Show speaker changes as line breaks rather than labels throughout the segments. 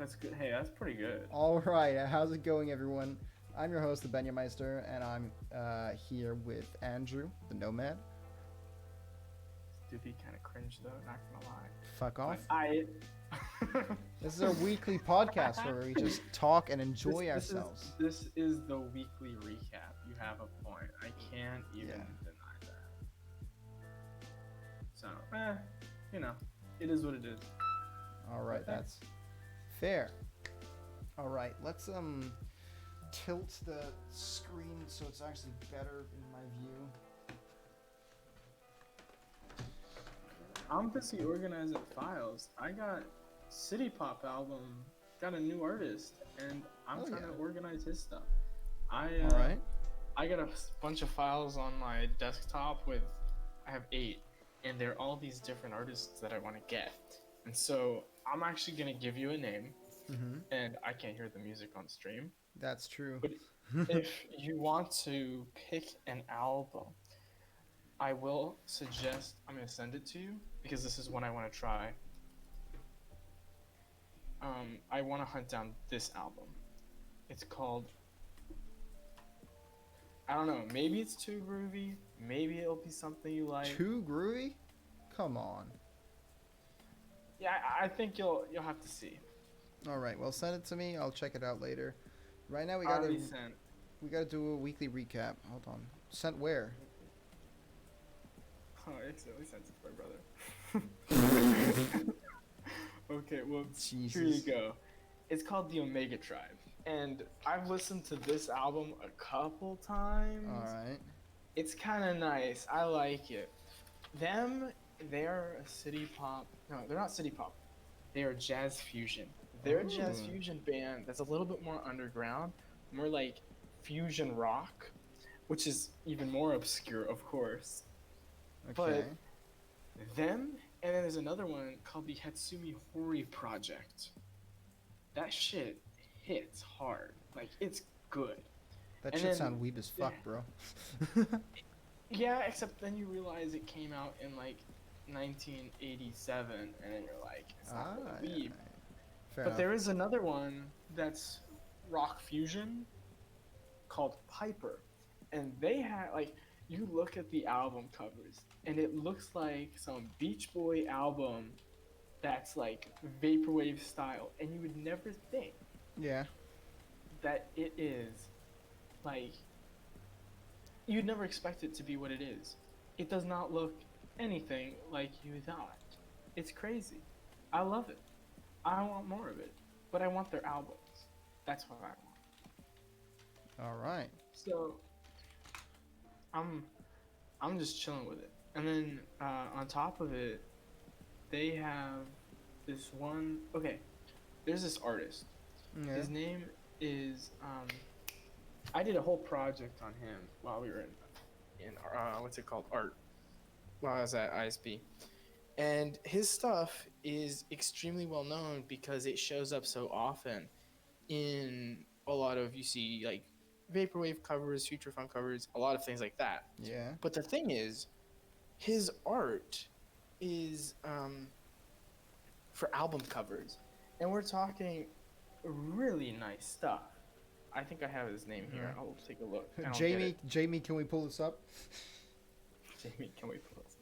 That's good. Hey, that's pretty good.
All right, how's it going, everyone? I'm your host, the Benyameister, and I'm here with Andrew, the Nomad.
Do be kind of cringe though, not gonna lie.
Fuck
But
off.
I.
This is our weekly podcast where we just talk and
this
enjoy
this is
ourselves.
this is the weekly recap. You have a point. I can't even
Yeah.
deny that. So, you know, it is what it is.
All right,
Okay.
that's fair. All right, let's tilt the screen so it's actually better in my view.
I'm busy organizing files. I got City Pop album, got a new artist, and I'm trying to organize his stuff.
All right.
I got a bunch of files on my desktop I have 8, and they're all these different artists that I want to get. And so I'm actually gonna give you a name, and I can't hear the music on stream.
That's true.
But if you want to pick an album, I will suggest I'm gonna send it to you because this is one I want to try. I want to hunt down this album. It's called. I don't know. Maybe it's too groovy. Maybe it'll be something you like.
Too groovy? Come on.
Yeah, I think you'll have to see.
All right. Well, send it to me. I'll check it out later. Right now we
Already sent.
gotta do a weekly recap. Hold on. Sent where?
Oh, I accidentally sent it to my brother. Okay, well,
Jesus.
here you go. It's called The Omega Tribe, and I've listened to this album a couple times.
All right.
It's kind of nice. I like it. They're a city pop. No, they're not city pop. They are jazz fusion. They're a jazz fusion band that's a little bit more underground, more like fusion rock, which is even more obscure, of course.
Okay.
But them, and then there's another one called the Hatsumi Hori Project. That shit hits hard. Like, it's good.
That
And
shit
then-
sound weeb as fuck, bro.
Yeah, except then you realize it came out in like 1987, and then you're like, it's not really weeb.
Fair
But
enough.
there is another one that's rock fusion called Piper, and they had like, you look at the album covers and it looks like some Beach Boy album that's like vaporwave style, and you would never think
Yeah.
that it is like, you'd never expect it to be what it is. It does not look anything like you thought. It's crazy. I love it. I want more of it, but I want their albums. That's what I want.
All right.
So I'm just chilling with it. And then on top of it, they have this one. Okay, there's this artist.
Yeah.
His name is. I did a whole project on him while we were in what's it called, art. While I was at ISB, and his stuff is extremely well known because it shows up so often in a lot of, you see, like vaporwave covers, future funk covers, a lot of things like that.
Yeah.
But the thing is, his art is for album covers, and we're talking really nice stuff. I think I have his name here. I'll take a look. and I'll get
Jamie, can we pull this up?
it. Jamie, can we pull this?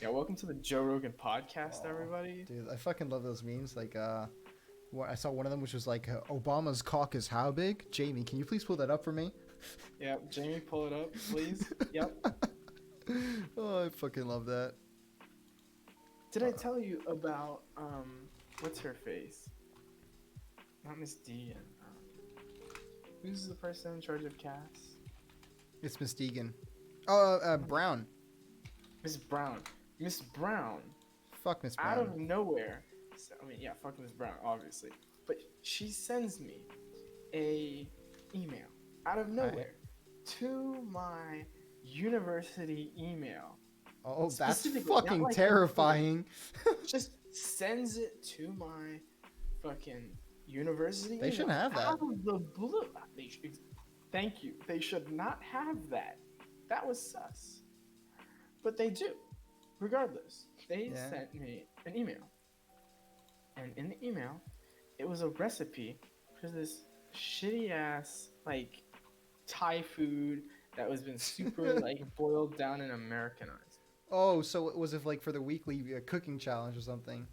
Yeah, welcome to the Joe Rogan podcast, everybody.
Dude, I fucking love those memes. Like, I saw one of them which was like, Obama's cock is how big? Jamie, can you please pull that up for me?
Yeah, Jamie, pull it up, please. Yep.
Oh, I fucking love that.
Did I tell you about what's her face? Not Miss D. And who's the person in charge of Cass?
It's Miss Deegan. Brown.
Miss Brown. Miss Brown.
Fuck Miss Brown.
Out of nowhere. So, I mean, yeah, fuck Miss Brown, obviously. But she sends me a email out of nowhere to my university email.
Oh, that's
Specifically,
fucking
not like
terrifying.
Just sends it to my fucking university.
They shouldn't have that.
Out of the blue. Thank you. They should not have that. That was sus. But they do. Regardless, they sent me an email. And in the email, it was a recipe for this shitty ass like Thai food that was been super like boiled down and Americanized.
Oh, so it was if like for the weekly cooking challenge or something.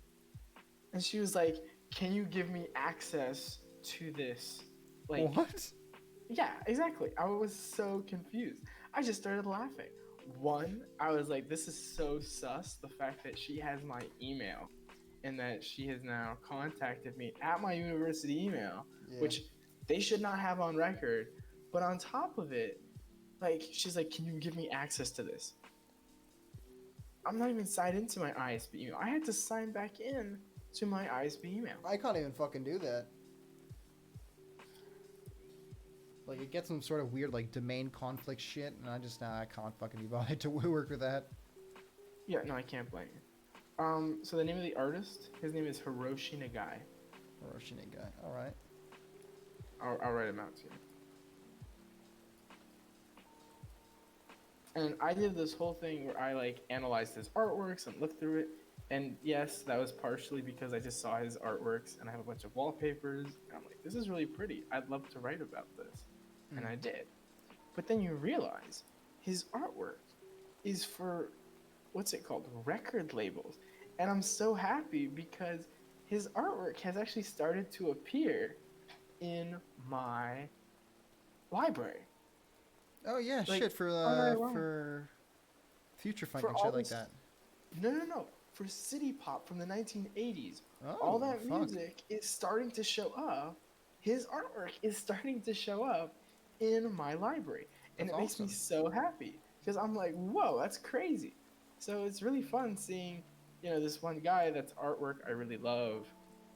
And she was like, "Can you give me access to this?" Like,
What?
yeah, exactly. I was so confused. I just started laughing. One, I was like, "This is so sus." The fact that she has my email, and that she has now contacted me at my university email,
Yeah.
which they should not have on record. But on top of it, like, she's like, "Can you give me access to this?" I'm not even signed into my ISB email. I had to sign back in to my ISB email.
I can't even fucking do that. Like it gets some sort of weird like domain conflict shit, and I can't fucking be bothered to work with that.
Yeah, no, I can't blame you. So the name of the artist, his name is Hiroshi Nagai.
Hiroshina guy. All right.
I'll write him out to you. And I did this whole thing where I like analyzed his artworks and looked through it. And yes, that was partially because I just saw his artworks and I have a bunch of wallpapers. And I'm like, this is really pretty. I'd love to write about this. And I did. But then you realize his artwork is for, what's it called? Record labels. And I'm so happy because his artwork has actually started to appear in my library.
Oh yeah,
Like,
shit for future funk
for
and
all
shit like
this
that.
no, for city pop from the 1980s, all
Oh
that
fuck.
music is starting to show up. His artwork is starting to show up in my library, and
That's
it makes me
awesome.
so happy because I'm like, whoa, that's crazy. So it's really fun seeing, this one guy that's artwork I really love.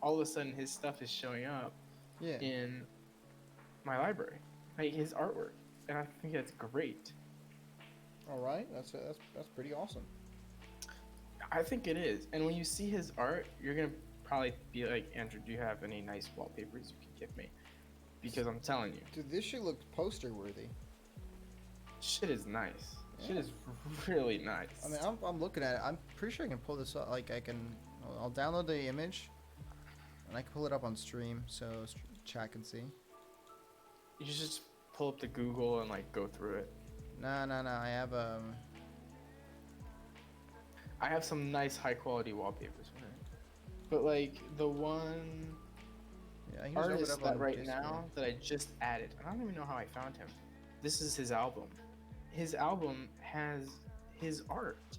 All of a sudden, his stuff is showing up
Yeah.
in my library, like his artwork, and I think that's great.
All right. That's pretty awesome.
I think it is. And when you see his art, you're gonna probably be like, Andrew, do you have any nice wallpapers you can give me? Because I'm telling you,
Dude, this shit looks poster worthy.
shit is nice.
Yeah.
Shit is really nice.
I mean, I'm looking at it. I'm pretty sure I can pull this up. Like I can, I'll download the image, and I can pull it up on stream so chat can see.
You should just pull up the Google and like go through it.
Nah. I have
I have some nice high quality wallpapers for him. But like the one
yeah. I can just open it
artist
up
that
on
right
Discord.
now that I just added, I don't even know how I found him. This is his album. His album has his art.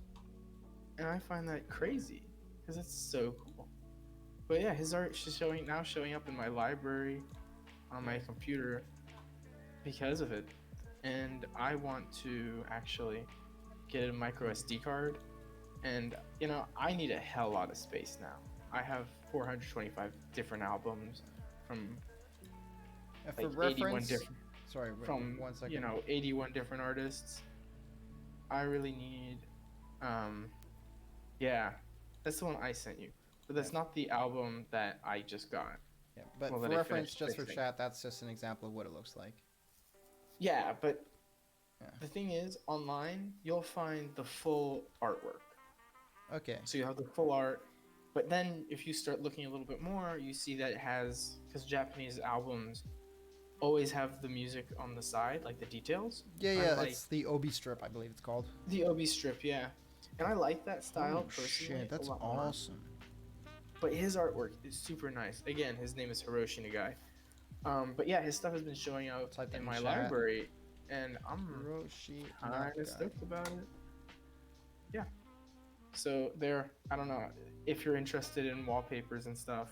And I find that crazy because it's so cool. But yeah, his art is showing up in my library on my computer because of it. And I want to actually get a micro SD card. And I need a hell lot of space now. I have 425 different albums from
For
like 81
reference,
different
sorry, wait,
from
1 second.
81 different artists. I really need yeah, that's the one I sent you. But that's not the album that I just got.
Yeah, but
Well,
for
that I
reference,
finished
just for
fixing.
chat, that's just an example of what it looks like.
Yeah, but
Yeah.
the thing is, online you'll find the full artwork.
Okay.
So you have the full art, but then if you start looking a little bit more, you see that it has, because Japanese albums always have the music on the side, like the details.
Yeah,
Like
it's the Obi strip, I believe it's called.
the obi strip, yeah. And I like that style personally
shit, that's
a lot more.
awesome.
But his artwork is super nice. Again, his name is Hiroshi Nagai. But yeah, his stuff has been showing up
Type that
in
in
my
chat.
library, and I'm
Hiroshi
kind
Nagai.
of stoked about it. Yeah. So there, I don't know if you're interested in wallpapers and stuff.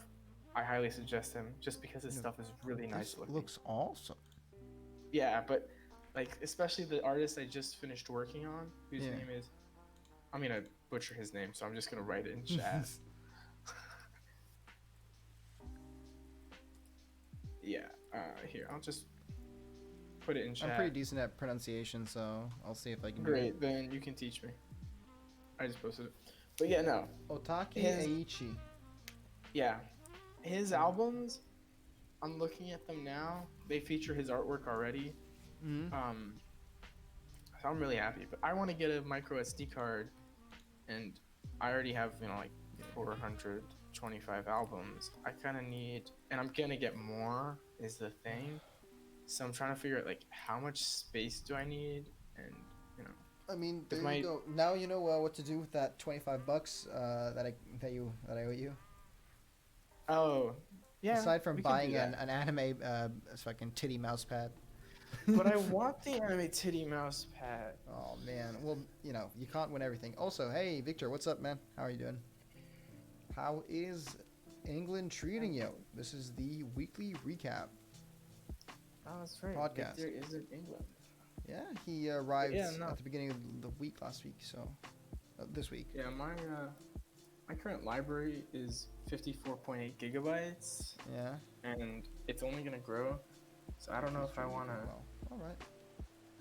I highly suggest him just because his stuff is really nice
This
looking.
looks awesome.
Yeah, but like especially the artist I just finished working on, whose name is, I'm gonna butcher his name, so I'm just gonna write it in chat. Yeah, here, I'll just put it in chat.
I'm pretty decent at pronunciation, so I'll see if I can do
Great,
it.
then you can teach me. I just posted it. But yeah, no.
Otaki
His-
Eiichi.
Yeah. His albums, I'm looking at them now. They feature his artwork already.
Mm-hmm.
So I'm really happy. But I want to get a micro SD card, and I already have, like 400 25 albums, I kind of need, and I'm gonna get more is the thing. So I'm trying to figure out like how much space do I need, and you know,
I mean,
because
there you
my
go. Now you know what to do with that $25 that I owe you.
oh yeah,
Aside from
we could do
buying
that.
an anime fucking titty mouse pad.
But I want the anime titty mouse pad.
Oh man, well you can't win everything. Also, hey Victor, what's up, man? How are you doing? How is England treating you? This is the weekly recap
Oh, that's right.
podcast.
Victor is in England.
Yeah, he arrived
Yeah, no.
at the beginning of the week last week, so this week.
Yeah, my current library is 54.8 gigabytes,
Yeah.
and it's only gonna grow. So I don't know if I wanna.
Well, all right.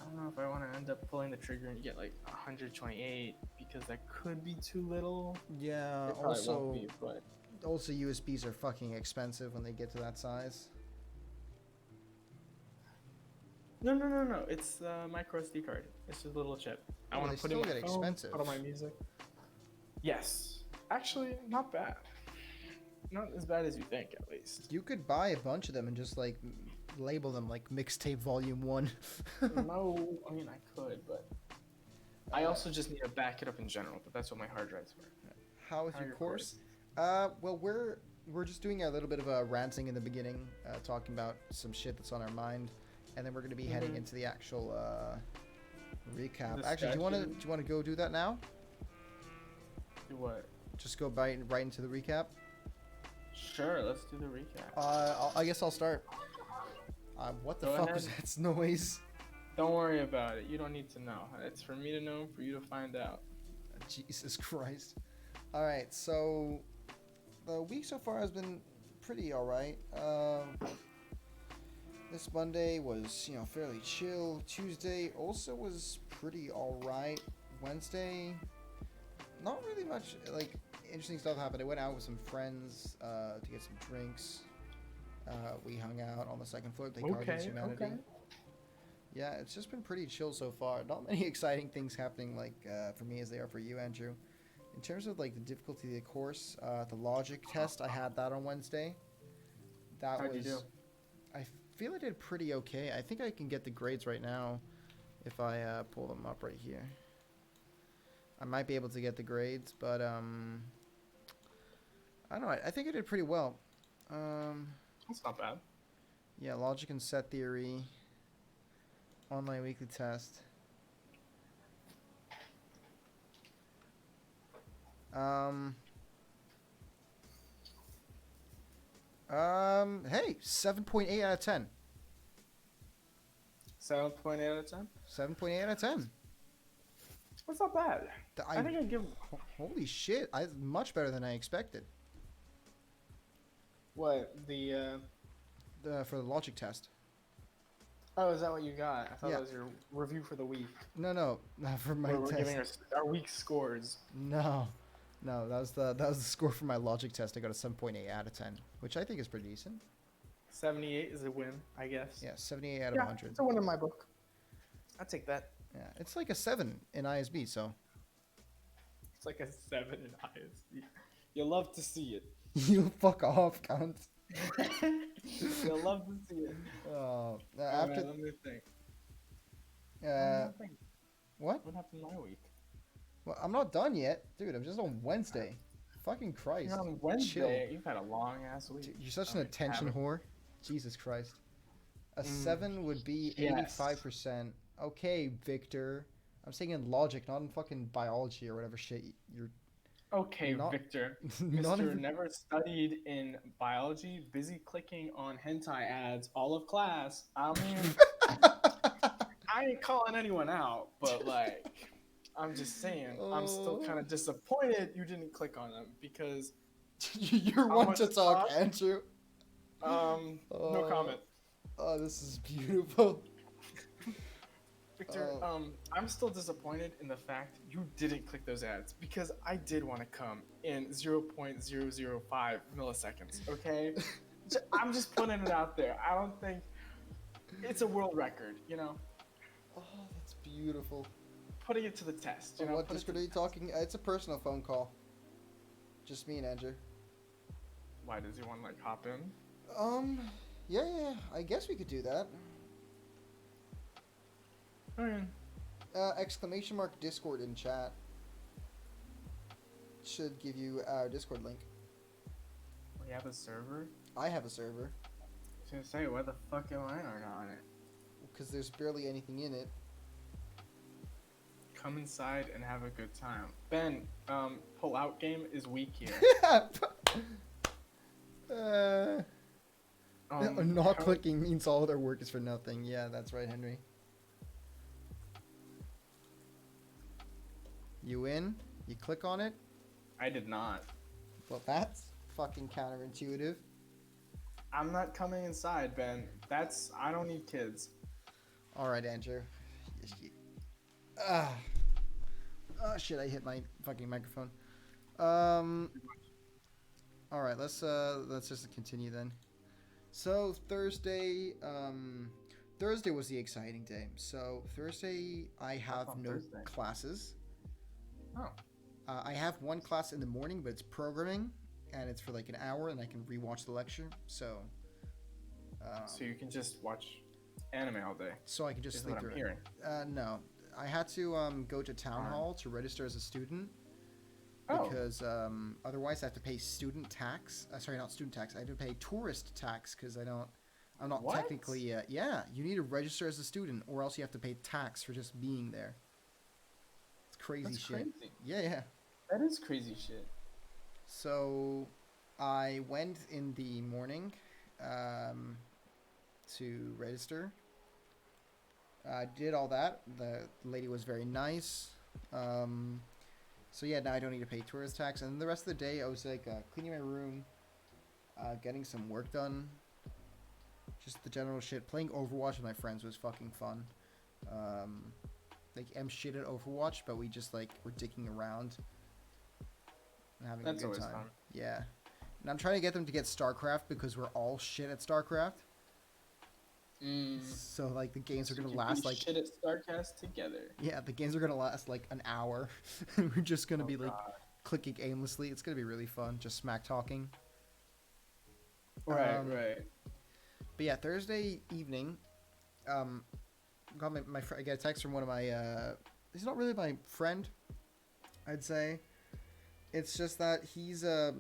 I don't know if I wanna end up pulling the trigger and get like 128 because that could be too little.
Yeah.
It probably won't be, but
Also USBs are fucking expensive when they get to that size.
no. It's the micro SD card. It's just a little chip. I want
They
to put in
still
my
get
phone,
expensive.
put on my music. Yes, actually, not bad. Not as bad as you think, at least.
You could buy a bunch of them and just like label them like mixtape volume 1.
No, I mean I could, but I also just need to back it up in general. But that's what my hard drive's for.
How is
How
your
your
course? Well, we're just doing a little bit of a ranting in the beginning, talking about some shit that's on our mind, and then we're gonna be heading into the actual recap. Actually, do you want to go do that now?
Do what?
Just go right into the recap.
Sure, let's do the recap.
I guess I'll start. What the
Go
fuck was
ahead.
that noise?
Don't worry about it. You don't need to know. It's for me to know, for you to find out.
Jesus Christ. All right, so the week so far has been pretty all right. This Monday was, fairly chill. Tuesday also was pretty all right. Wednesday, not really much like interesting stuff happened. I went out with some friends to get some drinks. We hung out on the second floor. They Guardians Humanity.
Okay.
Yeah, it's just been pretty chill so far. Not many exciting things happening like for me as they are for you, Andrew. In terms of like the difficulty of the course, the logic test, I had that on Wednesday.
How'd you do?
I feel I did pretty okay. I think I can get the grades right now if I pull them up right here. I might be able to get the grades, but I don't know. I think I did pretty well.
That's not bad.
Yeah, logic and set theory. Online weekly test. Hey, 7.8 out of 10.
7.8 out of 10.
7.8 out of 10.
That's not bad. I think I'd give.
Holy shit! Much better than I expected.
What the?
For the logic test.
Oh, is that what you got? I thought
Yeah.
that was your review for the week.
No, not for my
We're
test.
giving our week scores.
No, that was the score for my logic test. I got a 7.8 out of 10, which I think is pretty decent.
78 is a win, I guess.
Yeah, 78 out of 100.
It's a win in my book. I'll take that.
Yeah, it's like a 7 in ISB, so.
It's like a 7 in ISB. You love to see it.
You fuck off, cunt.
You'll love to see it.
Oh,
Alright, let me think.
What?
What happened my week?
Well, I'm not done yet, dude. I'm just on Wednesday. Fucking Christ.
You're on Wednesday.
Chill.
You've had a long ass week.
Dude, you're such an attention whore. Jesus Christ. A 7 would be
Yes.
85%. Okay, Victor. I'm saying in logic, not in fucking biology or whatever shit you're.
Okay,
Not-
Victor.
not
Mr.
even-
Never studied in biology, busy clicking on hentai ads all of class. I mean, I ain't calling anyone out, but like, I'm just saying, I'm still kind of disappointed you didn't click on them because.
You're
How
one
much
to talk,
talk?
Andrew.
No comment.
Oh, this is beautiful.
Victor, I'm still disappointed in the fact you didn't click those ads because I did want to come in 0.005 milliseconds, okay? I'm just putting it out there. I don't think it's a world record, you know?
Oh, that's beautiful.
Putting it to the test, you know?
What
Put it
Discord
to
are
the
you talking? It's a personal phone call. Just me and Andrew.
Why does he want to like hop in?
Um, yeah, I guess we could do that.
Okay.
Exclamation mark Discord in chat should give you our Discord link.
We have a server.
I have a server
I was gonna say, why the fuck am I not on it?
because there's barely anything in it.
Come inside and have a good time. Ben, pull out game is weak here.
Not clicking means all their work is for nothing. Yeah, that's right, Henry. You in? You click on it?
I did not.
Well, that's fucking counterintuitive.
I'm not coming inside, Ben. I don't need kids.
Alright, Andrew. Oh shit, I hit my fucking microphone. Alright, let's just continue then. So Thursday was the exciting day. So Thursday I have no
Thursday?
classes.
Oh.
I have one class in the morning, but it's programming, and it's for like an hour, and I can rewatch the lecture. So.
So you can just watch anime all day.
So I can just sleep
what
through
I'm hearing.
it. No, I had to go to town hall to register as a student.
Oh.
Because otherwise I have to pay student tax. Sorry, not student tax. I have to pay tourist tax because I'm not
What?
technically. Yeah, you need to register as a student, or else you have to pay tax for just being there. It's crazy
That's
shit.
crazy.
Yeah.
That is crazy shit.
So I went in the morning to register. I did all that. The lady was very nice. So yeah, now I don't need to pay tourist tax. And the rest of the day, I was like cleaning my room, getting some work done, just the general shit. Playing Overwatch with my friends was fucking fun. Like I'm shit at Overwatch, but we just like were dicking around and having
That's
a good
always
time.
fun.
Yeah, and I'm trying to get them to get StarCraft because we're all shit at StarCraft. So like the games are gonna last like
shit at StarCast together.
Yeah, the games are gonna last like an hour. We're just gonna be like
God.
clicking aimlessly. It's gonna be really fun, just smack talking.
Right.
But yeah, Thursday evening, got my I got a text from one of my he's not really my friend, I'd say. It's just that he's a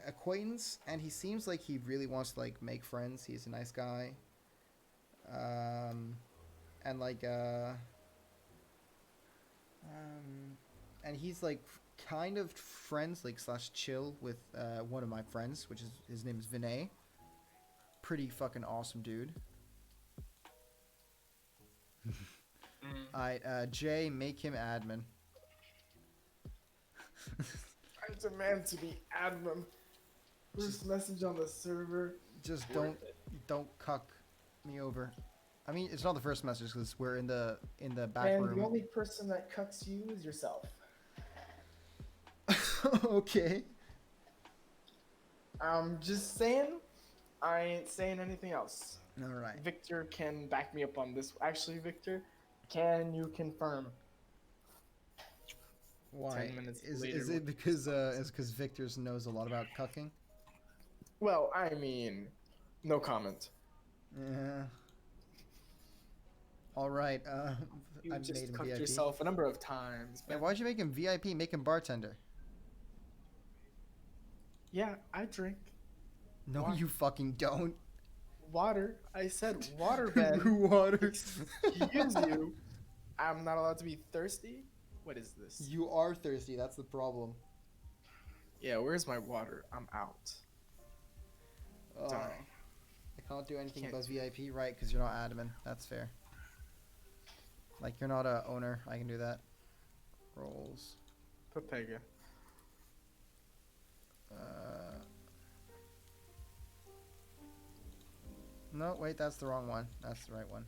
acquaintance, and he seems like he really wants to like make friends. He's a nice guy. And like and he's like kind of friends like slash chill with one of my friends, which is his name is Vinay. Pretty fucking awesome dude. Jay, make him admin.
I demand to be admin. First message on the server.
Just don't cuck me over. I mean, it's not the first message because we're in the back
And
room.
the only person that cucks you is yourself.
Okay.
I'm just saying. I ain't saying anything else.
All right.
Victor can back me up on this. Actually, Victor, can you confirm?
Why?
10 minutes
Is
later,
it because Victor knows a lot about cucking?
Well, I mean, no comment.
Yeah. All right.
You
I
just
made him
cucked
VIP.
yourself a number of times.
Yeah, why'd you make him VIP? Make him bartender.
Yeah, I drink
No,
Why?
you fucking don't.
water. I said water, Ben.
Water.
Excuse you. I'm not allowed to be thirsty? What is this?
You are thirsty. That's the problem.
Yeah, where's my water? I'm out. Darn.
I can't do anything
Can't
about
do
VIP, right? Because you're not admin. That's fair. Like, you're not a owner. I can do that. Roles.
Pepega.
No, wait, that's the wrong one. That's the right one.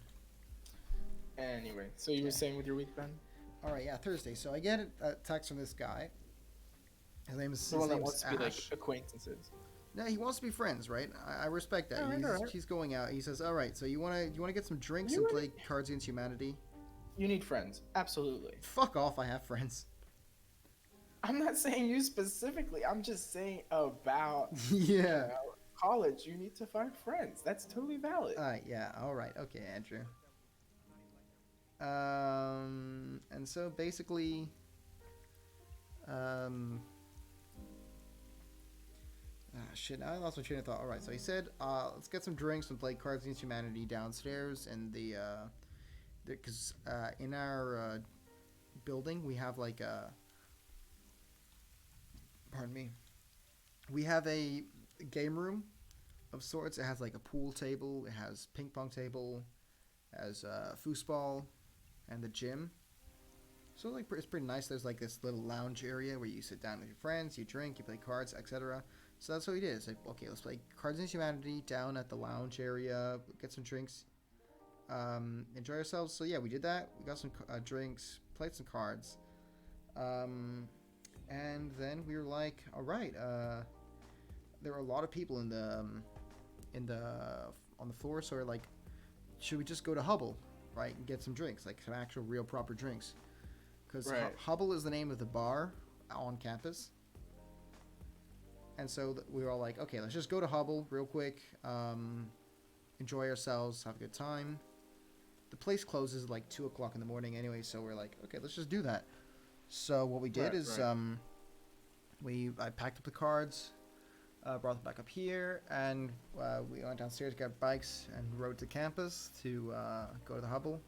Anyway, so you were saying with your week, Ben?
All right, yeah, Thursday. So I get a text from this guy. His name is
The one that
name's
wants to be like
Ash.
acquaintances.
No, he wants to be friends, right? I respect that.
Alright.
He's going out. He says, "All right, so you wanna get some drinks
You
and
wanna-
play Cards Against Humanity?"
You need friends. Absolutely.
Fuck off! I have friends.
I'm not saying you specifically. I'm just saying about, you
Yeah.
know, college. You need to find friends. That's totally valid.
Yeah. All right. Okay, Andrew. And so basically, um, shit. Now I lost my train of thought. All right. So he said, let's get some drinks and play Cards Against Humanity downstairs in because in our building we have like a, pardon me, we have a game room of sorts. It has like a pool table. It has ping pong table. Has foosball and the gym. So like it's pretty nice. There's like this little lounge area where you sit down with your friends, you drink, you play cards, etc. So that's what we did. It's like, okay, let's play Cards Against Humanity down at the lounge area, get some drinks, enjoy ourselves. So yeah, we did that. We got some drinks, played some cards, and then we were like, all right. There were a lot of people in the on the floor, so we're like, should we just go to Hubble, right, and get some drinks, like some actual, real, proper drinks? Because
Right.
Hubble is the name of the bar on campus. And so we were all like, okay, let's just go to Hubble real quick, enjoy ourselves, have a good time. The place closes at like 2 o'clock in the morning anyway, so we're like, okay, let's just do that. So what we did is I packed up the cards, brought them back up here, and we went downstairs, got bikes, and rode to campus to go to the Hubble.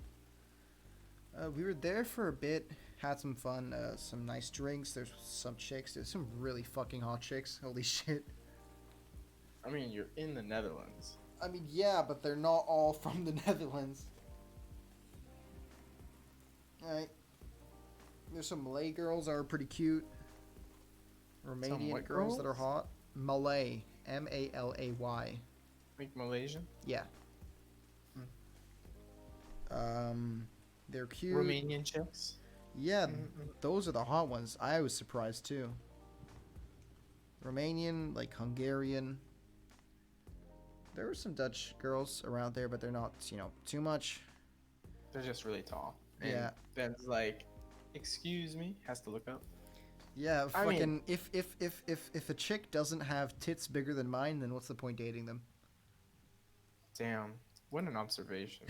We were there for a bit, had some fun, some nice drinks. There's some chicks. There's some really fucking hot chicks. Holy shit.
I mean, you're in the Netherlands.
I mean, yeah, but they're not all from the Netherlands. Alright. There's some Malay girls that are pretty cute. Romanian
what
girls that are
girls?
hot. Malay. Malay.
Like Malaysian?
Yeah. They're cute.
Romanian chicks?
Yeah,
Mm-mm.
those are the hot ones. I was surprised too. Romanian, like Hungarian. There were some Dutch girls around there, but they're not, too much.
They're just really tall. And
Yeah.
Ben's like, excuse me, has to look up.
Yeah,
I
fucking. If a chick doesn't have tits bigger than mine, then what's the point dating them?
Damn, what an observation.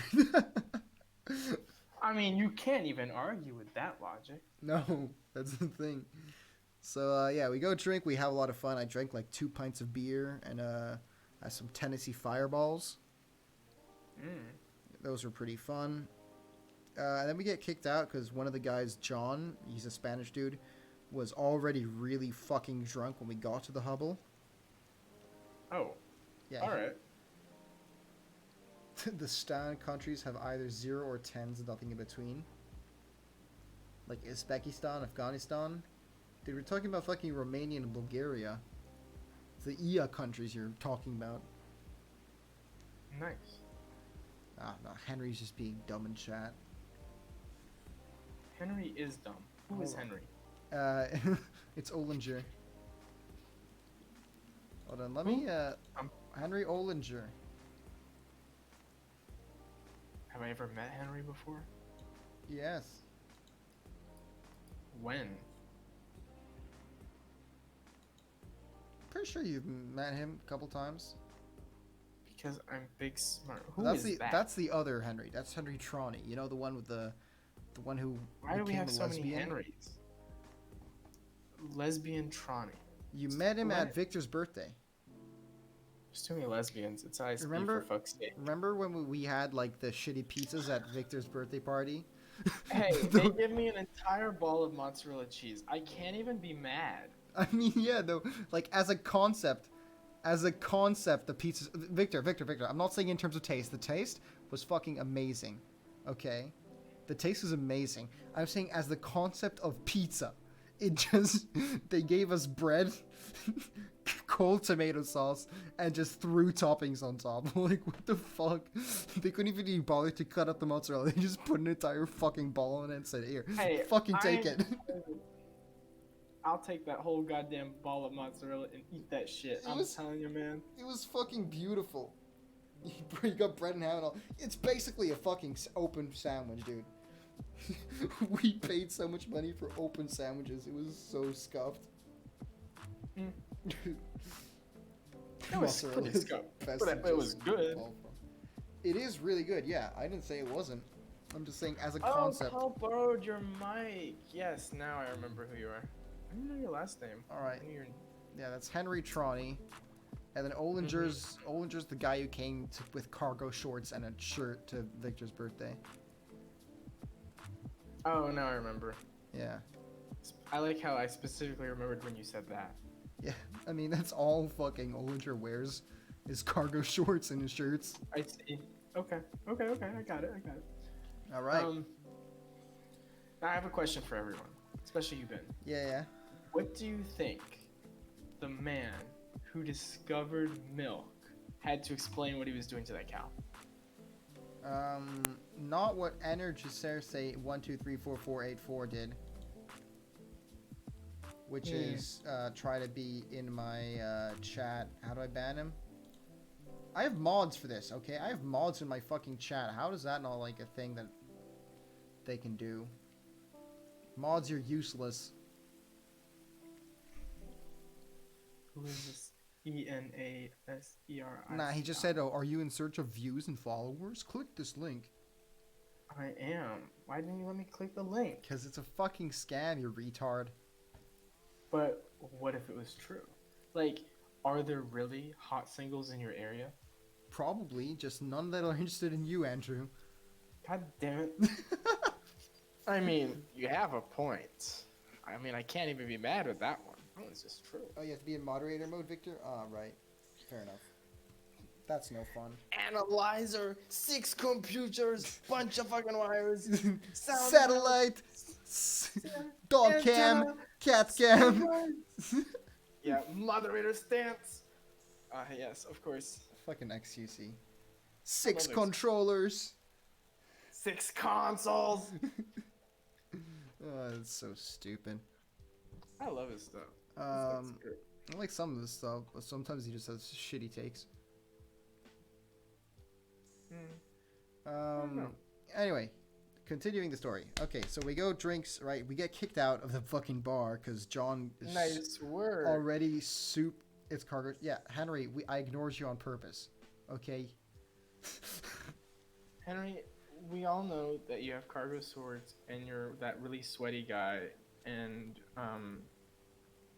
I mean, you can't even argue with that logic.
No, that's the thing. So yeah, we go drink. We have a lot of fun. I drank like 2 pints of beer and some Tennessee Fireballs. Those were pretty fun. And then we get kicked out because one of the guys, John, he's a Spanish dude, was already really fucking drunk when we got to the Hubble.
Oh,
Yeah.
all right.
The Stan countries have either 0 or 10s, nothing in between. Like Uzbekistan, Afghanistan. Dude, we're talking about fucking Romania and Bulgaria. It's the EA countries you're talking about.
Nice.
Ah, no, Henry's just being dumb in chat.
Henry is dumb. Who is
Hold
Henry?
It's Olinger. Hold on, let me, Henry Olinger.
Have I ever met Henry before?
Yes.
When?
Pretty sure you've met him a couple times.
Because I'm big smart. Who
That's
is that?
That's the other Henry. That's Henry Troney. You know, the one with the one who
Why do we
became
have
a
so many
lesbian?
Henrys? Lesbian Tronny.
You met him
What?
at Victor's birthday.
There's too many lesbians. It's ISP
Remember-
for fuck's sake.
Remember when we had like the shitty pizzas at Victor's birthday party?
Hey, they give me an entire ball of mozzarella cheese. I can't even be mad.
I mean, yeah, though, like as a concept, the pizzas. Victor. I'm not saying in terms of taste. The taste was fucking amazing. Okay, the taste was amazing. I'm saying as the concept of pizza, it just they gave us bread, cold tomato sauce, and just threw toppings on top. Like what the fuck? They couldn't even bother to cut up the mozzarella. They just put an entire fucking ball in it and said, "Here,
Hey,
fucking take it."
I'll take that whole goddamn ball of mozzarella and eat that shit. I'm telling you, man.
It was fucking beautiful. You got bread and ham and all. It's basically a fucking open sandwich, dude. We paid so much money for open sandwiches. It was so scuffed.
Mm. It was pretty scuffed, but it was good.
It is really good, yeah. I didn't say it wasn't. I'm just saying as a
Oh,
concept.
Paul borrowed your mic. Yes, now I remember who you are. I didn't know your last name.
All right.
I knew your...
Yeah, that's Henry Tronny. And then Ollinger's the guy who came with cargo shorts and a shirt to Victor's birthday.
Oh, now I remember.
Yeah.
I like how I specifically remembered when you said that.
Yeah, I mean, that's all fucking Ollinger wears is cargo shorts and his shirts.
I see. Okay. I got it.
All right.
Now I have a question for everyone, especially you, Ben.
Yeah.
What do you think the man who discovered milk had to explain what he was doing to that cow?
Not what Energizer say 12344484 did, which is try to be in my chat. How do I ban him? I have mods for this, okay? I have mods in my fucking chat. How is that not like a thing that they can do? Mods are useless.
Who is this? ENASERI.
Nah, he just said, "Oh, are you in search of views and followers? Click this link."
I am. Why didn't you let me click the link?
Because it's a fucking scam, you retard.
But what if it was true? Like, are there really hot singles in your area?
Probably, just none that are interested in you, Andrew.
God damn it. I mean, you have a point. I mean, I can't even be mad with that one. That one's just true.
Oh, you have to be in moderator mode, Victor? Ah, right. Fair enough. That's no fun.
Analyzer, 6 computers, bunch of fucking wires,
satellite, dog cam, cat cam.
Yeah, moderator stance. Yes, of course.
Fucking XQC. 6 controllers.
6 consoles.
Oh, that's so stupid.
I love his stuff.
I like some of this stuff, but sometimes he just has shitty takes. Anyway, continuing the story. Okay, so we go drinks, right? We get kicked out of the fucking bar because John is
nice word.
Already it's cargo. Yeah, Henry, I ignored you on purpose. Okay.
Henry, we all know that you have cargo swords and you're that really sweaty guy, and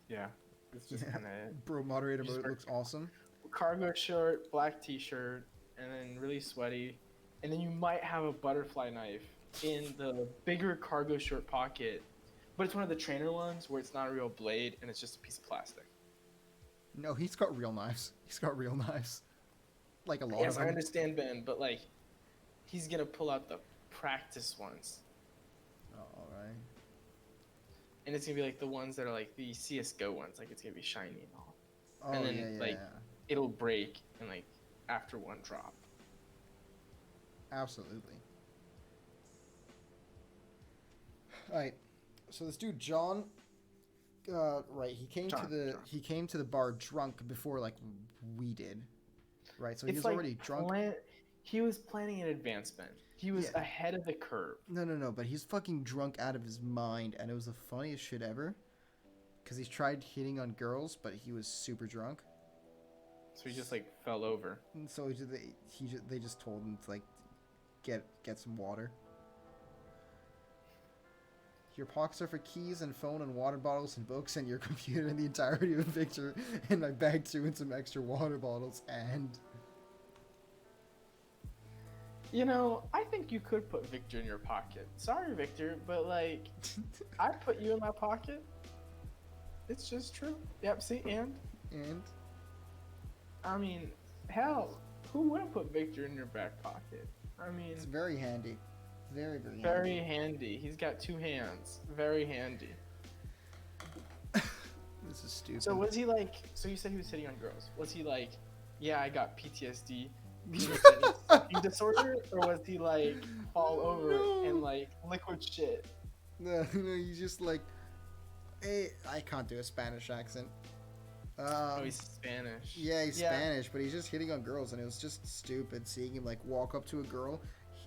yeah, it's just kind of
bro. Moderator mode looks awesome.
Cargo shirt, black t-shirt, and then really sweaty, and then you might have a butterfly knife in the bigger cargo shirt pocket, but it's one of the trainer ones where it's not a real blade and it's just a piece of plastic.
No, he's got real knives. Like a lot of them.
Yes, I understand, Ben, but like, he's gonna pull out the practice ones.
Oh, alright.
And it's gonna be like the ones that are like the CSGO ones, like it's gonna be shiny and all.
Oh,
and then it'll break and like after one drop.
Absolutely. Alright. So this dude John right, he came to the bar drunk before like we did. Right? So he was like already drunk.
He was planning in advance, Ben. He was ahead of the curve.
No, but he's fucking drunk out of his mind, and it was the funniest shit ever. Because he tried hitting on girls, but he was super drunk.
So he just like fell over.
And so they just told him to like get some water. Your pockets are for keys and phone and water bottles and books and your computer and the entirety of a picture. And I bagged threw in some extra water bottles and...
You know, I think you could put Victor in your pocket. Sorry, Victor, but like, I put you in my pocket. It's just true. Yep, see, and? I mean, hell, who wouldn't put Victor in your back pocket? I mean...
It's very handy. Very, very handy.
Very handy. He's got 2 hands. Very handy.
This is stupid.
So was he like, so you said he was hitting on girls. Was he like, yeah, I got PTSD, disorder, or was he like all over and like liquid shit?
No, he's just like, hey, I can't do a Spanish accent.
Oh, he's Spanish.
Yeah, he's Spanish, but he's just hitting on girls, and it was just stupid seeing him like walk up to a girl,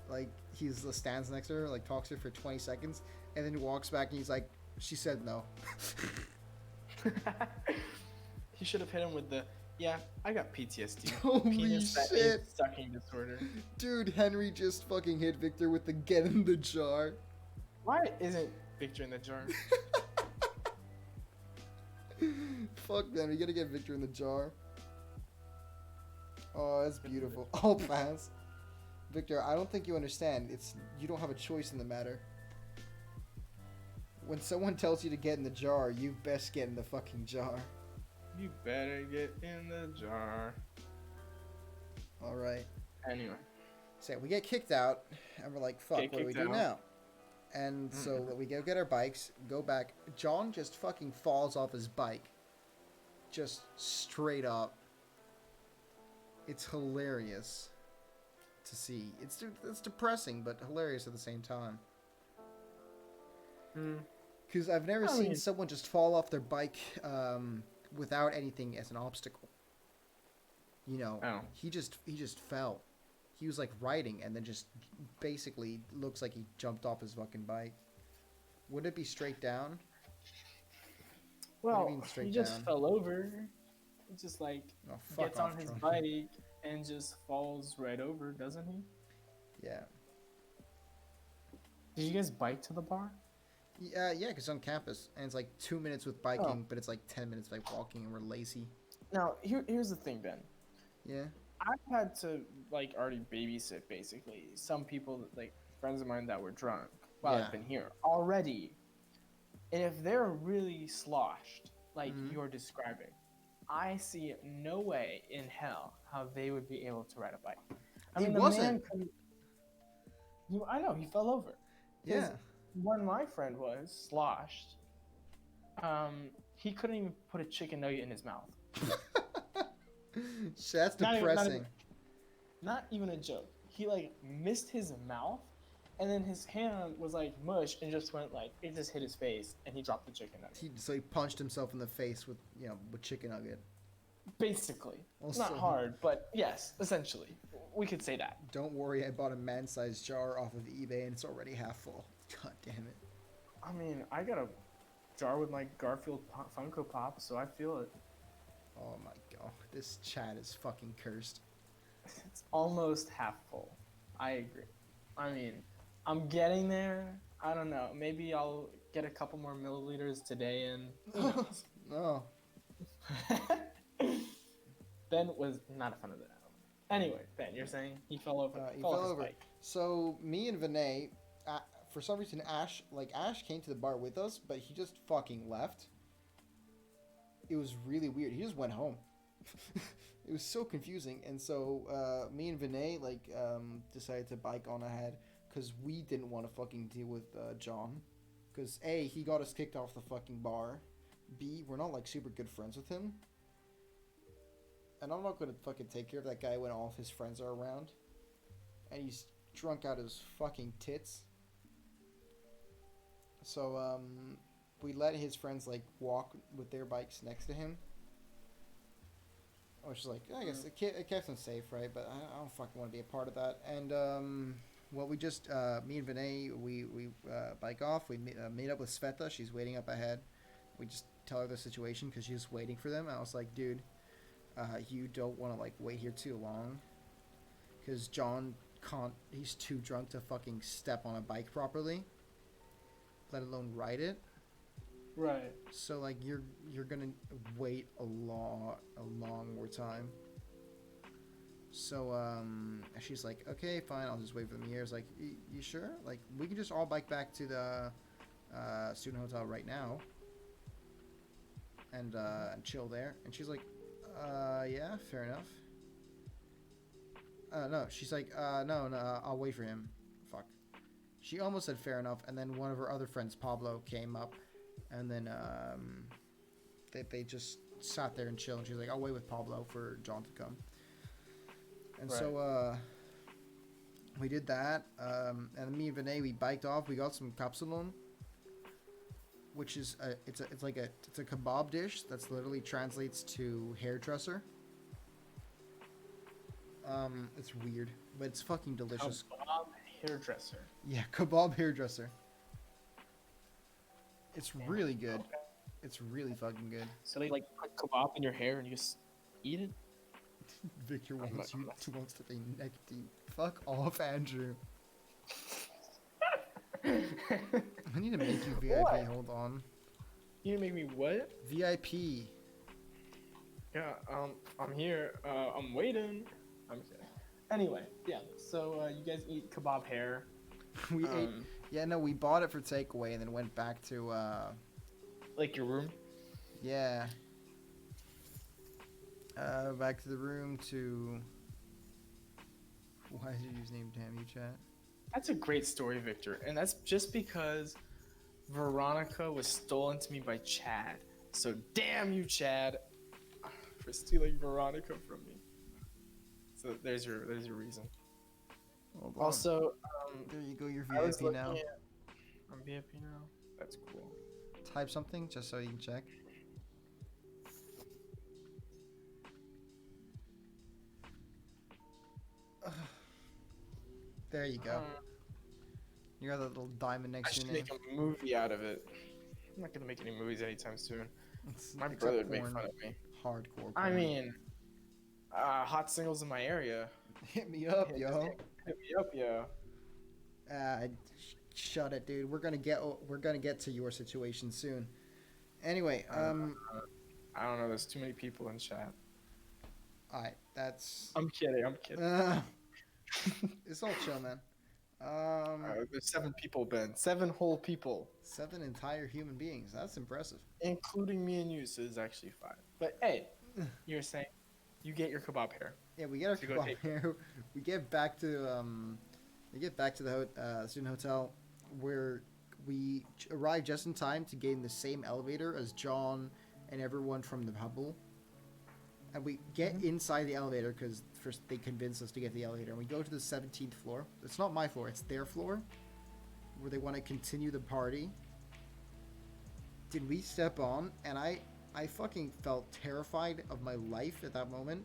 like he's stands next to her, like talks to her for 20 seconds, and then walks back and he's like, she said no.
He should have hit him with the, yeah, I got PTSD.
Holy
Penis that
shit.
is sucking disorder.
Dude, Henry just fucking hit Victor with the get in the jar.
Why isn't Victor in the jar?
Fuck, man, we gotta get Victor in the jar. Oh, that's beautiful. I'll pass. Victor, I don't think you understand. You don't have a choice in the matter. When someone tells you to get in the jar, you best get in the fucking jar.
You better get in the jar.
Alright.
Anyway.
So we get kicked out, and we're like, fuck,
Get
what do we
kicked
do
out.
now? And so we go get our bikes, go back. John just fucking falls off his bike. Just straight up. It's hilarious to see. It's depressing, but hilarious at the same time. Because I've never seen someone just fall off their bike without anything as an obstacle. You know, he just fell. He was like riding and then just basically looks like he jumped off his fucking bike. Would it be straight down?
Well, he just fell over. He just like gets on his bike and just falls right over, doesn't he?
Yeah.
Did you guys bike to the bar?
Yeah, because it's on campus and it's like 2 minutes with biking, but it's like 10 minutes like walking and we're lazy.
Now, here's the thing, Ben.
Yeah.
I've had to like already babysit basically some people, like friends of mine that were drunk while I've been here already. And if they're really sloshed, like you're describing, I see no way in hell how they would be able to ride a bike. I mean, I know, he fell over.
Yeah.
When my friend was sloshed, he couldn't even put a chicken nugget in his mouth.
That's depressing.
Not even a joke. He like missed his mouth, and then his hand was like mush and just went like, it just hit his face, and he dropped the chicken nugget.
So he punched himself in the face with chicken nugget.
Basically,
Also,
not hard, but yes, essentially, we could say that.
Don't worry, I bought a man-sized jar off of eBay and it's already half full. God damn it.
I mean, I got a jar with my Garfield Funko Pop, so I feel it.
Oh my god, this chat is fucking cursed.
It's almost half full. I agree. I mean, I'm getting there. I don't know. Maybe I'll get a couple more milliliters today and...
No.
Ben was not a fan of that. Anyway, Ben, you're saying he fell over.
He fell over. Bike. So me and Vinay, for some reason, Ash came to the bar with us, but he just fucking left. It was really weird. He just went home. It was so confusing. And so me and Vinay decided to bike on ahead because we didn't want to fucking deal with John. Because A, he got us kicked off the fucking bar. B, we're not like super good friends with him. And I'm not going to fucking take care of that guy when all of his friends are around. And he's drunk out his fucking tits. So, we let his friends, like, walk with their bikes next to him. Which is like, I guess it kept them safe, right? But I don't fucking want to be a part of that. And, well, we just, me and Vinay, we bike off. We meet up with Sveta. She's waiting up ahead. We just tell her the situation because she's waiting for them. And I was like, dude, you don't want to, like, wait here too long. Because John can't, he's too drunk to fucking step on a bike properly. Let alone ride it.
Right.
So like you're gonna wait a long more time. So she's like, okay, fine, I'll just wait for them here. It's like, you sure? Like we can just all bike back to the student hotel right now and chill there. And she's like, yeah, fair enough. No, she's like, no, I'll wait for him. Fuck. She almost said fair enough, and then one of her other friends, Pablo, came up, and then they just sat there and chilled. And she was like, I'll wait with Pablo for John to come. And right. So we did that, and me and Vinay, we biked off. We got some kapsalon, which is it's a kebab dish that's literally translates to hairdresser. It's weird, but it's fucking delicious.
Kebab hairdresser.
Yeah, kebab hairdresser. It's
Yeah.
really good.
Okay.
It's really fucking good.
So they like put kebab in your hair and you just eat it.
Victor
I'm
wants
not-
you wants to be neck deep. Fuck off, Andrew. I need to make you VIP.
What?
Hold on.
You make me what?
VIP.
Yeah, I'm here. I'm waiting. I'm kidding. Anyway, yeah. So you guys eat kebab hair.
We ate. Yeah, no, we bought it for takeaway and then went back to.
Like your room.
Yeah. Back to the room to. Why is your username damn you, chat?
That's a great story, Victor, and that's just because Veronica was stolen to me by Chad. So damn you, Chad, for stealing Veronica from me. So there's your reason.
Hold on.
Also,
there you go. You're
I was
VIP now.
I'm VIP now. That's cool.
Type something just so you can check. There you go. You got that little diamond
I
next to
should
your name.
make a movie out of it. I'm not gonna make any movies anytime soon. My
Except
brother would make
porn.
fun of me.
Hardcore.
I
porn.
mean, hot singles in my area.
Hit me up,
Hit
yo.
Hit me up, yo.
Shut it, dude. We're gonna get to your situation soon. Anyway,
I don't know. There's too many people in chat.
alright, that's.
I'm kidding. I'm kidding.
It's all chill, man.
There's 7 people, Ben. 7 whole people,
7 entire human beings. That's impressive.
including me and you. So there's actually 5. But hey, you're saying you get your kebab hair.
Yeah, we get our
So go
kebab
take-
here. We get back to the student hotel where we arrived just in time to get in the same elevator as John and everyone from the bubble. And we get inside the elevator because first they convince us to get the elevator. And we go to the 17th floor. It's not my floor, it's their floor. Where they want to continue the party. Did we step on? And I fucking felt terrified of my life at that moment.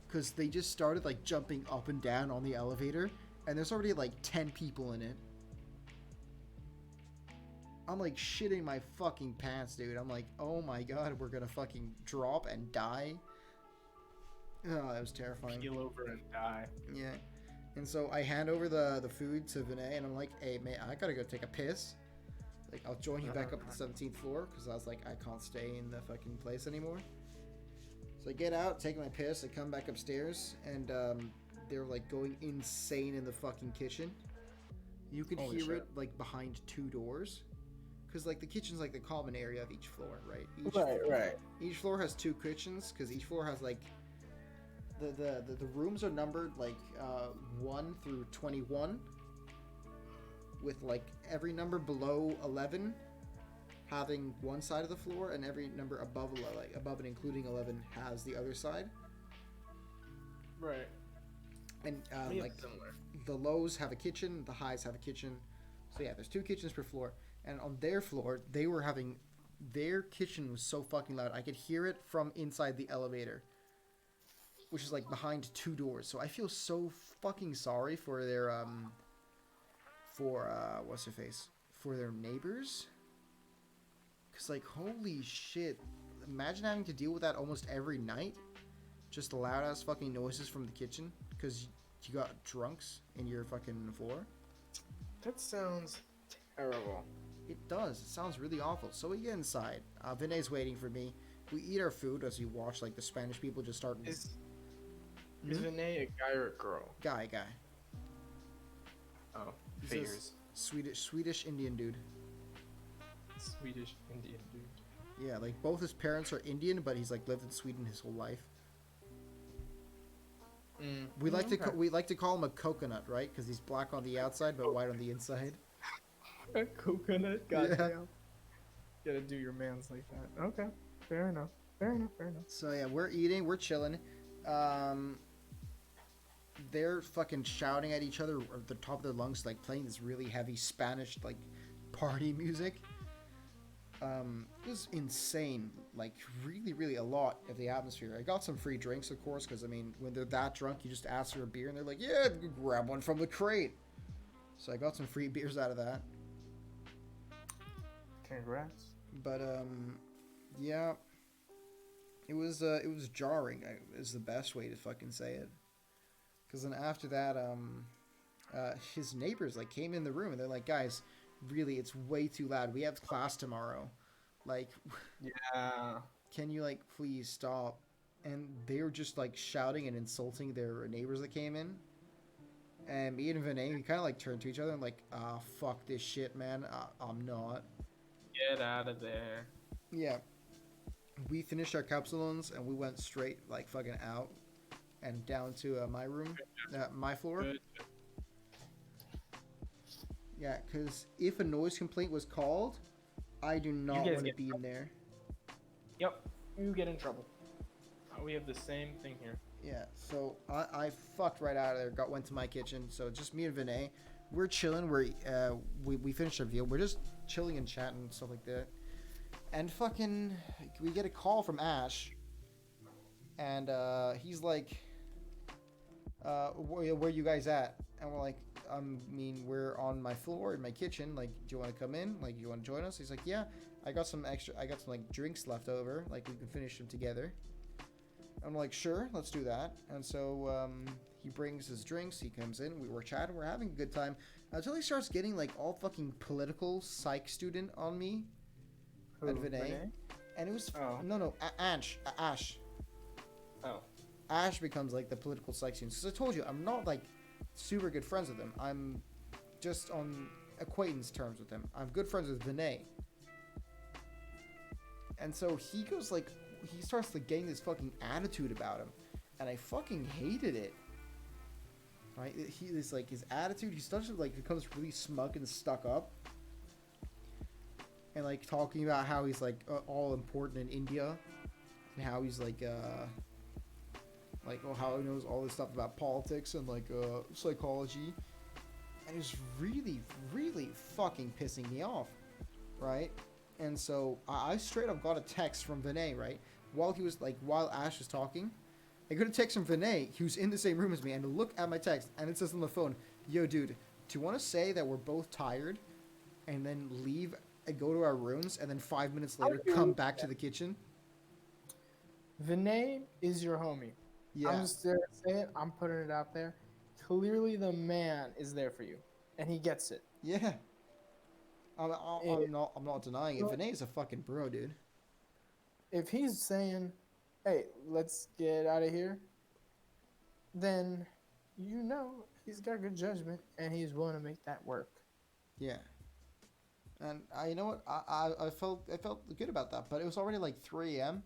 Because they just started like jumping up and down on the elevator. And there's already like 10 people in it. I'm like shitting my fucking pants, dude. I'm like, oh my god, we're gonna fucking drop and die. Oh, that was terrifying.
Keel over and die.
Yeah. And so I hand over the food to Vinay, and I'm like, hey, man, I gotta go take a piss. Like, I'll join you back up at the 17th floor, because I was like, I can't stay in the fucking place anymore. So I get out, take my piss, I come back upstairs, and they're like going insane in the fucking kitchen. You could
Holy
hear
shit.
it like behind 2 doors. Because like the kitchen's like the common area of each floor, right?
Right.
Each floor has 2 kitchens, because each floor has like the rooms are numbered like 1 through 21, with like every number below 11 having one side of the floor, and every number above and including 11 has the other side.
Right.
And like
similar.
the lows have a kitchen, the highs have a kitchen. So yeah, there's 2 kitchens per floor. And on their floor, their kitchen was so fucking loud. I could hear it from inside the elevator, which is like behind 2 doors. So I feel so fucking sorry for their what's her face? For their neighbors. Cause like holy shit. Imagine having to deal with that almost every night. Just loud ass fucking noises from the kitchen. Cause you got drunks in your fucking floor.
That sounds terrible.
It does. It sounds really awful. So we get inside. Vinay's waiting for me. We eat our food as we watch like the Spanish people just start.
Is Vinay a guy or a girl?
Guy.
Oh,
He's
figures.
a Swedish Indian dude.
Swedish Indian dude.
Yeah, like both his parents are Indian, but he's like lived in Sweden his whole life. We like to call him a coconut, right? Because he's black on the outside but white on the inside.
A coconut.
Yeah.
Goddamn. Gotta do your mans like that. Okay. Fair enough.
So yeah, we're eating, we're chilling. They're fucking shouting at each other at the top of their lungs, like playing this really heavy Spanish like party music. It was insane, like really a lot of the atmosphere. I got some free drinks, of course, because I mean, when they're that drunk, you just ask for a beer and they're like, yeah, grab one from the crate. So I got some free beers out of that.
Congrats.
But yeah, it was jarring. Is the best way to fucking say it. Because then after that, his neighbors like came in the room and they're like, guys, really, it's way too loud. We have class tomorrow. Like,
Yeah.
can you like please stop? And they were just like shouting and insulting their neighbors that came in. And me and Vinay, we kind of like turned to each other and like, ah, fuck this shit, man. I'm not.
Get out of there.
Yeah, we finished our capsulones and we went straight like fucking out and down to my room, my floor.
Good.
Yeah, because if a noise complaint was called, I do not
guys
want to
get
be in there.
Yep. You get in trouble. We have the same thing here.
Yeah, so I fucked right out of there. Went to my kitchen. So just me and Vinay, we're chilling. We finished our meal. We're just chilling and chatting and stuff like that. And fucking, we get a call from Ash, and he's like, where you guys at? And we're like, I mean, we're on my floor in my kitchen. Like, do you want to come in? Like, do you want to join us? He's like, yeah, I got some like drinks left over. Like, we can finish them together. I'm like, sure, let's do that. And so he brings his drinks. He comes in. We're chatting. We're having a good time until he starts getting like all fucking political psych student on me.
Who,
And Vinay. And it was no Ash.
Oh.
Ash becomes like the political psych student. Because I told you, I'm not like super good friends with him. I'm just on acquaintance terms with him. I'm good friends with Vinay. And so he goes like, he starts like getting this fucking attitude about him, and I fucking hated it. Right? He is like his attitude. He starts to like becomes really smug and stuck up, and like talking about how he's like all important in India, and how he's like how he knows all this stuff about politics and like psychology, and it's really really fucking pissing me off, right? And so I straight up got a text from Vinay, right? While Ash was talking, I got a text from Vinay, who's in the same room as me, and I look at my text, and it says on the phone, yo, dude, do you want to say that we're both tired, and then leave and go to our rooms, and then 5 minutes later come back to the kitchen?
Vinay is your homie.
Yeah.
I'm just there to say it. I'm putting it out there. Clearly, the man is there for you, and he gets it.
Yeah. I'm not denying it. Vinay's a fucking bro, dude.
If he's saying, hey, let's get out of here, then you know he's got good judgment and he's willing to make that work.
Yeah. And you know what? I felt good about that, but it was already like 3 a.m.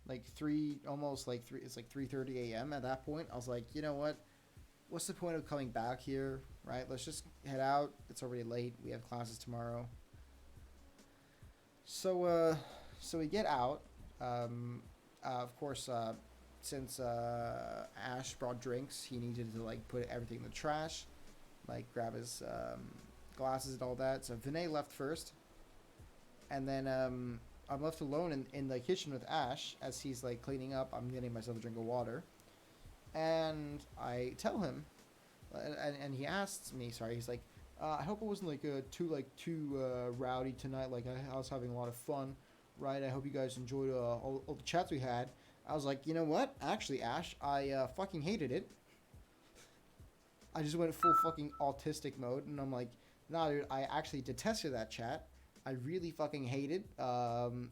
Like 3, almost like 3. It's like 3:30 a.m. at that point. I was like, you know what? What's the point of coming back here, right? Let's just head out. It's already late. We have classes tomorrow. So we get out. Of course, since Ash brought drinks, he needed to like put everything in the trash, like grab his glasses and all that. So Vinay left first, and then I'm left alone in the kitchen with Ash as he's like cleaning up. I'm getting myself a drink of water, and I tell him, and he asks me, sorry, he's like, I hope it wasn't too rowdy tonight. Like I was having a lot of fun. Right, I hope you guys enjoyed all the chats we had. I was like, you know what? Actually, Ash, I fucking hated it. I just went full fucking autistic mode, and I'm like, nah, dude, I actually detested that chat. I really fucking hated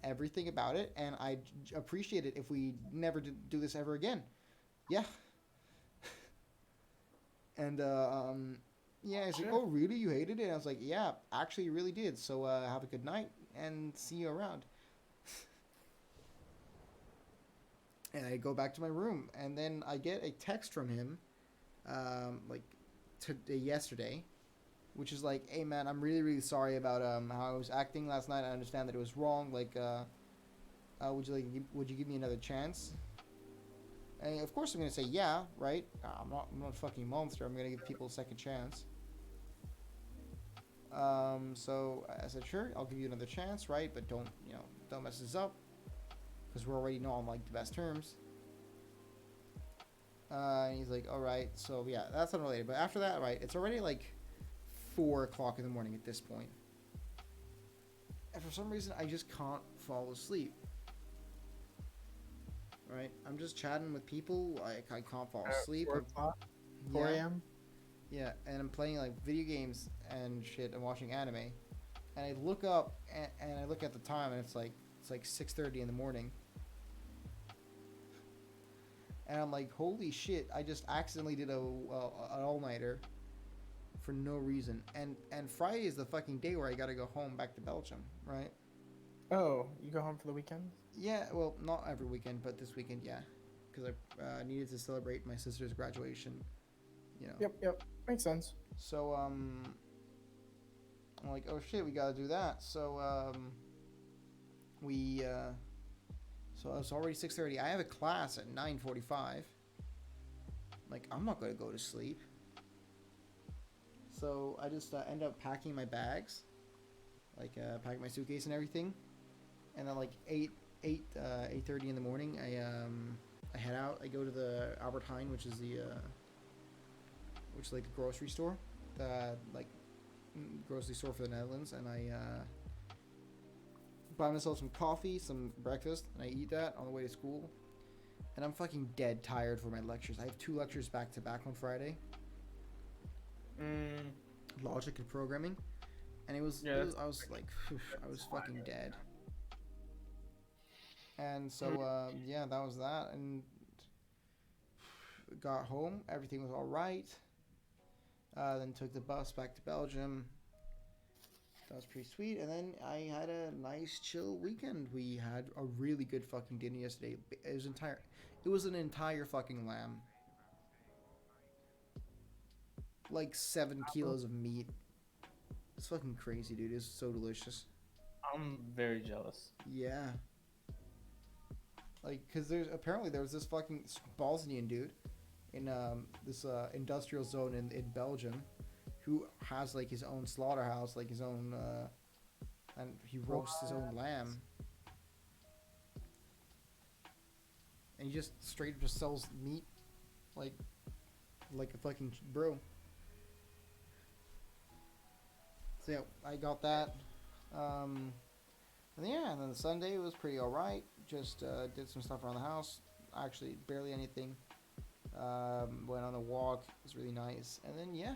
everything about it, and I appreciate it if we never do this ever again. Yeah. And yeah, he's like, oh, really? You hated it? And I was like, yeah, actually, you really did. So have a good night, and see you around. And I go back to my room, and then I get a text from him, yesterday, which is like, "Hey man, I'm really really sorry about how I was acting last night. I understand that it was wrong. Like, would you give me another chance?" And of course I'm gonna say yeah, right? I'm not a fucking monster. I'm gonna give people a second chance. So I said, sure, I'll give you another chance, right? But don't mess this up. Because we're already not on like the best terms. And he's like, all right, so yeah, that's unrelated. But after that, right, it's already like 4 o'clock in the morning at this point. And for some reason, I just can't fall asleep. Right? I'm just chatting with people. I can't fall asleep.
4 o'clock, 4
Yeah,
a.m.
yeah, and I'm playing like video games and shit and watching anime. And I look up and I look at the time and it's like 6:30 in the morning. And I'm like, holy shit! I just accidentally did an all-nighter for no reason. And Friday is the fucking day where I gotta go home back to Belgium, right?
Oh, you go home for the weekend?
Yeah, well, not every weekend, but this weekend, yeah, because I needed to celebrate my sister's graduation. You know.
Yep. Makes sense.
So I'm like, oh shit, we gotta do that. So we so it's already 6:30. I have a class at 9:45. Like, I'm not gonna go to sleep. So I just end up packing my bags, like packing my suitcase and everything, and then like 8:30 in the morning, I head out. I go to the Albert Heijn, which is like the grocery store, the like grocery store for the Netherlands, and I buy myself some coffee, some breakfast, and I eat that on the way to school. And I'm fucking dead tired for my lectures. I have 2 lectures back to back on Friday. Logic and programming, and I was like, I was fucking dead. And so yeah, that was that, and got home. Everything was all right. Then took the bus back to Belgium. That was pretty sweet. And then I had a nice chill weekend. We had a really good fucking dinner yesterday. It was an entire fucking lamb. Like 7 kilos of meat. It's fucking crazy, dude. It's so delicious.
I'm very jealous.
Yeah. Like, cause there was this fucking Bosnian dude in this industrial zone in Belgium, who has like his own slaughterhouse, like his own, and he roasts his own lamb, and he just straight up just sells meat, like a fucking bro. So yeah, I got that, and then the Sunday was pretty alright. Just did some stuff around the house. Actually, barely anything. Went on a walk. It was really nice. And then yeah,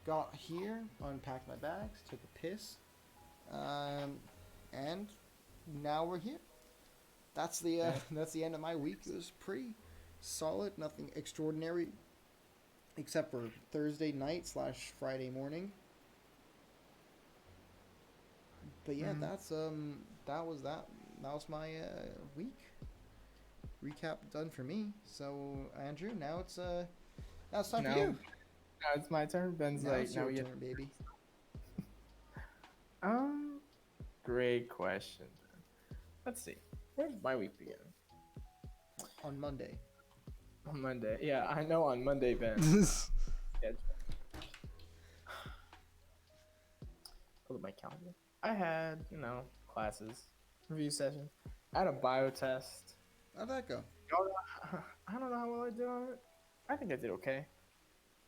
got here, unpacked my bags, took a piss, and now we're here. That's the end of my week. It was pretty solid. Nothing extraordinary, except for Thursday night / Friday morning. But yeah, that was that. That was my week recap done for me. So Andrew, now it's time for you.
Now it's my turn. Ben's
Now
like,
it's your turn, baby.
Great question. Let's see. Where did my week begin?
On Monday.
On Monday. Yeah, I know on Monday, Ben. Look at my calendar. I had, classes, review sessions. I had a bio test.
How'd that go?
I don't know how well I did on it. I think I did okay.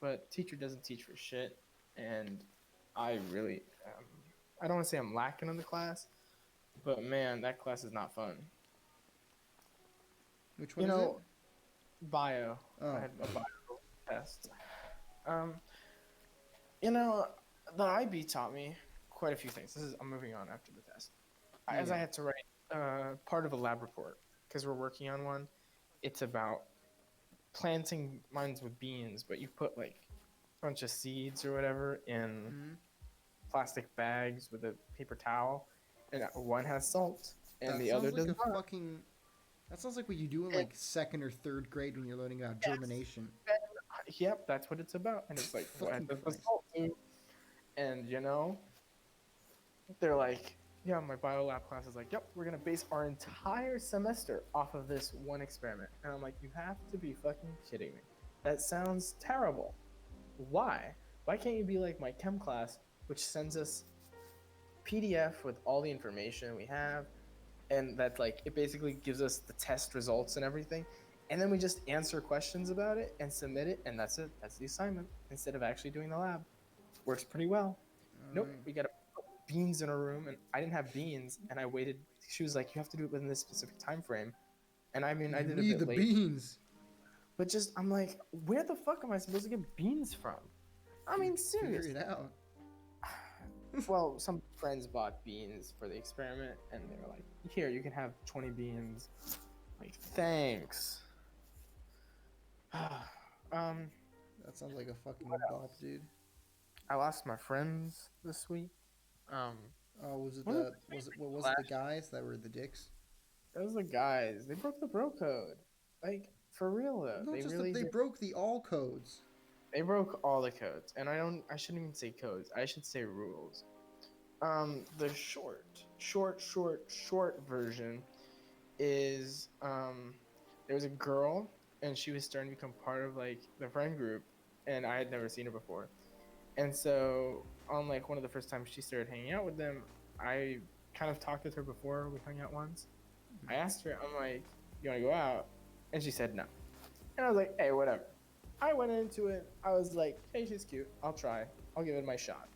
But teacher doesn't teach for shit. And I really, I don't want to say I'm lacking in the class. But man, that class is not fun.
Which one is it?
Bio.
Oh.
I had a bio test. The IB taught me quite a few things. I'm moving on after the test. As I had to write part of a lab report because we're working on one. It's about planting mines with beans, but you put like a bunch of seeds or whatever in plastic bags with a paper towel, and one has salt and the other does not.
That sounds like what you do in like 2nd or 3rd grade when you're learning about germination.
Yep, that's what it's about. And it's like, what does the salt do? And they're like, yeah, my biolab class is like, yep, we're gonna base our entire semester off of this one experiment. And I'm like, you have to be fucking kidding me. That sounds terrible. Why? Why can't you be like my chem class, which sends us PDF with all the information we have, and that like it basically gives us the test results and everything, and then we just answer questions about it and submit it, and that's it. That's the assignment instead of actually doing the lab. Works pretty well.
All
Nope,
right.
we got to put beans in our room, and I didn't have beans, and I waited. She was like, "You have to do it within this specific time frame," and I mean, I
You
did a
need
bit
the
late,
beans.
but just I'm like, where the fuck am I supposed to get beans from? I mean,
Figure it
seriously.
out.
Well, some friends bought beans for the experiment, and they were like, "Here, you can have 20 beans." Like, thanks. um,
That sounds like a fucking
what
bop,
else?
dude.
I lost my friends this week. Um,
Oh, was it
wasn't
the
my
what
favorite
was it the
class.
guys that were the dicks?
Those are the guys. They broke the bro code. Like, for real though,
Not
they
just that
really
they
did.
broke the all codes.
They broke all the codes, and I shouldn't even say codes. I should say rules. The short version is there was a girl, and she was starting to become part of like the friend group, and I had never seen her before. And so on like one of the first times she started hanging out with them, I kind of talked with her before we hung out once. I asked her, I'm like, "You want to go out?" And she said no. And I was like, "Hey, whatever." I went into it. I was like, "Hey, she's cute. I'll try. I'll give it my shot."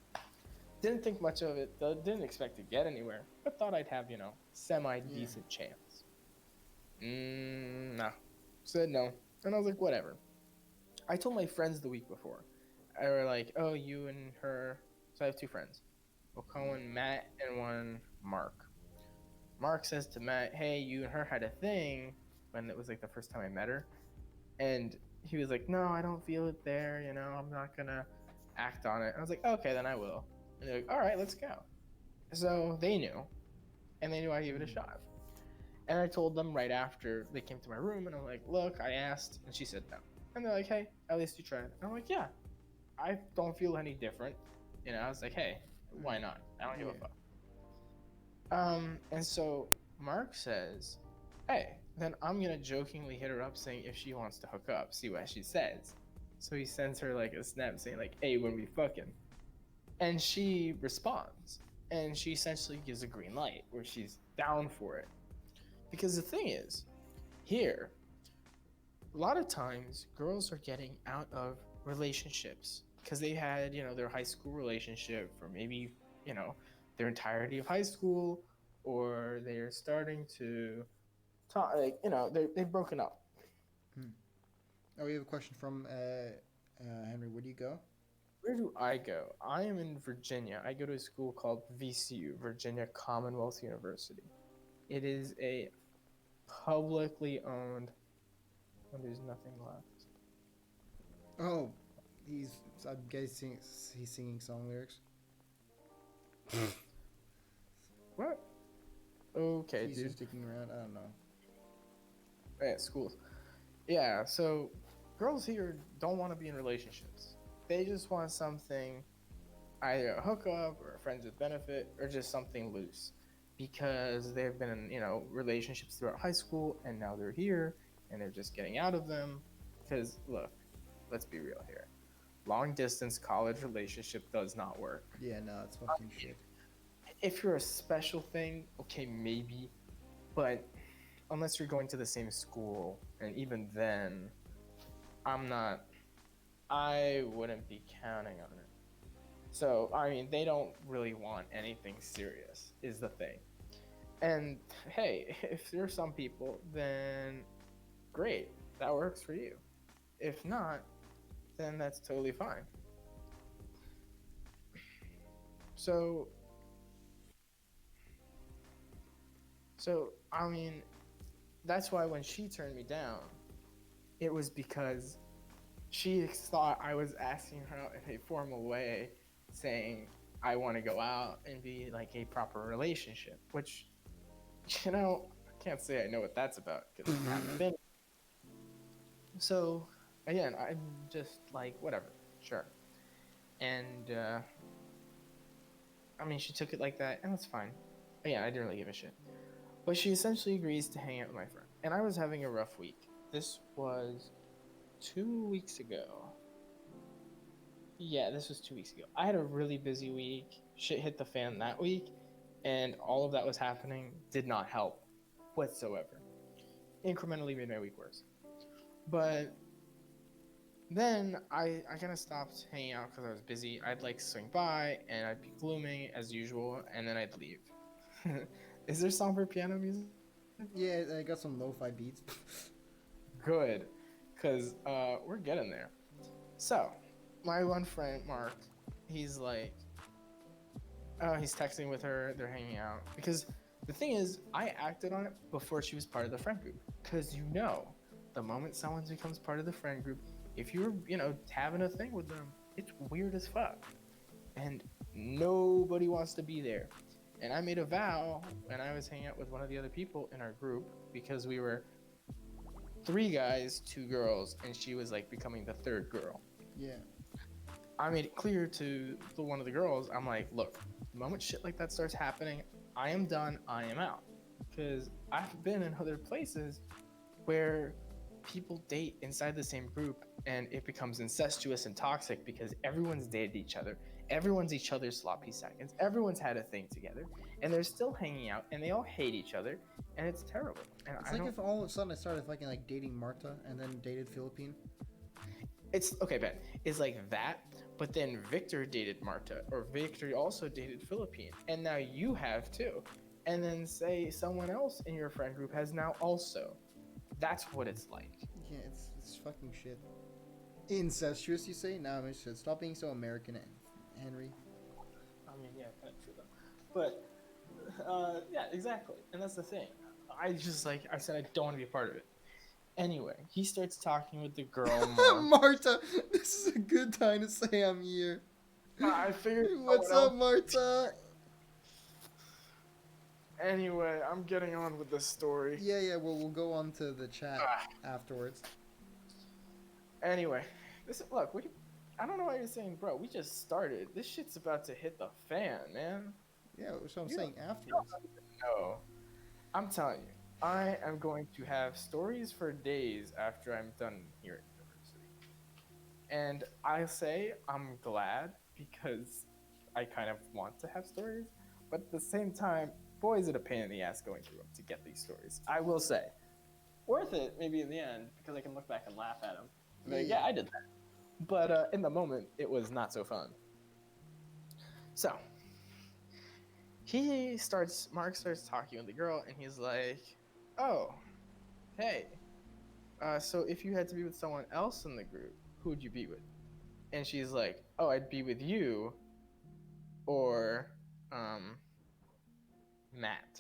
Didn't think much of it. Didn't expect to get anywhere, but thought I'd have, semi
Yeah.
decent chance. No. Said no. And I was like, whatever. I told my friends the week before. I were like, "Oh, you and her." So I have two friends. We'll call one Matt and one Mark. Mark says to Matt, "Hey, you and her had a thing," when it was like the first time I met her. And he was like, "No, I don't feel it there. I'm not going to act on it." I was like, "Okay, then I will." And they're like, "All right, let's go." So they knew, and they knew I gave it a shot. And I told them right after they came to my room, and I'm like, "Look, I asked," and she said no. And they're like, "Hey, at least you tried." And I'm like, "Yeah, I don't feel any different." I was like, "Hey, why not? I don't give a
Yeah.
fuck." And so Mark says, "Hey, then I'm gonna jokingly hit her up saying if she wants to hook up, see what she says." So he sends her like a snap saying like, "Hey, when we fucking," and she responds, and she essentially gives a green light where she's down for it. Because the thing is, here, a lot of times girls are getting out of relationships because they had, their high school relationship for maybe, you know, their entirety of high school, or they're starting to talk, like, they've broken up.
Hmm. Oh, we have a question from Henry. Where do you go?
Where do I go? I am in Virginia. I go to a school called VCU, Virginia Commonwealth University. It is a publicly owned, when there's nothing left.
Oh, he's. I'm guessing he's singing song lyrics.
What? Okay,
He's
dude.
just sticking around. I don't know.
Yeah, schools. Yeah, so girls here don't want to be in relationships. They just want something, either a hookup or a friends with benefit or just something loose, because they've been in, relationships throughout high school, and now they're here and they're just getting out of them. Because look, let's be real here. Long distance college relationship does not work.
Yeah, no, it's fucking shit.
If you're a special thing, okay, maybe, but unless you're going to the same school, and even then, I'm not I wouldn't be counting on it. So, I mean, they don't really want anything serious, is the thing. And hey, if there's some people, then great, that works for you. If not, then that's totally fine. So, I mean, that's why when she turned me down, it was because she thought I was asking her out in a formal way, saying I want to go out and be like a proper relationship, which, I can't say I know what that's about because I haven't been. So, again, I'm just like, whatever, sure. And, I mean, she took it like that, and that's fine. Again, I didn't really give a shit. But she essentially agrees to hang out with my friend. And I was having a rough week. This was 2 weeks ago. Yeah, this was 2 weeks ago. I had a really busy week. Shit hit the fan that week, and all of that was happening did not help whatsoever. Incrementally made my week worse. But Then I kind of stopped hanging out because I was busy. I'd like swing by and I'd be glooming as usual, and then I'd leave. Is there song for piano music?
Yeah, I got some lo-fi beats.
Good, because we're getting there. So, my one friend Mark, he's like, he's texting with her. They're hanging out because the thing is, I acted on it before she was part of the friend group. Because the moment someone becomes part of the friend group, if you're having a thing with them, it's weird as fuck, and nobody wants to be there. And I made a vow when I was hanging out with one of the other people in our group because we were three guys, two girls, and she was like becoming the third girl.
Yeah.
I made it clear to one of the girls, I'm like, look, the moment shit like that starts happening, I am done, I am out. Because I've been in other places where people date inside the same group and it becomes incestuous and toxic because everyone's dated each other. Everyone's each other's sloppy seconds. Everyone's had a thing together and they're still hanging out and they all hate each other and it's terrible. And
It's
I
like
don't.
if all of a sudden I started fucking like dating Marta and then dated Philippine.
It's okay, Ben. It's like that, but then Victor dated Marta, or Victor also dated Philippine, and now you have too. And then say someone else in your friend group has now also. That's what it's like.
Yeah, it's fucking shit. Incestuous, you say? No, it's shit. Stop being so American, Henry.
I mean, yeah, kind of true though. But yeah, exactly. And that's the thing. I just like I said, I don't want to be a part of it. Anyway, he starts talking with the girl more.
Marta, this is a good time to say I'm here.
I figured
What's
someone
up,
else.
Marta?
Anyway, I'm getting on with this story.
Yeah. Well, we'll go on to the chat
Ah,
afterwards.
Anyway, look. I don't know why you're saying, bro. We just started. This shit's about to hit the fan, man.
Yeah, that's what I'm
You
saying
you don't
afterwards.
even know. I'm telling you, I am going to have stories for days after I'm done here at university. And I say I'm glad because I kind of want to have stories, but at the same time, boy, is it a pain in the ass going through them to get these stories. I will say, worth it maybe in the end because I can look back and laugh at them. Like,
Yeah.
yeah, I did that. But in the moment, it was not so fun. So Mark starts talking with the girl, and he's like, "Oh, hey, so if you had to be with someone else in the group, who would you be with?" And she's like, "Oh, I'd be with you or um, Matt."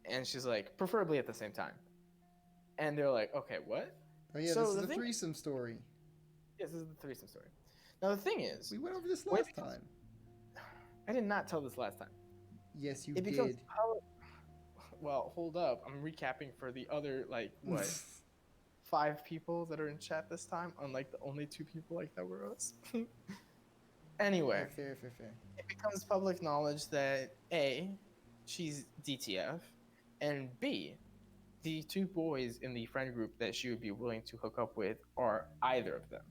And she's like, "Preferably at the same time." And they're like, "Okay, what?"
Oh yeah, this
So
is
the
the
thing,
threesome story.
yes, this is the threesome story. Now the thing is,
We went over this
when it
last
becomes,
time.
I did not tell this last time.
Yes, you
It becomes
did.
well, hold up. I'm recapping for the other like what 5 people that are in chat this time, unlike the only 2 people like that were us. Anyway,
Fair.
it becomes public knowledge that A, she's DTF, and B, the 2 boys in the friend group that she would be willing to hook up with are either of them.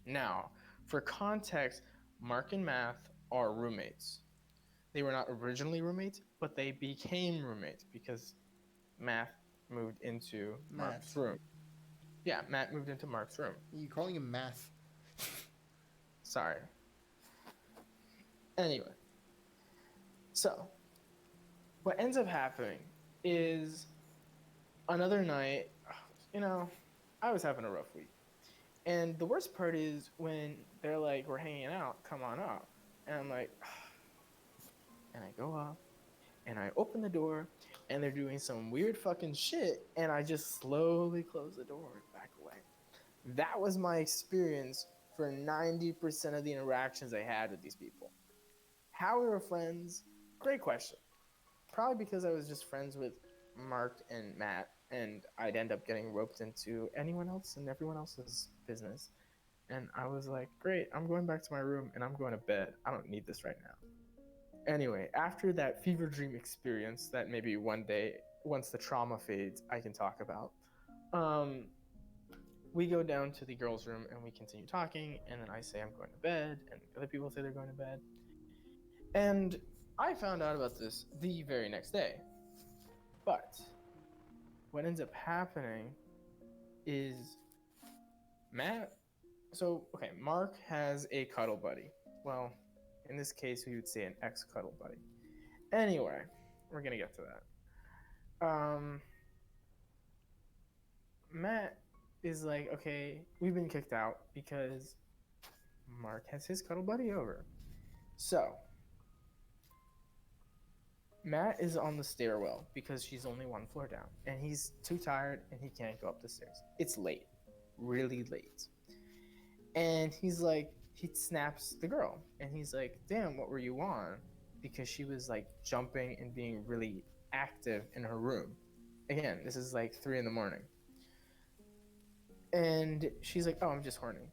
Now, for context, Mark and Math are roommates. They were not originally roommates, but they became roommates because Matt moved into Mark's
Math.
room. Yeah, Matt moved into Mark's room.
You calling him math?
Sorry. Anyway, so what ends up happening is another night, you know, I was having a rough week. And the worst part is when they're like, we're hanging out, come on up. And I'm like, and I go up and I open the door and they're doing some weird fucking shit. And I just slowly close the door and back away. That was my experience for 90% of the interactions I had with these people. How we were friends? Great question. Probably because I was just friends with Mark and Matt, and I'd end up getting roped into anyone else and everyone else's business. And I was like, great, I'm going back to my room and I'm going to bed. I don't need this right now. Anyway, after that fever dream experience that maybe one day, once the trauma fades, I can talk about, um, we go down to the girls' room and we continue talking. And then I say I'm going to bed, and other people say they're going to bed. And I found out about this the very next day. But what ends up happening is Matt. So okay, Mark has a cuddle buddy. Well, in this case, we would say an ex cuddle buddy. Anyway, we're gonna get to that. Matt is like, okay, we've been kicked out because Mark has his cuddle buddy over. So Matt is on the stairwell because she's only one floor down, and he's too tired and he can't go up the stairs. It's late, really late. And he's like, he snaps the girl, and he's like, "Damn, what were you on?" Because she was like jumping and being really active in her room. Again, this is like 3 in the morning, and she's like, "Oh, I'm just horny."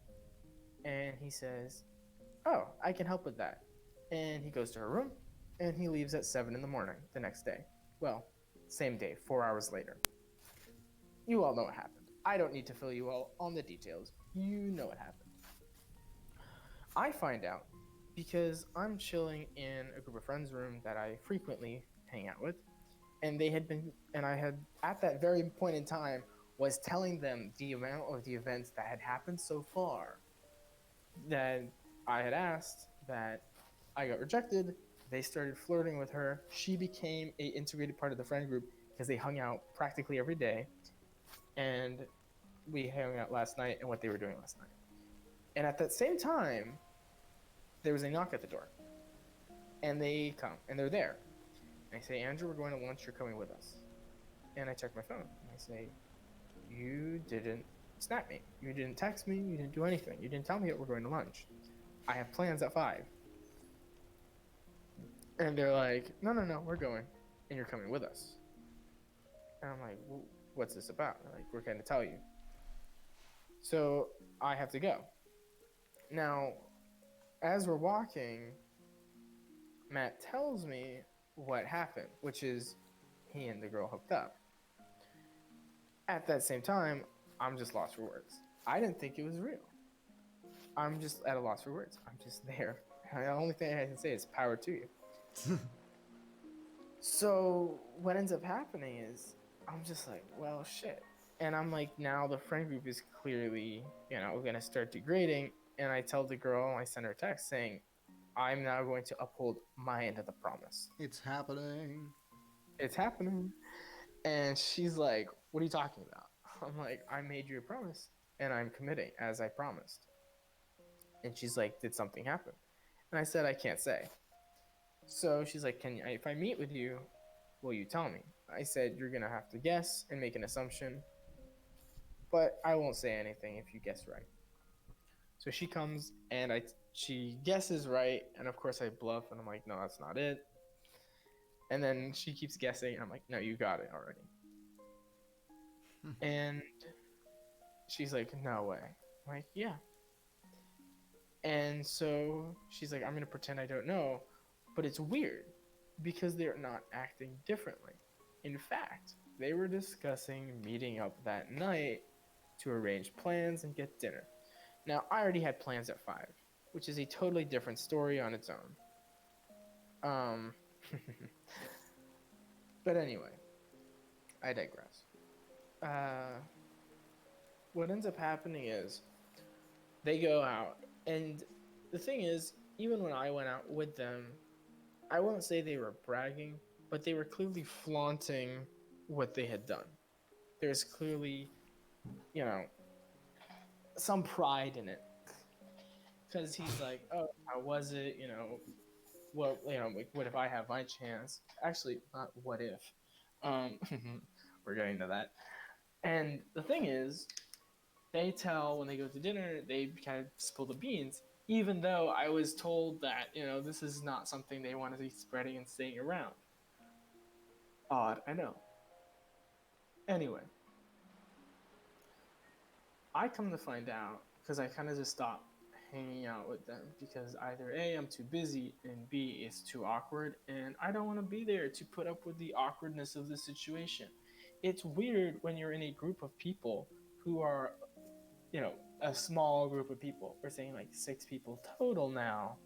And he says, "Oh, I can help with that." And he goes to her room, and he leaves at 7 in the morning the next day. Well, same day, 4 hours later. You all know what happened. I don't need to fill you all on the details. You know what happened. I find out because I'm chilling in a group of friends' room that I frequently hang out with, and they had been, and I had at that very point in time was telling them the amount of the events that had happened so far. That I had asked, that I got rejected. They started flirting with her. She became a integrated part of the friend group because they hung out practically every day, and we hung out last night and what they were doing last night. And at that same time, there was a knock at the door, and they come and they're there. And I say, "Andrew, we're going to lunch. You're coming with us." And I check my phone and I say, "You didn't snap me. You didn't text me. You didn't do anything. You didn't tell me that we're going to lunch. I have plans at 5." And they're like, "No, no, no, we're going, and you're coming with us." And I'm like, well, "What's this about?" They're like, "We're going to tell you." So I have to go. Now, as we're walking, Matt tells me what happened, which is he and the girl hooked up. At that same time, I'm just lost for words. I didn't think it was real. I'm just at a loss for words. I'm just there. The only thing I can say is power to you. So what ends up happening is I'm just like, well, shit. And I'm like, now the friend group is clearly, gonna start degrading. And I tell the girl, I send her a text saying, "I'm now going to uphold my end of the promise.
It's happening.
It's happening." And she's like, "What are you talking about?" I'm like, "I made you a promise, and I'm committing as I promised." And she's like, "Did something happen?" And I said, "I can't say." So she's like, if I meet with you, will you tell me?" I said, "You're gonna have to guess and make an assumption, but I won't say anything if you guess right." So she comes and she guesses right, and of course I bluff and I'm like, "No, that's not it." And then she keeps guessing, and I'm like, "No, you got it already." And she's like, "No way." I'm like, "Yeah." And so she's like, "I'm gonna pretend I don't know," but it's weird because they're not acting differently. In fact, they were discussing meeting up that night to arrange plans and get dinner. Now, I already had plans at 5, which is a totally different story on its own. Um, but anyway, I digress. Uh, what ends up happening is they go out, and the thing is, even when I went out with them, I won't say they were bragging, but they were clearly flaunting what they had done. There's clearly, you know, some pride in it. Because he's like, "Oh, how was it? Well, like, what if I have my chance?" Actually, not what if. Um, we're getting to that. And the thing is, they tell when they go to dinner, they kind of spill the beans, even though I was told that, this is not something they want to be spreading and staying around. Odd, I know. Anyway, I come to find out because I kind of just stopped hanging out with them because either A, I'm too busy, and B, it's too awkward, and I don't want to be there to put up with the awkwardness of the situation. It's weird when you're in a group of people who are, a small group of people. We're saying like 6 people total now,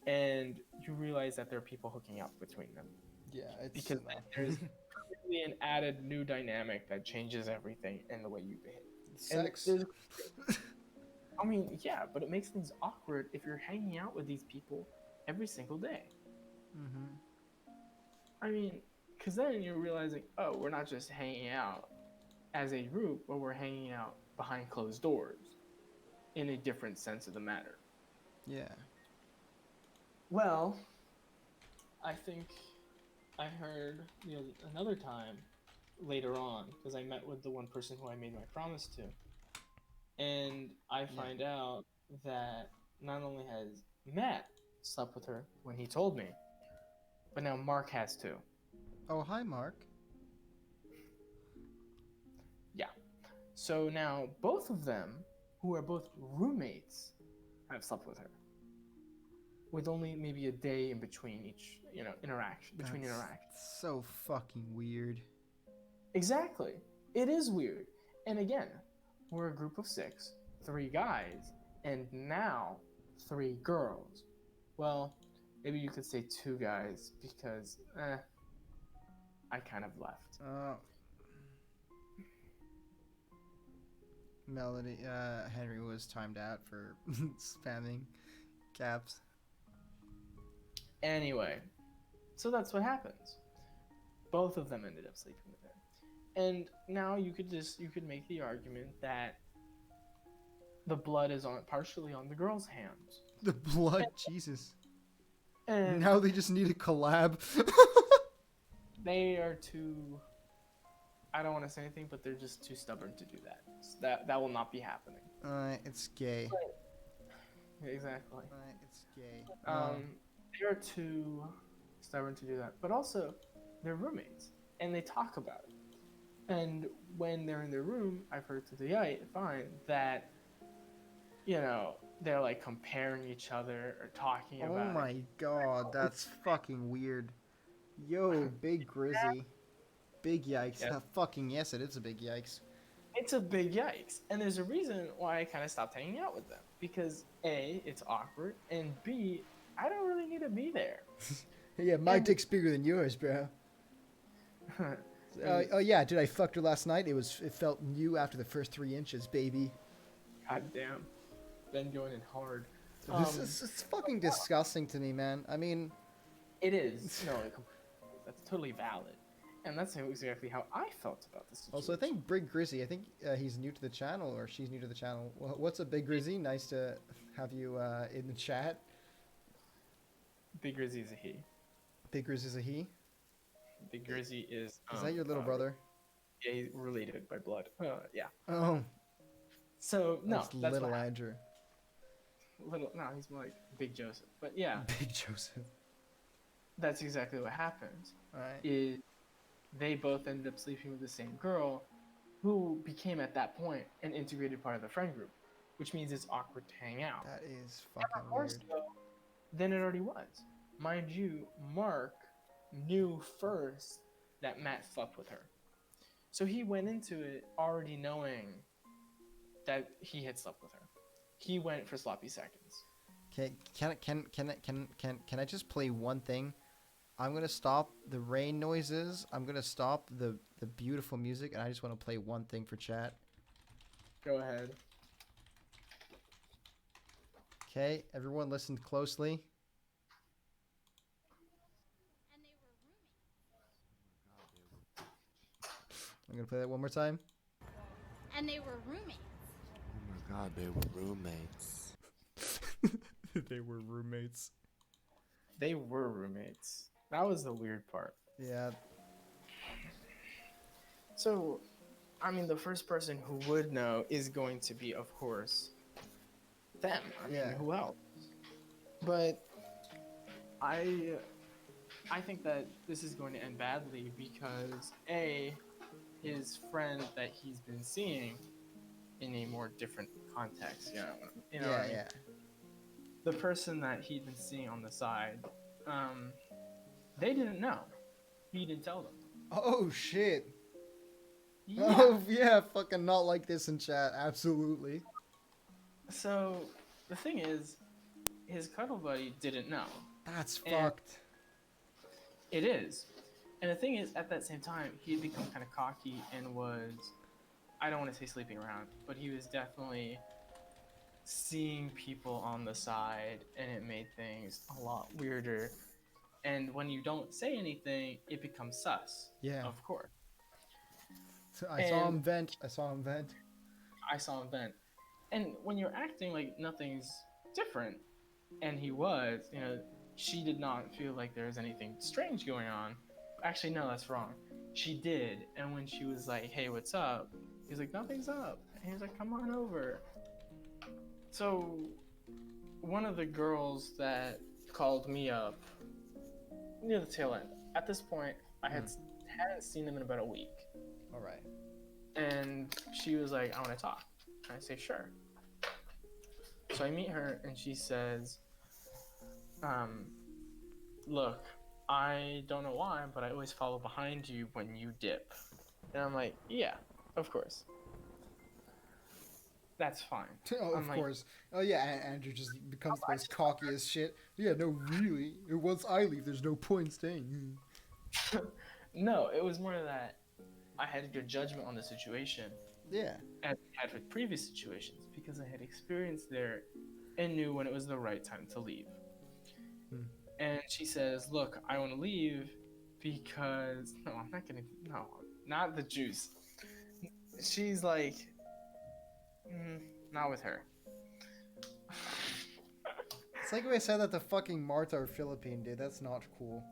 and you realize that there are people hooking up between them
Yeah, it's
because
enough.
there's really an added new dynamic that changes everything in the way you behave. And
Sex.
there's, I mean, yeah, but it makes things awkward if you're hanging out with these people every single day.
Mm-hmm.
I mean, because then you're realizing, oh, we're not just hanging out as a group, but we're hanging out behind closed doors in a different sense of the matter.
Yeah.
Well, I think I heard another time later on because I met with the one person who I made my promise to, and I
Yeah.
find out that not only has Matt slept with her when he told me, but now Mark has too.
Oh, hi, Mark.
Yeah. So now both of them, who are both roommates, have slept with her. With only maybe a day in between each, interaction between
That's
interactions.
so fucking weird.
Exactly. It is weird. And again, we're a group of 6, 3 guys, and now 3 girls. Well, maybe you could say 2 guys because I kind of left.
Melody, Henry was timed out for spamming caps.
Anyway, so that's what happens. Both of them ended up sleeping with her. And now you could make the argument that the blood is on partially on the girl's hands.
The blood, Jesus.
And
Now they just need a collab.
they are too, I don't want to say anything, but they're just too stubborn to do that. So that will not be happening.
It's gay.
Exactly.
It's gay.
They are too stubborn to do that. But also, they're roommates, and they talk about it. And when they're in their room, I've heard through the fine that, they're like comparing each other or talking about
Oh my god, that's fucking weird. Yo, big Grizzy. Big yikes.
Yeah.
Fucking yes, it is a big yikes.
It's a big yikes. And there's a reason why I kind of stopped hanging out with them. Because A, it's awkward, and B, I don't really need to be there.
Yeah, my dick's bigger than yours, bro. Oh yeah, dude, I fucked her last night. It felt new after the first 3 inches, baby.
God damn. Been going in hard.
It's fucking disgusting to me, man. I mean,
it is. No, that's totally valid. And that's exactly how I felt about this situation.
Also, I think Big Grizzy, I think he's new to the channel, or she's new to the channel. What's up, Big Grizzy? Nice to have you in the chat.
Big Grizzy is a he.
Big Grizzy is a he?
Big Grizzy is...
Is that your little brother?
Yeah, he's related by blood. Yeah.
Oh.
So, no. That's
little Andrew.
No, he's more like Big Joseph. But yeah.
Big Joseph.
That's exactly what happens.
Alright.
Is they both ended up sleeping with the same girl who became at that point an integrated part of the friend group, which means it's awkward to hang out.
That is fucking weird.
So, than it already was. Mind you, Mark knew first that Matt slept with her. So he went into it already knowing that he had slept with her. He went for sloppy seconds.
Okay, can I just play one thing? I'm gonna stop the rain noises. I'm gonna stop the beautiful music, and I just want to play one thing for chat.
Go ahead.
Okay, everyone listen closely. I'm gonna play that one more time.
And they were roommates.
Oh my god, they were roommates.
They were roommates.
They were roommates. That was the weird part.
Yeah.
So, I mean, the first person who would know is going to be, of course, them. I mean, who else? But I think that this is going to end badly because A, his friend that he's been seeing in a more different context, you know what I mean?
Yeah.
The person that he'd been seeing on the side, they didn't know. He didn't tell them.
Oh shit.
Yeah.
Oh yeah, fucking not like this in chat. Absolutely.
So the thing is, his cuddle buddy didn't know.
That's fucked.
It is. And the thing is, at that same time, he had become kind of cocky and was I don't want to say sleeping around, but he was definitely seeing people on the side, and it made things a lot weirder. And when you don't say anything, it becomes sus,
Yeah.
of course.
So I saw
And
him vent. I saw him vent.
I saw him vent. And when you're acting like nothing's different, and he was, she did not feel like there was anything strange going on. Actually, no, that's wrong. She did, and when she was like, "Hey, what's up?" He was like, "Nothing's up." And he was like, "Come on over." So, one of the girls that called me up near the tail end. At this point, I hadn't seen him in about a week,
All right.
and she was like, "I want to talk." And I say, "Sure." So I meet her, and she says, um, "Look, I don't know why, but I always follow behind you when you dip." And I'm like, "Yeah, of course. That's fine."
Oh,
I'm
of
like,
course. Oh yeah, Andrew just becomes the most cocky as shit. Yeah, no, really. Once I leave, there's no point staying.
no, it was more that I had a good judgment on the situation,
Yeah.
as I had with previous situations, because I had experience there and knew when it was the right time to leave. And she says, "Look, I want to leave because no, I'm not gonna. No, not the juice." She's like, "Not with her."
It's like if I said that to fucking Marta or Philippine, dude. That's not cool.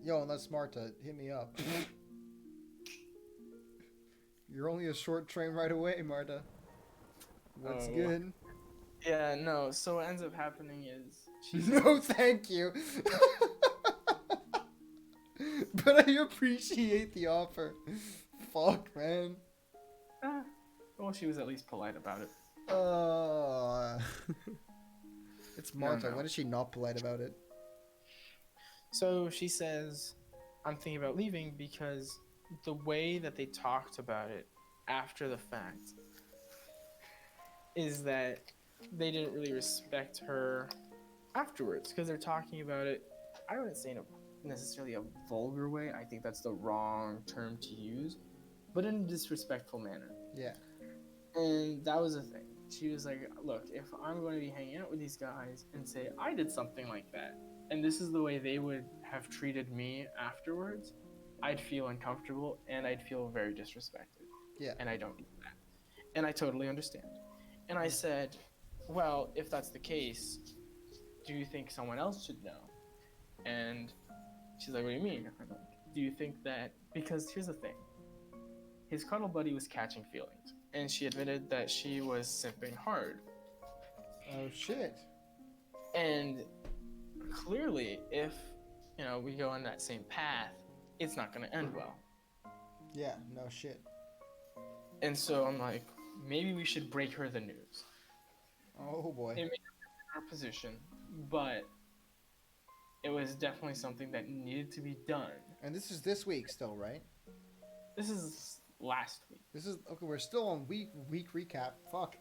Yo, unless Marta, hit me up. You're only a short train ride away, Marta. What's
Oh.
good?
Yeah, no. So what ends up happening is she's
No, thank you. But I appreciate the offer. Fuck, man.
well, she was at least polite about it.
It's Marta.
No.
When is she not polite about it?
So she says, "I'm thinking about leaving because the way that they talked about it after the fact is that they didn't really respect her afterwards because they're talking about it. I wouldn't say in a necessarily a vulgar way. I think that's the wrong term to use, but in a disrespectful manner."
Yeah.
And that was the thing. She was like, "Look, if I'm going to be hanging out with these guys and say I did something like that, and this is the way they would have treated me afterwards, I'd feel uncomfortable and I'd feel very disrespected.
Yeah.
And I don't do that. And I totally understand." And I said, "Well, if that's the case, do you think someone else should know?" And she's like, "What do you mean?" I'm like, "Do you think that," because here's the thing, his cuddle buddy was catching feelings, and she admitted that she was simping hard.
Oh shit.
And clearly, if we go on that same path, it's not going to end well.
Yeah. No shit.
And so I'm like, maybe we should break her the news.
Oh boy.
It made her in her position, but it was definitely something that needed to be done.
And this is this week still, right?
This is last week.
This is okay. We're still on week recap. Fuck.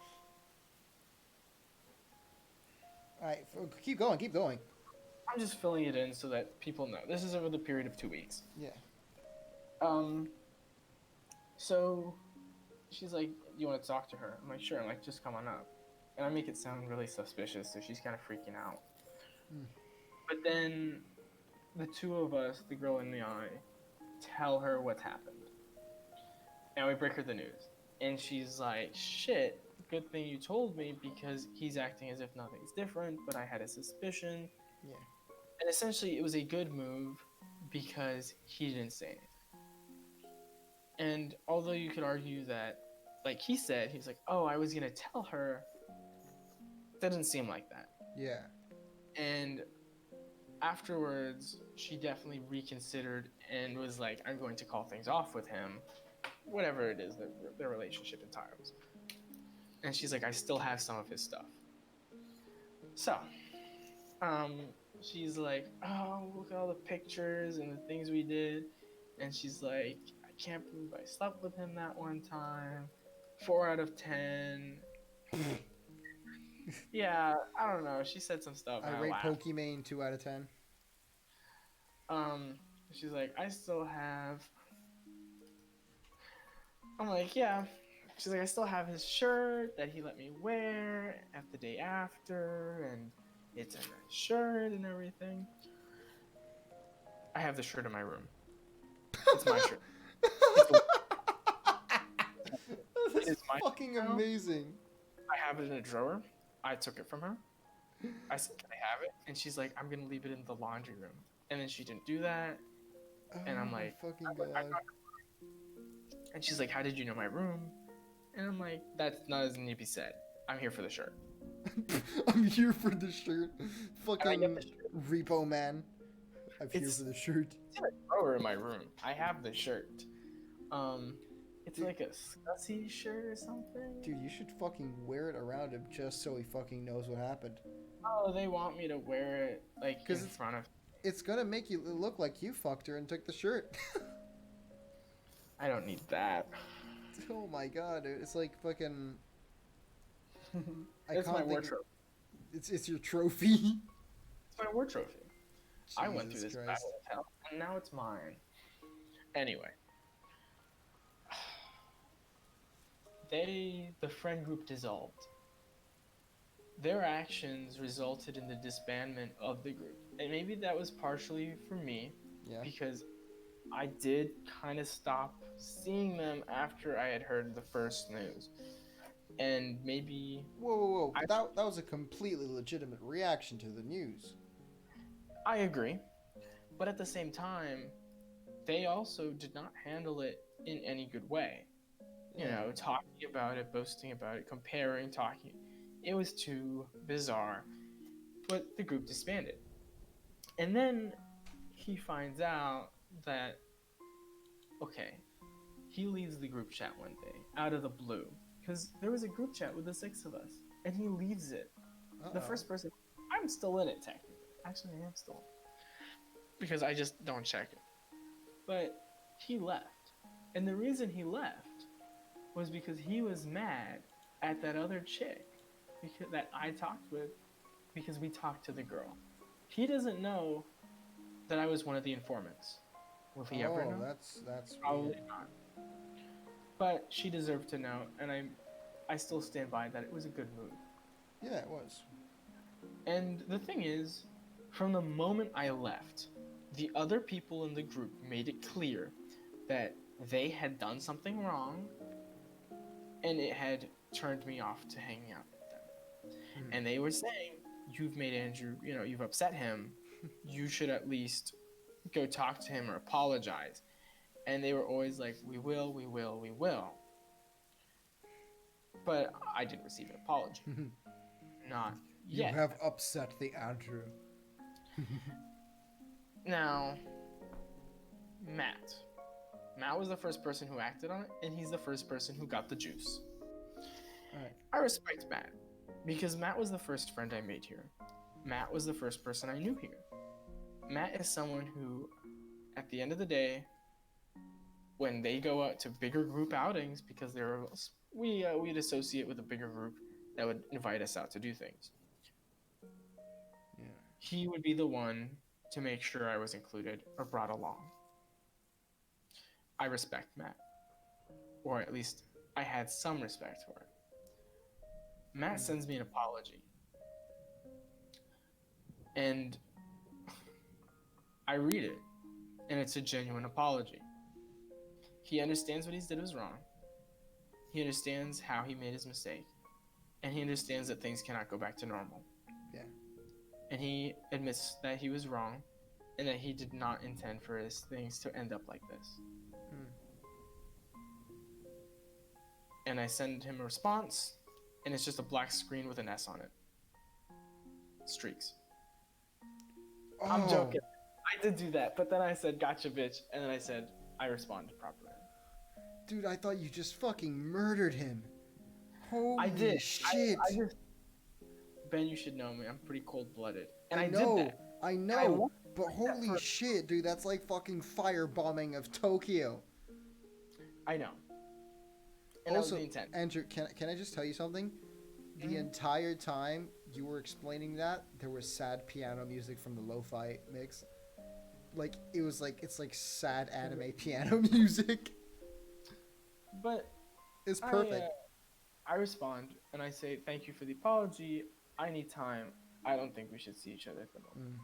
All right. Keep going. Keep going.
I'm just filling it in so that people know. This is over the period of 2 weeks.
Yeah.
So she's like, "You want to talk to her?" I'm like, "Sure." I'm like, "Just come on up." And I make it sound really suspicious, so she's kind of freaking out. But then the two of us, the girl and the I, tell her what's happened. And we break her the news. And she's like, "Shit, good thing you told me because he's acting as if nothing's different, but I had a suspicion."
Yeah.
And essentially, it was a good move because he didn't say anything. And although you could argue that, like he said, he was like, "Oh, I was going to tell her," that doesn't seem like that.
Yeah.
And afterwards, she definitely reconsidered and was like, "I'm going to call things off with him," whatever it is that their relationship entails. And she's like, "I still have some of his stuff." So, she's like, "Oh, look at all the pictures and the things we did." And she's like, "I can't believe I slept with him that one time. 4 out of 10. Yeah, I don't know. She said some stuff.
I
And I
rate
laughed.
Pokimane 2 out of 10.
She's like, "I still have I'm like, yeah. She's like, I still have his shirt that he let me wear at the day after, and it's a nice shirt and everything. I have the shirt in my room. It's my shirt. It's a, it
That's
is my shirt
fucking
now.
amazing.
I have it in a drawer. I took it from her. I said, can I have it? And she's like, I'm going to leave it in the laundry room. And then she didn't do that. And
Oh
I'm
my
like,
fucking
I'm
god.
not. And she's like, how did you know my room? And I'm like, that's not as need to be said. I'm here for the shirt.
I'm here for the shirt.
And I get
Fucking
the shirt.
repo man. I'm here
It's
for the shirt.
in a drawer in my room. I have the shirt. It's
Dude.
like a Scuzzy shirt or something.
Dude, you should fucking wear it around him just so he fucking knows what happened.
Oh, they want me to wear it like in
'Cause
front of.
It's gonna make you look like you fucked her and took the shirt.
I don't need that.
Oh my god, dude. It's like fucking. I
It's my
can't think.
wardrobe.
It's your trophy.
It's my war trophy. I went through
Jesus
this
Christ.
battle of hell, and now it's mine. Anyway, the friend group dissolved. Their actions resulted in the disbandment of the group, and maybe that was partially for me
Yeah.
because I did kind of stop seeing them after I had heard the first news, and maybe
Whoa. But that was a completely legitimate reaction to the news.
I agree, but at the same time, they also did not handle it in any good way. You
Yeah.
know, talking about it, boasting about it, comparing, talking. It was too bizarre. But the group disbanded. And then he finds out that, okay, he leaves the group chat one day out of the blue. Because there was a group chat with the 6 of us. And he leaves it.
Uh-oh.
The first person, I'm still in it technically. Actually, I am still. Because I just don't check it. But he left. And the reason he left was because he was mad at that other chick that I talked with because we talked to the girl. He doesn't know that I was one of the informants. Will he ever know?
That's
Probably
weird.
not. But she deserved to know, and I still stand by that it was a good move.
Yeah, it was.
And the thing is, from the moment I left, the other people in the group made it clear that they had done something wrong, and it had turned me off to hanging out with them. And they were saying, you've made Andrew, you've upset him. You should at least go talk to him or apologize. And they were always like, we will. But I didn't receive an apology. Not
You
yet.
have upset the Andrew.
Now, Matt. Matt was the first person who acted on it, and he's the first person who got the juice.
Alright.
I respect Matt, because Matt was the first friend I made here. Matt was the first person I knew here. Matt is someone who, at the end of the day, when they go out to bigger group outings, because we'd associate with a bigger group that would invite us out to do things.
Yeah.
He would be the one to make sure I was included or brought along. I respect Matt, or at least I had some respect for it. Matt sends me an apology, and I read it, and it's a genuine apology. He understands what he did was wrong. He understands how he made his mistake, and he understands that things cannot go back to normal.
Yeah.
And he admits that he was wrong, and that he did not intend for his things to end up like this. And I send him a response, and it's just a black screen with an S on it. Streaks.
Oh.
I'm joking. I did do that, but then I said, gotcha, bitch, and then I said, I responded properly.
Dude, I thought you just fucking murdered him. Holy
I did.
shit.
I just... Ben, you should know me. I'm pretty cold-blooded. And I
know,
did that.
I know, but holy shit, dude, that's like fucking firebombing of Tokyo.
I know. And
Also,
that was the intent.
Andrew, can I just tell you something? The entire time you were explaining that, there was sad piano music from the lo-fi mix. Like, it's like sad anime piano music.
But
It's
I
perfect.
I respond and I say thank you for the apology. I need time. I don't think we should see each other at the moment.
Mm.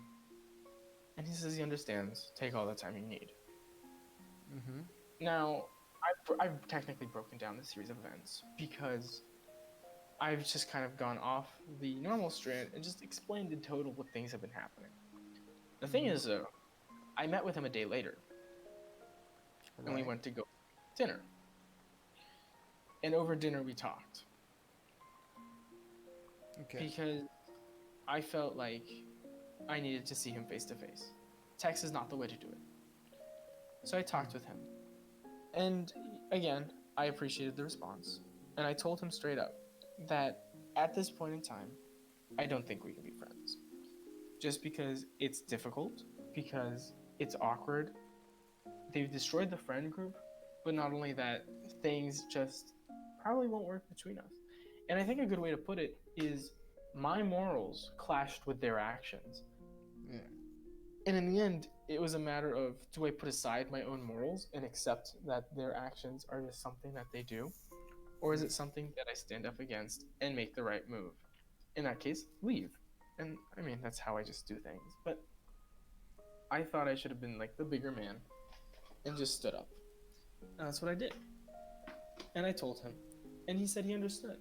And he says he understands. Take all the time you need.
Mm-hmm.
Now, I've technically broken down the series of events because I've just kind of gone off the normal strand and just explained in total what things have been happening. The thing
Mm-hmm.
is, though, I met with him a day later and we
Right.
went to go dinner. And over dinner, we talked
Okay.
because I felt like I needed to see him face to face. Text is not the way to do it. So I talked with him. And again, I appreciated the response. And I told him straight up that at this point in time, I don't think we can be friends. Just because it's difficult, because it's awkward. They've destroyed the friend group, but not only that, things just probably won't work between us. And I think a good way to put it is my morals clashed with their actions.
Yeah.
And in the end, it was a matter of do I put aside my own morals and accept that their actions are just something that they do? Or is it something that I stand up against and make the right move? In that case, leave. And I mean, that's how I just do things. But I thought I should have been like the bigger man and just stood up. And that's what I did. And I told him. And he said he understood.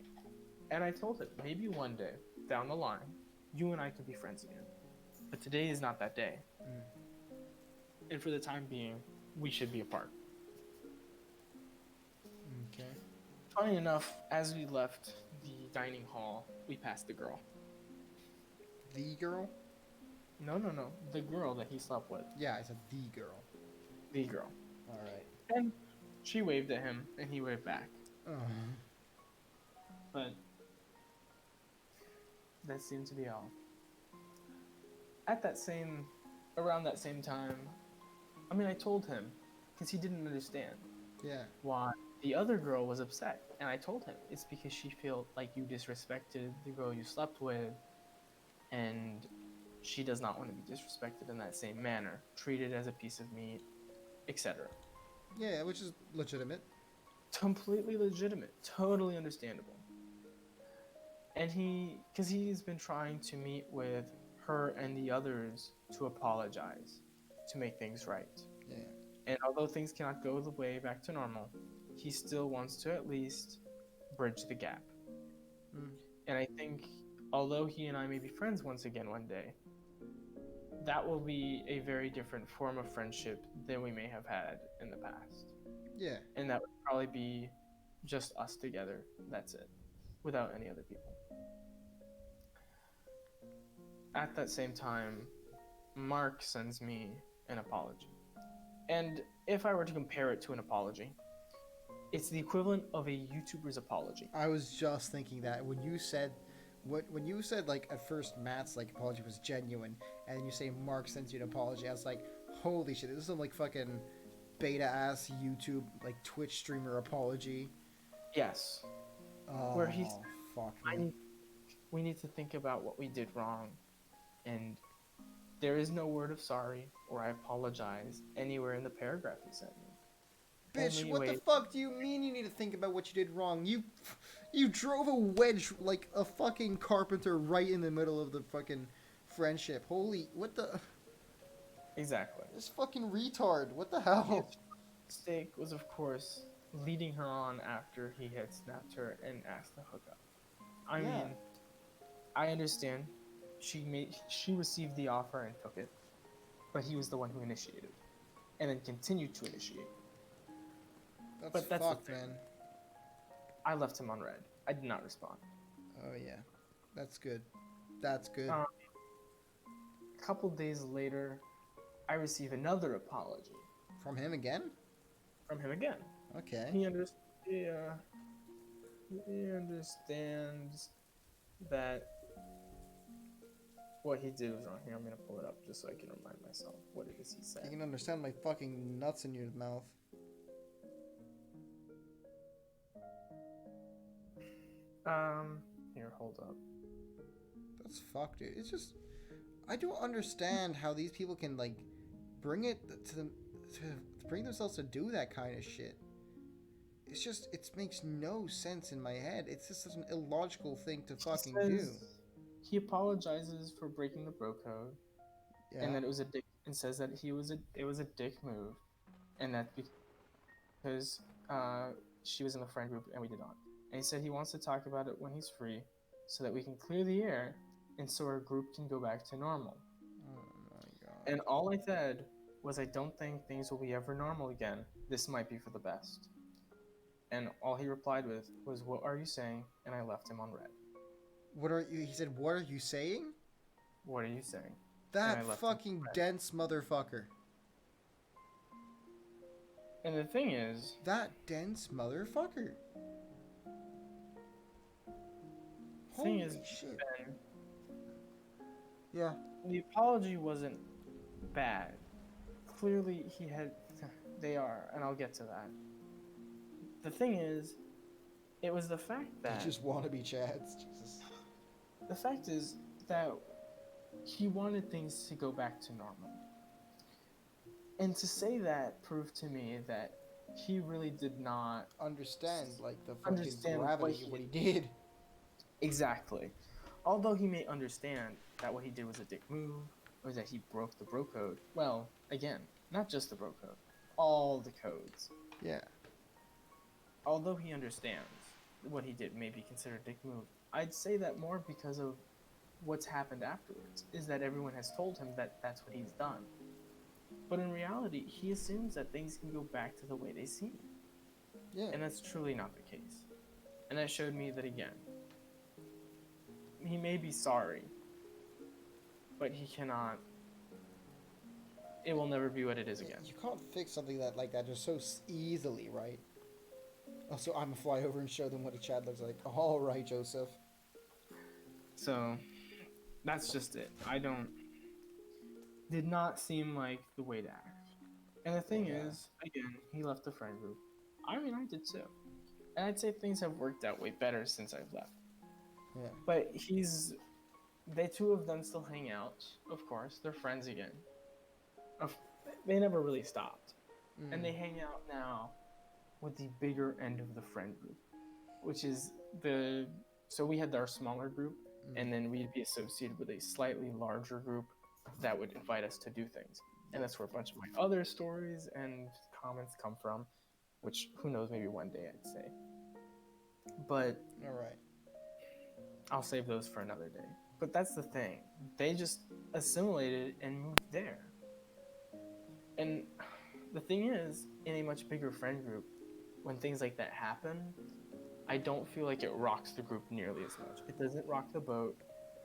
And I told him maybe one day down the line, you and I could be friends again. But today is not that day.
Mm.
And for the time being, we should be apart.
Okay.
Funny enough, as we left the dining hall, we passed the girl.
The girl?
No, no, no. The girl that he slept with.
Yeah, I said the girl.
The girl.
All right.
And she waved at him, and he waved back. But that seemed to be all. Around that same time, I mean, I told him, because he didn't understand
Yeah.
why the other girl was upset. And I told him, it's because she felt like you disrespected the girl you slept with, and she does not want to be disrespected in that same manner, treated as a piece of meat, etc.
Yeah, which is legitimate.
Completely legitimate, totally understandable. And because he's been trying to meet with her and the others to apologize, to make things right.
Yeah.
And although things cannot go the way back to normal, he still wants to at least bridge the gap.
Mm.
And I think, although he and I may be friends once again one day, that will be a very different form of friendship than we may have had in the past.
Yeah.
And that would probably be just us together. That's it. Without any other people. At that same time, Mark sends me an apology. And if I were to compare it to an apology, it's the equivalent of a YouTuber's apology.
I was just thinking that when you said like at first Matt's like apology was genuine, and you say Mark sends you an apology, I was like, holy shit, this is some like fucking beta ass YouTube like Twitch streamer apology.
Yes.
Oh,
Where he's
fuck me.
we need to think about what we did wrong, and there is no word of sorry or I apologize anywhere in the paragraph he sent me.
Bitch,
Only
what
way-
the fuck do you mean you need to think about what you did wrong? You drove a wedge like a fucking carpenter right in the middle of the fucking friendship. Holy, what the?
Exactly.
This fucking retard. What the hell?
His mistake was, of course, leading her on after he had snapped her and asked to hook up. I
Yeah.
mean, I understand. She received the offer and took it, but he was the one who initiated, and then continued to initiate.
That's
the
fucked,
thing.
man.
I left him on red. I did not respond.
Oh yeah, that's good. That's good.
A couple days later, I receive another apology
From him again?
from him again.
Okay.
He understands that what he did was wrong. Here, I'm gonna pull it up just so I can remind myself what it is he
You
said.
can understand my fucking nuts in your mouth.
Here, hold up.
That's fucked, dude. It's just I don't understand how these people can like bring it to bring themselves to do that kind of shit. it's just it makes no sense in my head. It's just such an illogical thing to
He
fucking do.
says he apologizes for breaking the bro code, and
Yeah.
that it was a dick, and says that it was a dick move, and that's because she was in the friend group and we did not. And he said he wants to talk about it when he's free, so that we can clear the air, and so our group can go back to normal.
Oh my god.
And all I said was, I don't think things will be ever normal again. This might be for the best. And all he replied with was, "What are you saying?" And I left him on red.
What are you? He said, "What are you saying?"
What are you saying? And I
That
left him on
fucking
red.
dense motherfucker.
And the thing is,
That dense motherfucker.
thing
Holy
is,
shit.
Ben,
Yeah.
the apology wasn't bad. Clearly, he had. They are, and I'll get to that. The thing is, it was the fact
They
that.
just want to be Chads. Jesus.
The fact is that he wanted things to go back to normal. And to say that proved to me that he really did not
Understand, like, the fucking
understand
gravity of what he did.
Exactly. Although he may understand that what he did was a dick move, or that he broke the bro code. Well, again, not just the bro code, all the codes.
Yeah.
Although he understands what he did may be considered a dick move, I'd say that more because of what's happened afterwards, is that everyone has told him that that's what he's done. But in reality, he assumes that things can go back to the way they seem.
Yeah.
And that's truly not the case. And that showed me that, again, he may be sorry, but he cannot. It will never be what it is again.
You can't fix something that like that just so easily, right? Also, I'm gonna fly over and show them what a Chad looks like. All right, Joseph.
So, that's just it. Did not seem like the way to act. And the thing
Yeah.
is, again, he left the friend group. I mean, I did too. And I'd say things have worked out way better since I've left.
Yeah.
But they two of them still hang out, of course. They're friends again. They never really stopped. And they hang out now with the bigger end of the friend group, which is so we had our smaller group, and then we'd be associated with a slightly larger group that would invite us to do things. And that's where a bunch of my other stories and comments come from, which who knows, maybe one day I'd say. But
All right.
I'll save those for another day. But that's the thing. They just assimilated and moved there. And the thing is, in a much bigger friend group, when things like that happen, I don't feel like it rocks the group nearly as much. It doesn't rock the boat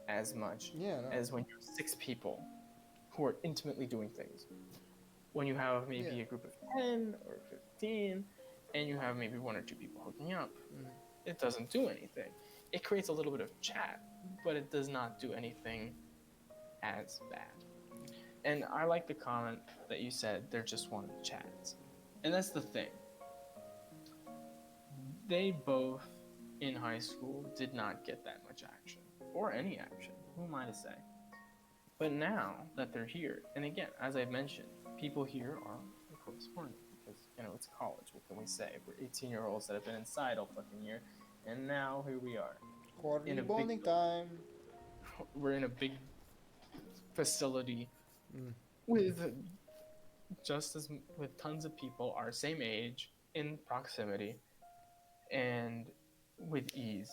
as much as when you're 6 people who are intimately doing things. When you have maybe a group of 10 or 15, and you have maybe 1 or 2 people hooking up, it doesn't do anything. It creates a little bit of chat, but it does not do anything as bad. And I like the comment that you said, they're just wanting chats. And that's the thing. They both, in high school, did not get that much action. Or any action. Who am I to say? But now that they're here, and again, as I mentioned, people here are, of course, horny. Because, it's college. What can we say? We're 18-year-olds that have been inside all fucking year. And now, here we are.
Quarterly bonding time.
We're in a big facility with with tons of people our same age, in proximity, and with ease.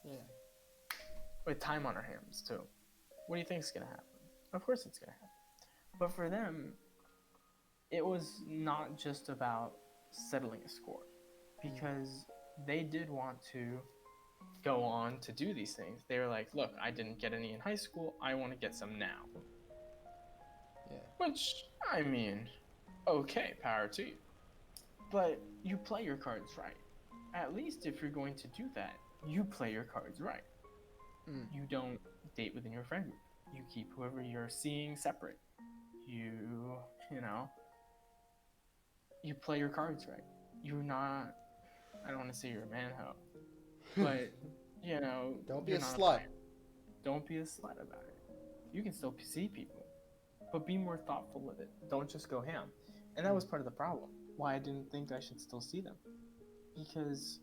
Yeah.
With time on our hands, too. What do you think is going to happen? Of course it's going to happen. But for them, it was not just about settling a score. Because they did want to go on to do these things. They were like, look, I didn't get any in high school. I want to get some now.
Yeah.
Which, I mean, okay, power to you. But you play your cards right. At least if you're going to do that, you play your cards right. You don't date within your friend group. You keep whoever you're seeing separate. You play your cards right. You're not, I don't want to say you're a man-ho, but,
Don't be
you're
a
not
slut.
Don't be a slut about it. You can still see people, but be more thoughtful with it. Don't just go ham. And that was part of the problem. Why I didn't think I should still see them. because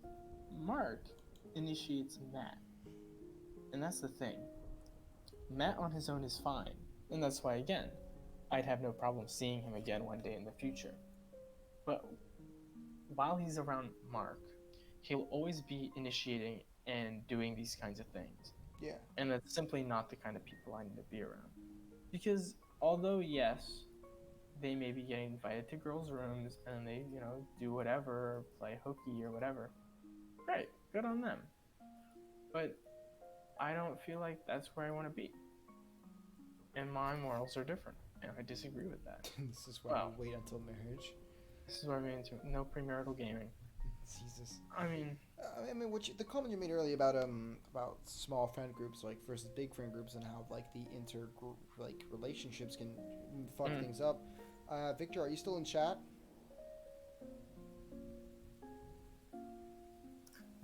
Mark initiates Matt, and that's the thing. Matt on his own is fine, and that's why, again, I'd have no problem seeing him again one day in the future. But while he's around Mark, he'll always be initiating and doing these kinds of things.
Yeah.
And that's simply not the kind of people I need to be around. Because although, yes, they may be getting invited to girls' rooms and they, do whatever, play hooky or whatever, great, good on them. But I don't feel like that's where I want to be. And my morals are different, and I disagree with that.
This is why we wait until marriage.
This is what I mean, no premarital gaming.
Jesus.
I mean,
the comment you made earlier about small friend groups like versus big friend groups and how like the intergroup like relationships can fuck things up. Victor, are you still in chat?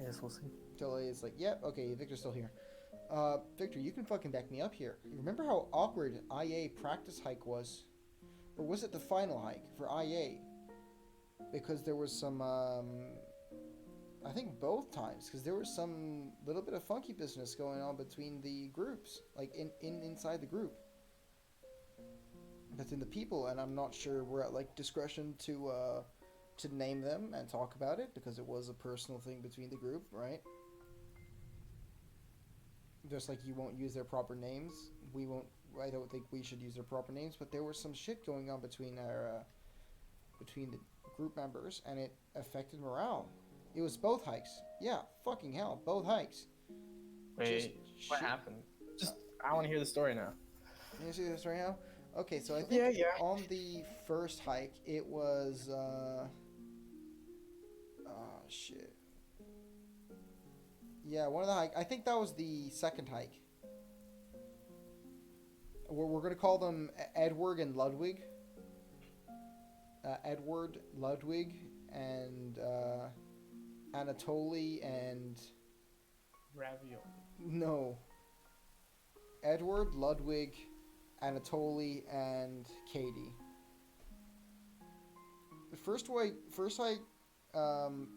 yes, we'll see.
Delay is like, yep, okay, Victor's still here. Victor, you can fucking back me up here. Remember how awkward IA practice hike was? Or was it the final hike for IA? Because there was some, I think both times, because there was some little bit of funky business going on between the groups, like inside the group. Between the people, and I'm not sure we're at like discretion to name them and talk about it, because it was a personal thing between the group, right? Just like you won't use their proper names, I don't think we should use their proper names, but there was some shit going on between between the group members, and it affected morale. It was both hikes. Yeah, fucking hell, both hikes.
Wait, what happened? I want to hear the story now.
You see the story now? Okay, so I think on the first hike, it was, shit. Yeah, one of the hike. I think that was the second hike. We're going to call them Edward and Ludwig. Edward, Ludwig, and Anatoly and...
Ravioli.
No. Edward, Ludwig, Anatoly, and Katie. The first hike,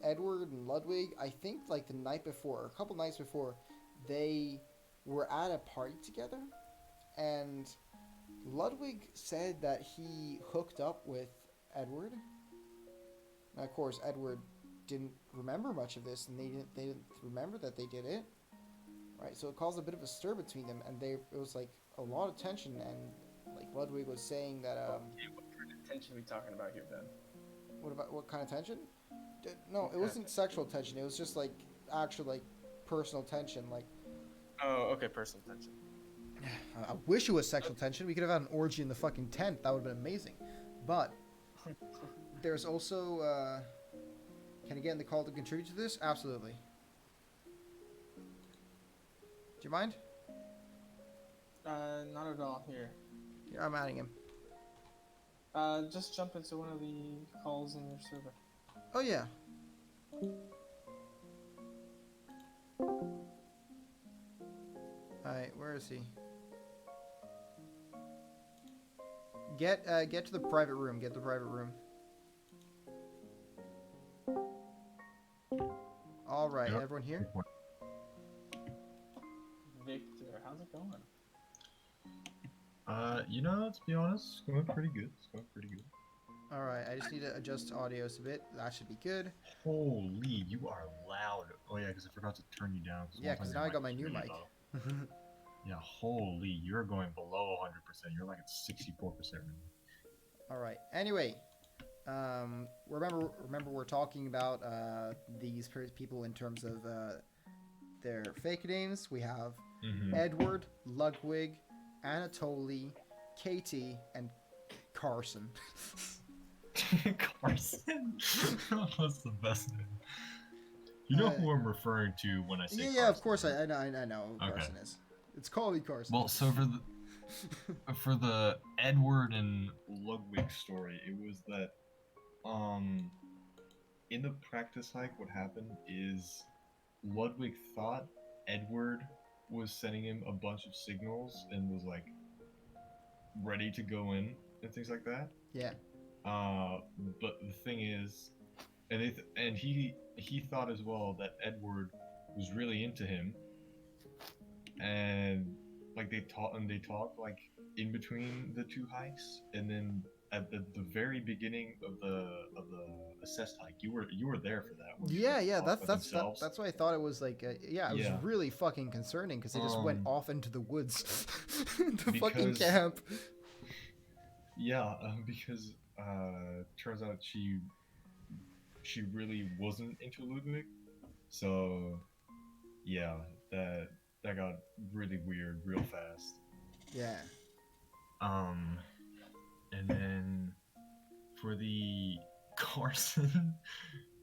Edward and Ludwig, I think like the night before, a couple nights before, they were at a party together, and Ludwig said that he hooked up with Edward. Now, of course, Edward didn't remember much of this, and they didn't remember that they did it. Right, so it caused a bit of a stir between them, and it was like a lot of tension, and like Ludwig was saying that
what kind of tension are we talking about here, Ben?
What kind of tension? No, it wasn't sexual tension. It was just like actual like personal tension. Like,
oh, okay, personal tension.
I wish it was sexual tension. We could have had an orgy in the fucking tent. That would have been amazing. But there's also. Can I get in the call to contribute to this? Absolutely. Do you mind?
Not at all. Here.
Yeah, I'm adding him.
Just jump into one of the calls in your server.
Oh yeah. Alright, where is he? Get to the private room. Get to the private room. All right, yep. Everyone here?
Victor, how's it going?
To be honest, it's going pretty good.
All right, I just need to adjust audios a bit. That should be good.
Holy, you are loud. Oh yeah, because I forgot to turn you down.
Yeah, because now I got my new mic.
Yeah, holy, you're going below 100%. You're like at 64% right now.
All right. Anyway, remember we're talking about these people in terms of their fake names. We have Edward, Ludwig, Anatoly, Katie, and Carson.
Carson? That's the best name. You know who I'm referring to when I say Carson?
Yeah, of course I know who Carson is. It's called Carson.
Well, so for the Edward and Ludwig story, it was that in the practice hike, what happened is Ludwig thought Edward was sending him a bunch of signals and was like ready to go in and things like that.
Yeah.
But the thing is, and he thought as well that Edward was really into him, and like they talked like in between the two hikes, and then at the very beginning of the assessed hike, you were there for that when they
Yeah,
went
yeah,
off by themselves.
that's why I thought it was like, yeah, it was
Yeah.
really fucking concerning because they just went off into the woods, the fucking
Because
camp.
yeah, because turns out she really wasn't into Ludwig, so yeah, that got really weird real fast.
Yeah.
Um, and then for the Carson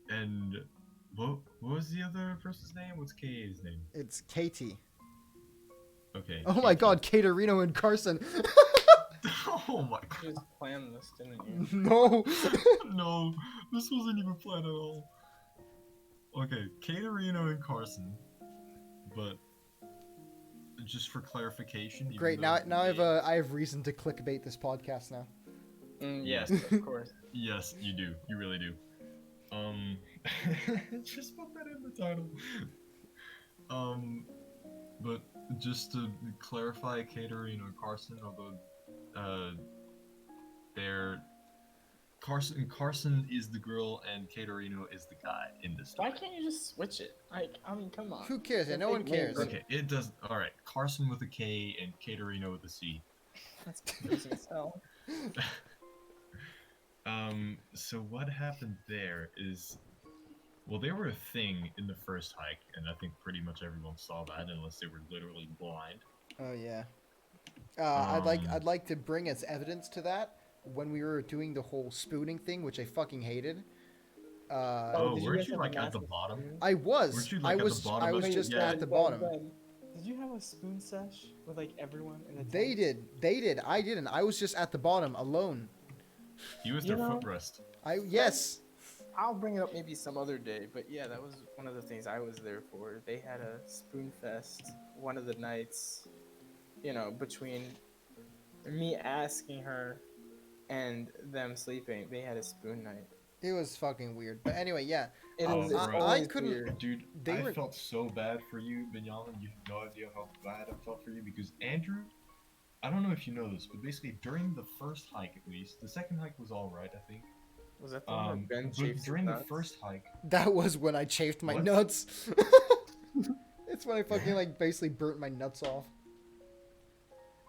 and what was the other person's name? What's K's name?
It's Katie.
Okay.
Oh my
Katie.
god, Caterino and Carson.
Oh my
You
god.
just planned this, didn't you?
No.
No, this wasn't even planned at all. Okay, Caterino and Carson, but just for clarification. even
Great.
though
Now
they-
I have reason to clickbait this podcast now.
Yes, of course.
Yes, you do. You really do. Just put that in the title. But just to clarify, Caterino and Carson, although, they're Carson is the girl and Caterino is the guy in this
Why
story.
can't you just switch it? Like, I mean, come on.
Who cares? Yeah,
It's
no
like
one cares.
Wayne
Okay, it does. All right, Carson with a K and Caterino with a C.
That's confusing as hell.
So what happened there is, well, they were a thing in the first hike, and I think pretty much everyone saw that, unless they were literally blind.
Oh yeah.
Um,
I'd like to bring as evidence to that when we were doing the whole spooning thing, which I fucking hated.
Oh,
did you
weren't
guys
you
have a
like at the
massive
bottom?
spoon?
I was.
Weren't you, like, at the bottom
I
of
was
it?
just
Yeah.
at the bottom.
Did you have a spoon sesh with like everyone in the
They
tent?
did. They did. I didn't. I was just at the bottom alone.
He was
You
their
know-
footrest.
Yes.
I'll bring it up maybe some other day, but yeah, that was one of the things I was there for. They had a spoon fest one of the nights, you know, between me asking her and them sleeping. They had a spoon night.
It was fucking weird. But anyway, yeah.
It
Oh,
was, it's
bro.
I
always
couldn't-
weird.
Dude,
They
I
were-
felt so bad for you, Benjamin. You have no idea how bad I felt for you because Andrew, I don't know if you know this, but basically during the first hike at least, the second hike was all right, I think.
Was that the one where Ben
But
chafed his
during the
nuts?
first hike,
That was when I chafed my
What?
nuts. It's when I fucking like basically burnt my nuts off.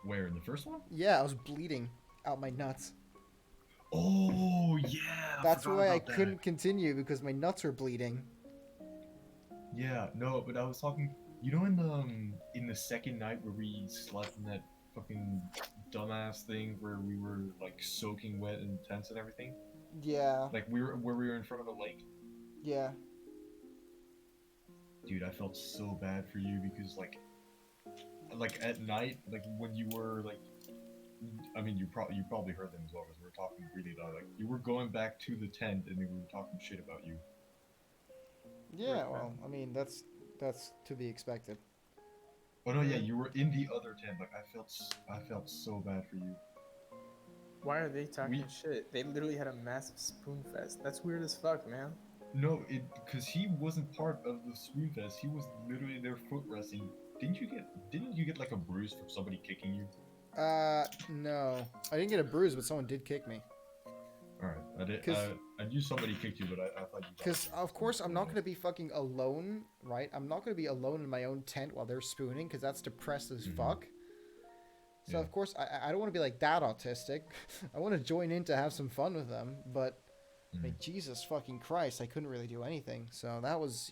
where in the first one?
Yeah, I was bleeding out my nuts.
Oh yeah.
That's
forgot
why I
about that.
couldn't continue because my nuts were bleeding.
Yeah, no, but I was talking. You know, in the second night where we slept in that fucking dumbass thing where we were like soaking wet in tents and everything.
Yeah,
Like where we were in front of the lake.
yeah.
Dude, I felt so bad for you because like at night, like when you were like, I mean, you probably heard them as well because we were talking really loud. Like you were going back to the tent and they were talking shit about you.
Yeah, well, I mean, that's to be expected.
Oh no, yeah, you were in the other tent. Like I felt so bad for you.
Why are they talking
We-
shit? They literally had a massive spoon fest. That's weird as fuck, man.
No, because he wasn't part of the spoon fest. He was literally their foot resting. Didn't you get like a bruise from somebody kicking you?
No. I didn't get a bruise, but someone did kick me.
All right, I did.
'Cause-
I knew somebody kicked you, but I thought you. got
Because,
it.
of course, I'm not going to be fucking alone, right? I'm not going to be alone in my own tent while they're spooning, because that's depressed as
Mhm.
fuck. So,
Yeah.
of course, I don't want to be like that autistic. I want to join in to have some fun with them, but, I mean, Jesus fucking Christ, I couldn't really do anything. So that was,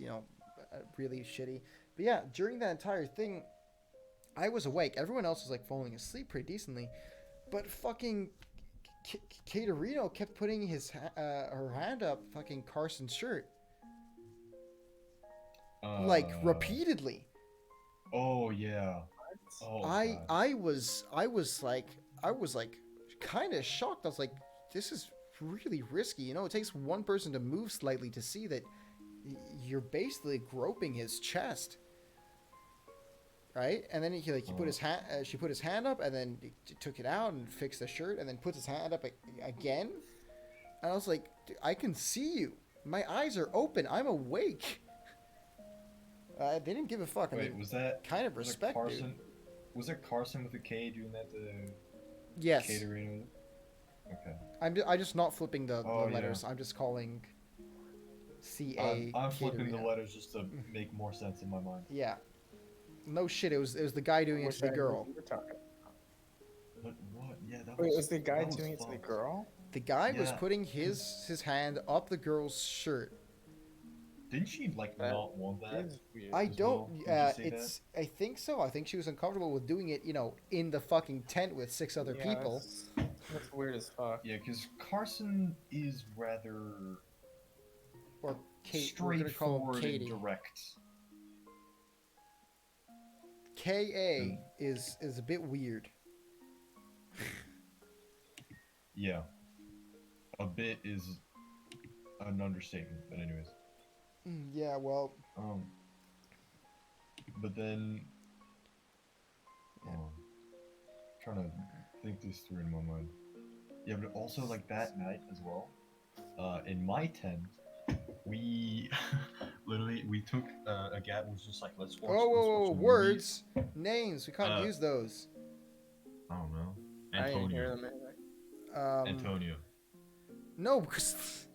really shitty. But yeah, during that entire thing, I was awake. Everyone else was, like, falling asleep pretty decently. But fucking Caterino kept putting her hand up fucking Carson's shirt. Like, repeatedly.
Oh yeah. Oh. God.
I was like kind of shocked. I was like, this is really risky. You know, it takes one person to move slightly to see that you're basically groping his chest, right? And then he put his hand. She put his hand up, and then he took it out and fixed the shirt, and then puts his hand up again. And I was like, "Dude, I can see you. My eyes are open. I'm awake. They didn't give a fuck. I
Wait,
mean,
was that
kind of
was it
respect,
Carson?
dude.
Was it Carson with a K doing that to
Yes.
catering? Okay.
I'm just not flipping the
Oh, yeah.
letters. I'm just calling CA
I'm flipping the
Caterina.
letters just to make more sense in my mind.
Yeah. No shit. It was the guy doing it
Wish
to the
I knew what
girl.
you were talking.
But what? Yeah, that
Wait,
was.
was the guy
that was
doing it to the
fucked.
girl?
The guy was
Yeah,
putting his hand up the girl's shirt.
Didn't she like
That
not want that?
Is weird.
I
as
don't.
well? Did you say
It's. I think so. I think she was uncomfortable with doing it. In the fucking tent with 6 other
Yeah,
people.
That's weird as fuck.
Yeah, because Carson is rather
Or Kate. We're gonna call him
straightforward and
Katie.
direct.
Ka is a bit weird.
Yeah, a bit is an understatement. But anyways,
Yeah. Well.
but then, trying to think this through in my mind. Yeah, but also like that night as well. In my tent, we literally we took a gap. Was just like let's watch.
Oh,
let's
whoa,
watch
whoa,
some
words, names. We can't
Uh,
use those.
Movies. I don't know.
I didn't hear
Antonio.
them anyway.
Antonio.
No, because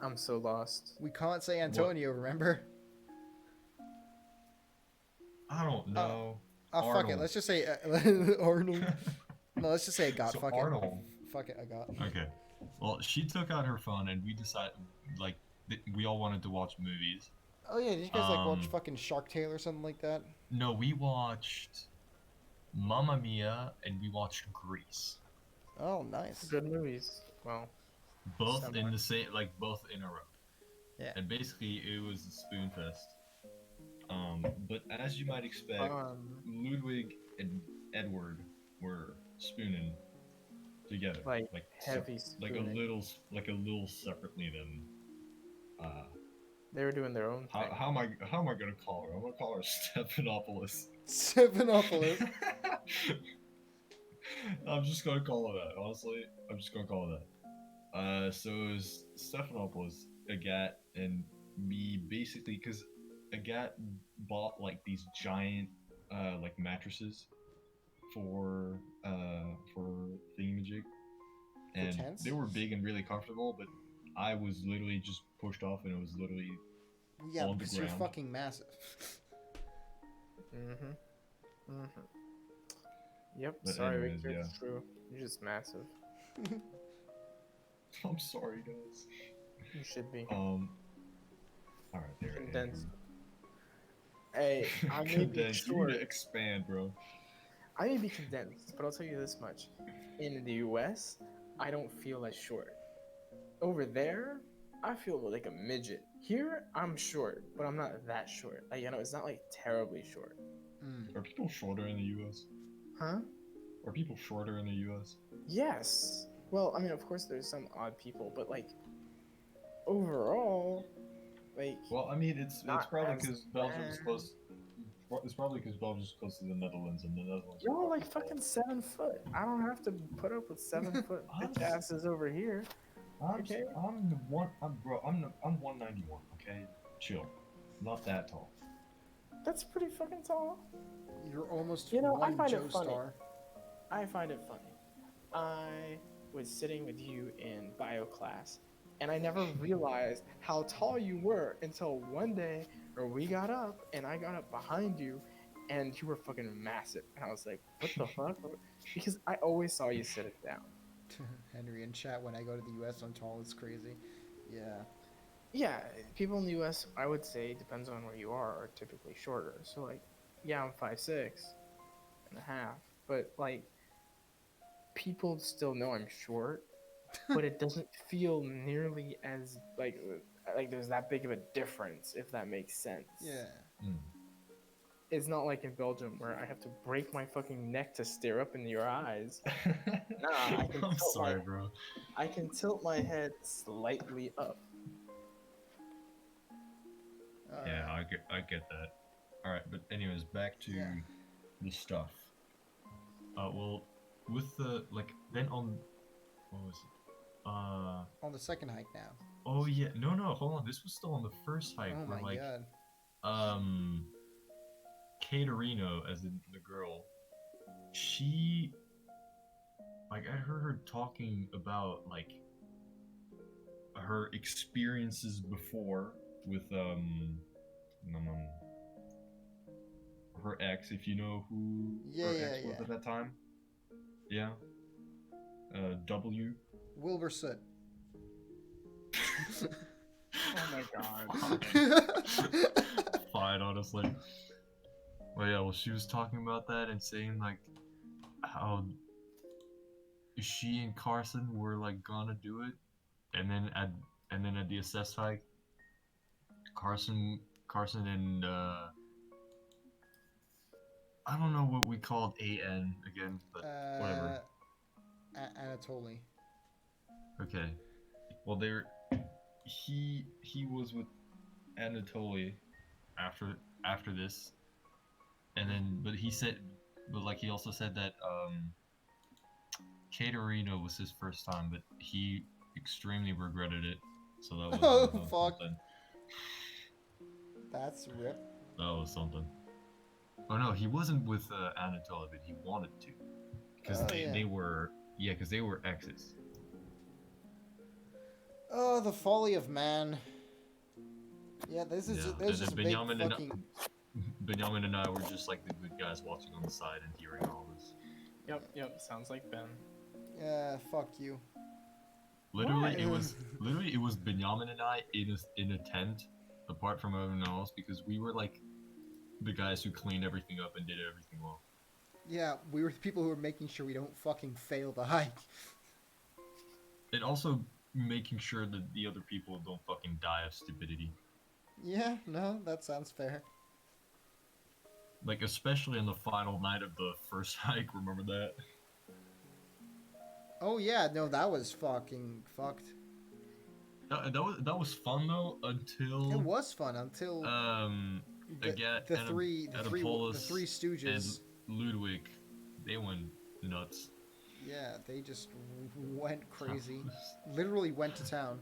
I'm so lost.
we can't say Antonio. Remember?
I don't know.
Oh, fuck it.
Arnold.
Let's just say Arnold. No, let's just say I got.
So
Fuck
Arnold.
it. Fuck it. I got.
Okay. Well, she took out her phone and we decided, like, we all wanted to watch movies.
Oh yeah, did you guys like watch
Um,
fucking Shark Tale or something like that?
No, we watched Mamma Mia and we watched Grease.
Oh, nice.
Good movies. Well,
Both
Semi.
in the same, like, both in a row.
Yeah.
And basically, it was a spoon fest. But as you might expect, Ludwig and Edward were spooning together,
Like,
sep-
heavy
like
spooning.
like a little separately than.
They were doing their own thing.
How am I gonna call her? I'm gonna call her Stephanopoulos.
Stephanopoulos.
I'm just gonna call her that. Honestly, I'm just gonna call her that. So it was Stephanopoulos, Agat, and me basically because Agat bought like these giant like mattresses for thingamajig, and
tents?
they were big and really comfortable, but I was literally just pushed off, and it was literally
Yeah,
on the
because you're
ground.
fucking massive.
Yep.
But
sorry,
anyways,
Victor.
yeah.
It's true. You're just massive.
I'm sorry, guys.
You should be.
All right, there.
Condensed. Hey, I may be
Condensed. You need
short.
to expand, bro.
I may be condensed, but I'll tell you this much: in the U.S., I don't feel as short. Over there, I feel like a midget. Here, I'm short, but I'm not that short. Like, it's not like terribly short.
Are people shorter in the U.S.?
Huh?
Are people shorter in the U.S.?
Yes. Well, I mean, of course, there's some odd people, but like, overall, like.
Well, I mean, it's
Not
probably
as
because Belgium's
bad.
close. It's probably because Belgium's close to the Netherlands, and the Netherlands.
Y'all are like
fucking
fucking 7 foot. I don't have to put up with 7 foot bitch asses over here. Okay.
I'm the one. I'm 191. Okay, chill. Not that tall.
That's pretty fucking tall.
You're almost
I
one
find it funny.
Joestar.
I find it funny. I was sitting with you in bio class, and I never realized how tall you were until one day where we got up, and I got up behind you, and you were fucking massive. And I was like, what the fuck? Because I always saw you sit it down.
Henry in chat, when I go to the US, I'm tall. It's crazy. Yeah.
Yeah, people in the U.S., I would say, depends on where you are typically shorter. So, like, yeah, I'm 5'6" and a half, but, like, people still know I'm short, but it doesn't feel nearly as, like there's that big of a difference, if that makes sense.
Yeah.
It's not like in Belgium where I have to break my fucking neck to stare up into your eyes. Nah, I can
I'm
tilt
sorry, bro.
I can tilt my head slightly up.
Yeah, I get that. All right, but anyways, back to the stuff. Well, with the then on, what was it?
On the second hike now.
Oh yeah, no, hold on. This was still on the first hike.
Oh
Where
my
like,
god.
Caterino, as in the girl, she, like, I heard her talking about like her experiences before with um, her ex. If you know who
Yeah,
her
yeah,
ex was
yeah.
at that time, yeah. W.
Wilbur Soot.
Oh my god.
Fine, honestly. Well, yeah. Well, she was talking about that and saying like how she and Carson were like gonna do it, and then at the assess hike, Carson and I don't know what we called AN again, but whatever.
Anatoly.
Okay. Well, he was with Anatoly after this, and then but like he also said that Caterino was his first time, but he extremely regretted it. So
Oh
that was
fuck.
something.
That's rip.
That was something. Oh no, he wasn't with Anatoly, but he wanted to, because
Oh yeah.
they were because they were exes.
Oh, the folly of man. Yeah,
Yeah,
there's
and
just
then
a big fucking.
Benjamin and I were just like the good guys watching on the side and hearing all this.
Yep, sounds like Ben.
Yeah, fuck you.
Literally,
Why?
it was Benjamin and I in a tent, apart from everyone else, because we were like the guys who cleaned everything up and did everything well.
Yeah, we were the people who were making sure we don't fucking fail the hike.
And also making sure that the other people don't fucking die of stupidity.
Yeah, no, that sounds fair.
Like, especially on the final night of the first hike, remember that?
Oh yeah, no, that was fucking fucked.
That was fun though until
It was fun until the
Agat
the
and
three the three the
Anapolus
three
and
Stooges.
Ludwig, they went nuts.
Yeah, they just went crazy. Literally went to town.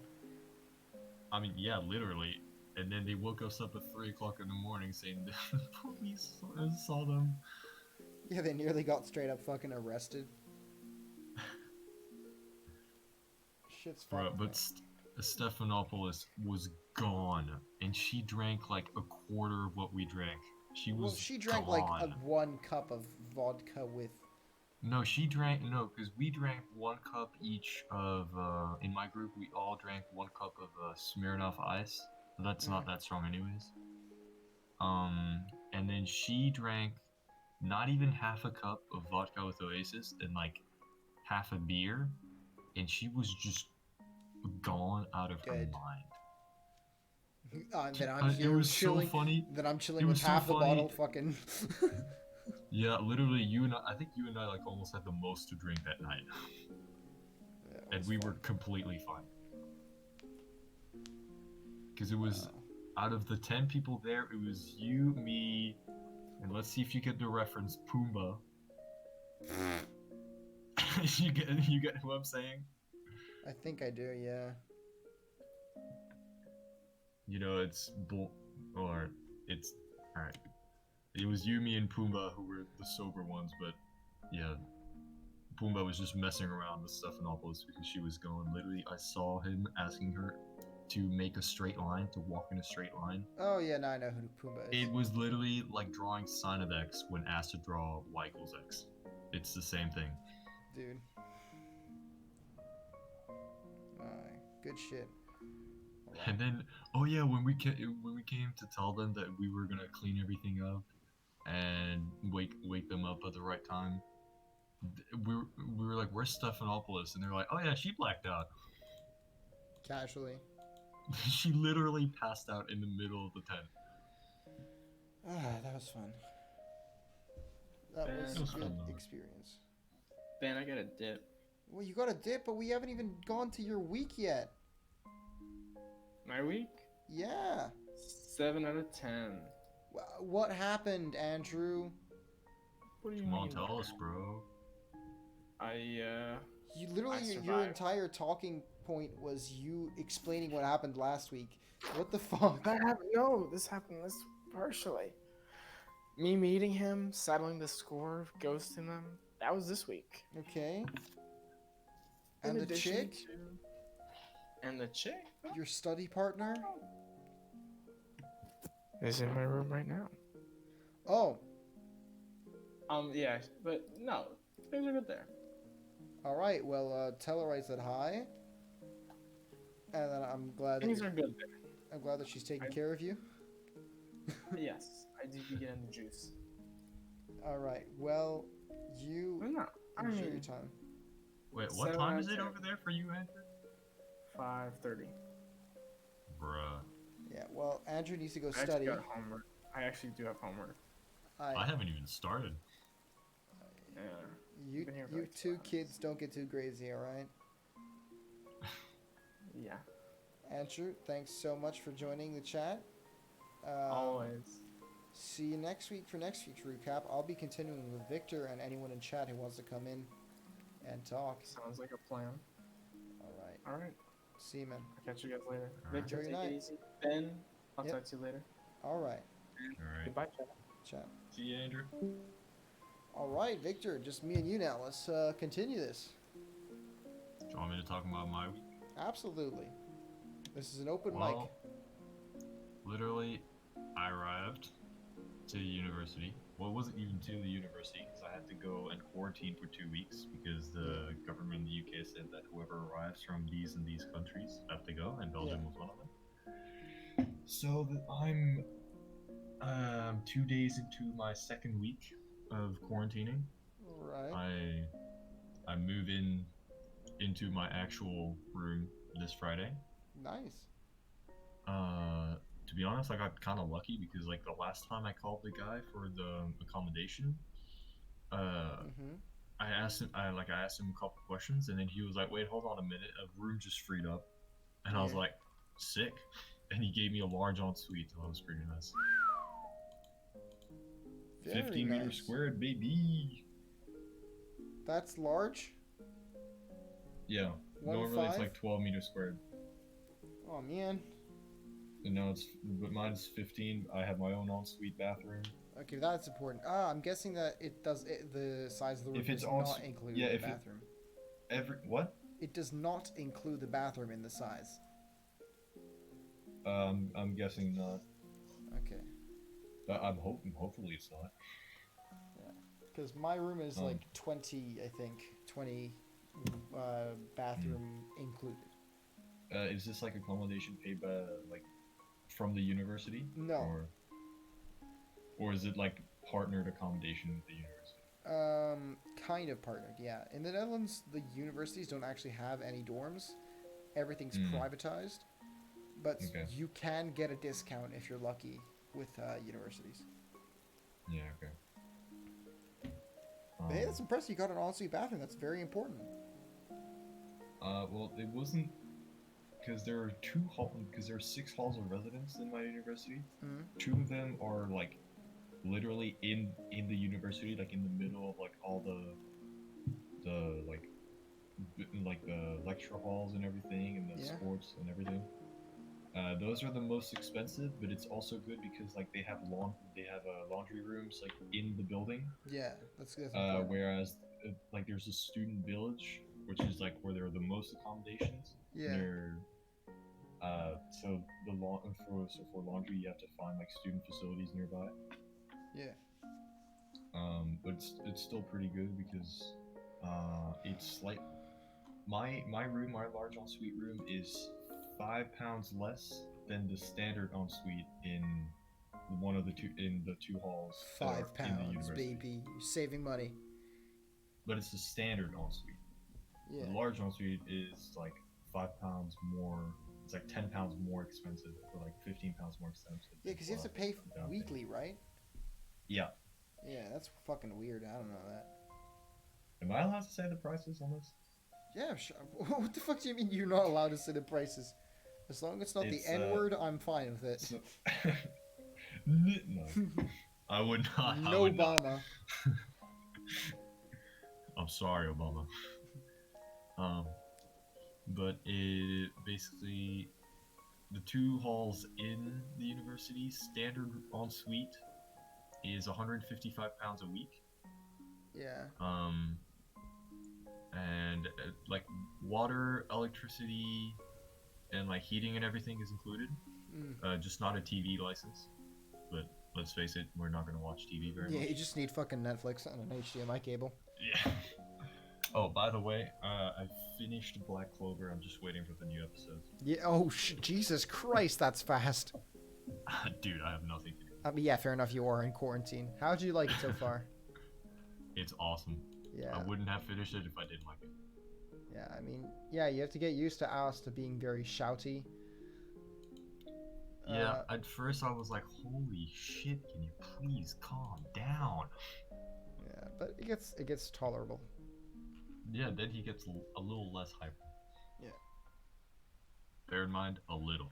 I mean, yeah, literally. And then they woke us up at 3 o'clock in the morning saying the police saw them.
Yeah, they nearly got straight up fucking arrested. Shit's
Bro,
fucked.
but Stephanopoulos was gone, and she drank like a quarter of what we drank. She was
Well, she drank
gone.
like a 1 cup of vodka with.
No, she drank because we drank 1 cup each of. In my group, we all drank 1 cup of Smirnoff Ice. That's not that strong, anyways. And then she drank not even half a cup of vodka with Oasis and like half a beer, and she was just gone out of her
Dead.
mind.
Then I'm
It
here
was
chilling.
so funny.
Then I'm
It
chilling with
was so
half the
funny.
bottle. Fucking.
Yeah, literally, I think you and I like almost had the most to drink that night,
Yeah,
and we were completely fine. Because it was out of the 10 people there, it was you, me, and let's see if you get the reference, Pumbaa. you get who I'm saying?
I think I do. Yeah.
You know, it's alright. It was you, me, and Pumbaa who were the sober ones, but yeah, Pumbaa was just messing around with Stephanopoulos because she was going. Literally, I saw him asking her to make a straight line, to walk in a straight line.
Oh yeah, now I know who Pumbaa is.
It was literally like drawing sine of x when asked to draw y equals x. It's the same thing.
Dude. Good shit.
And then, oh yeah, when we came to tell them that we were gonna clean everything up and wake them up at the right time, we were like, "Where's Stephanopoulos?" And they're like, "Oh yeah, she blacked out."
Casually.
She literally passed out in the middle of the tent.
That was fun. That was a good experience.
Ben, I got a dip.
Well, you got a dip, but we haven't even gone to your week yet.
My week?
Yeah.
7 out of 10.
What happened, Andrew?
What do you
Come on,
mean?
tell us, bro.
I
You literally
I
your
survived.
entire talking point was you explaining what happened last week. What the fuck?
That happened. No, this happened this partially. Me meeting him, settling the score, ghosting them. That was this week.
Okay.
In
And the
addition
chick,
to, and the chick
your study partner.
is in my room right now.
Oh,
Yeah, but no, things are good there.
all right. Well, tell her I said hi, and then I'm glad that
Things are good there.
I'm glad that she's taking
I-
care of you.
Yes, I did be getting the juice.
All right. Well, you
But no, I
enjoy your
mean,
time.
Wait, what
7
time
out
is
of
it
10.
over there for you, Andrew?
5:30.
Bruh.
Yeah. Well, Andrew needs to go
I actually
study.
got homework. I actually do have homework.
I haven't even started.
Yeah.
You
been here for
you
like 2
two
hours.
kids don't get too crazy, all right?
Yeah.
Andrew, thanks so much for joining the chat.
Always.
See you next week for next week's recap. I'll be continuing with Victor and anyone in chat who wants to come in and talk.
Sounds like a plan.
All right.
All right.
See you, man.
I'll catch you guys later.
All right.
Victor,
Enjoy
take
your
it
night.
easy. Ben, I'll
Yep.
talk to you later.
All right.
Alright.
Goodbye, chat.
Chat.
See you, Andrew.
All right, Victor. Just me and you now. Let's continue this.
Do you want me to talk about my week?
Absolutely. This is an open
Well, literally, I arrived to the university. Well, it wasn't even to the university because I had to go and quarantine for 2 weeks because the government in the UK said that whoever arrives from these and these countries have to go, and Belgium was one of them. So I'm 2 days into my second week of quarantining.
mic. Right.
I move into my actual room this Friday.
Nice.
To be honest, I got kind of lucky because like the last time I called the guy for the accommodation,
Mm-hmm.
I asked him a couple questions, and then he was like, "Wait, hold on a minute, a room just freed up," and I was
Yeah.
like, "Sick," and he gave me a large ensuite, so that was pretty nice.
Very
50 meters
nice.
squared, baby.
That's large.
Yeah.
1
Normally it's
5?
like 12 meters squared.
Oh man.
And now but mine's 15. I have my own ensuite bathroom.
Okay, that's important. I'm guessing that the size of the room
If it's
does
en-
not include
yeah,
the
if it-
bathroom.
What?
It does not include the bathroom in the size.
I'm guessing not.
Okay.
Hopefully it's not.
Because my room is
Um.
like 20, I think. 20 bathroom included.
Is this like accommodation paid by like from the university?
No.
Or is it like partnered accommodation with the university?
Kind of partnered, yeah. In the Netherlands, the universities don't actually have any dorms. Everything's privatized. But
Okay.
you can get a discount if you're lucky with universities.
Yeah. Okay.
But hey, that's impressive. You got an ensuite bathroom. That's very important.
Well, it wasn't because there are there are 6 halls of residence in my university.
Mhm.
2 of them are like literally in the university, like in the middle of like all the like the lecture halls and everything, and the
Yeah.
sports and everything. Those are the most expensive, but it's also good because like they have laundry rooms like in the building.
Yeah, that's important.
Whereas like there's a student village, which is like where there are the most accommodations.
Yeah.
So for laundry you have to find like student facilities nearby.
Yeah.
But it's still pretty good because it's like my large ensuite room is £5 less than the standard ensuite in the two halls that are in the
£5,
university.
baby. You're saving money.
But it's the standard ensuite.
Yeah.
The large ensuite is like £5 more. It's like £10 more expensive, or like £15 more expensive.
Yeah, because you have to pay
Yeah.
weekly, right?
Yeah.
Yeah, that's fucking weird. I don't know that.
Am I allowed to say the prices on this?
Yeah, sure. What the fuck do you mean you're not allowed to say the prices? As long as it's not
It's,
the N word, I'm fine with it.
So, no, I would not. I
No
would not.
Obama.
I'm sorry, Obama. Um, but it basically the two halls in the university standard ensuite is 155 pounds a week.
Yeah.
Um, and like water, electricity, and like heating and everything is included. Just not a TV license. But let's face it, we're not gonna watch TV very
Yeah,
much.
you just need fucking Netflix and an HDMI cable.
Yeah. Oh, by the way, I finished Black Clover. I'm just waiting for the new episodes.
Yeah. Oh, Jesus Christ, that's fast.
Dude, I have nothing to do.
I mean, yeah, fair enough. You are in quarantine. How'd you like it so far?
It's awesome.
Yeah.
I wouldn't have finished it if I didn't like it.
Yeah, I mean, yeah, you have to get used to Alistair being very shouty.
Yeah, at first I was like, holy shit, can you please calm down?
Yeah, but it gets tolerable.
Yeah, then he gets a little less hyper.
Yeah.
Bear in mind, a little.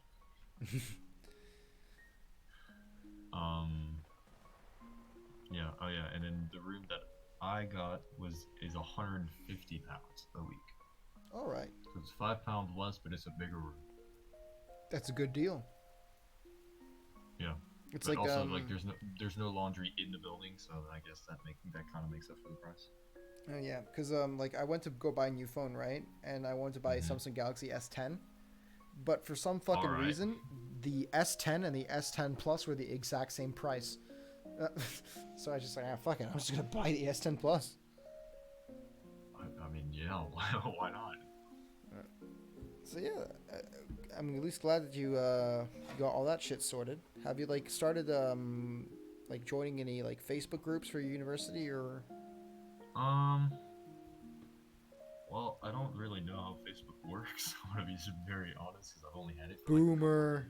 Yeah, oh yeah, and then the room that I got is 150 pounds a week.
All right.
So it's 5 pounds less, but it's a bigger room.
That's a good deal.
Yeah.
It's
But
like
also like there's no laundry in the building, so I guess that kind of makes up for the price.
Oh yeah, because like I went to go buy a new phone, right? And I wanted to buy a Samsung Galaxy S10, but for some fucking
Alright.
reason, the S10 and the S10 Plus were the exact same price. So I just like, fuck it, I'm just gonna buy the S10 Plus.
I mean, yeah, why not?
So yeah, I'm at least glad that you got all that shit sorted. Have you like started like joining any like Facebook groups for your university or?
Well, I don't really know how Facebook works. I want to be very honest, because I've only had it for
Boomer.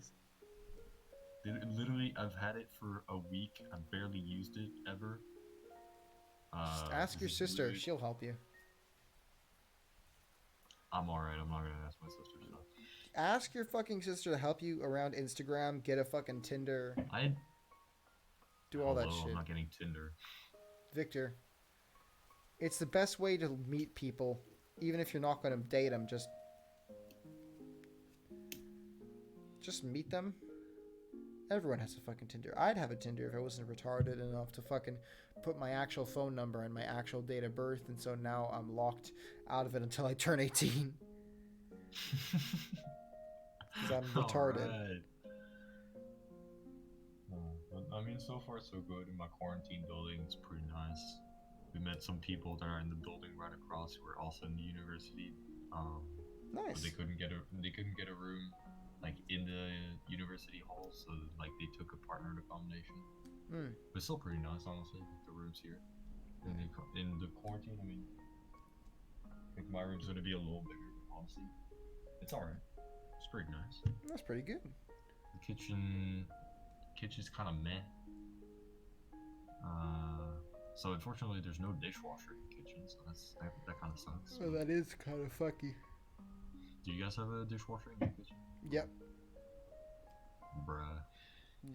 Literally, I've had it for a week. I've barely used it ever.
Just ask your sister;
literally-
she'll help you.
I'm alright. I'm not gonna ask my sister stuff.
Ask your fucking sister to help you around Instagram, get a fucking Tinder, do all that
Hello,
shit.
I'm not getting Tinder.
Victor, it's the best way to meet people, even if you're not going to date them. Just meet them. Everyone has a fucking Tinder. I'd have a Tinder if I wasn't retarded enough to fucking put my actual phone number and my actual date of birth, and so now I'm locked out of it until I turn 18. Because I'm retarded.
Alright. I mean, so far so good. In my quarantine building, it's pretty nice. We met some people that are in the building right across who are also in the university. But
Nice.
they couldn't get a room like in the university hall, so like they took a partnered accommodation. But still pretty nice, honestly. Like, the rooms here. In the quarantine, I mean, I think my room's gonna be a little bigger, but honestly, it's alright. It's pretty nice.
That's pretty good.
The kitchen's kind of meh. So unfortunately, there's no dishwasher in the kitchen, so that kind of sucks.
Well, that is kind of fucky.
Do you guys have a dishwasher in your kitchen?
Yep.
Bruh,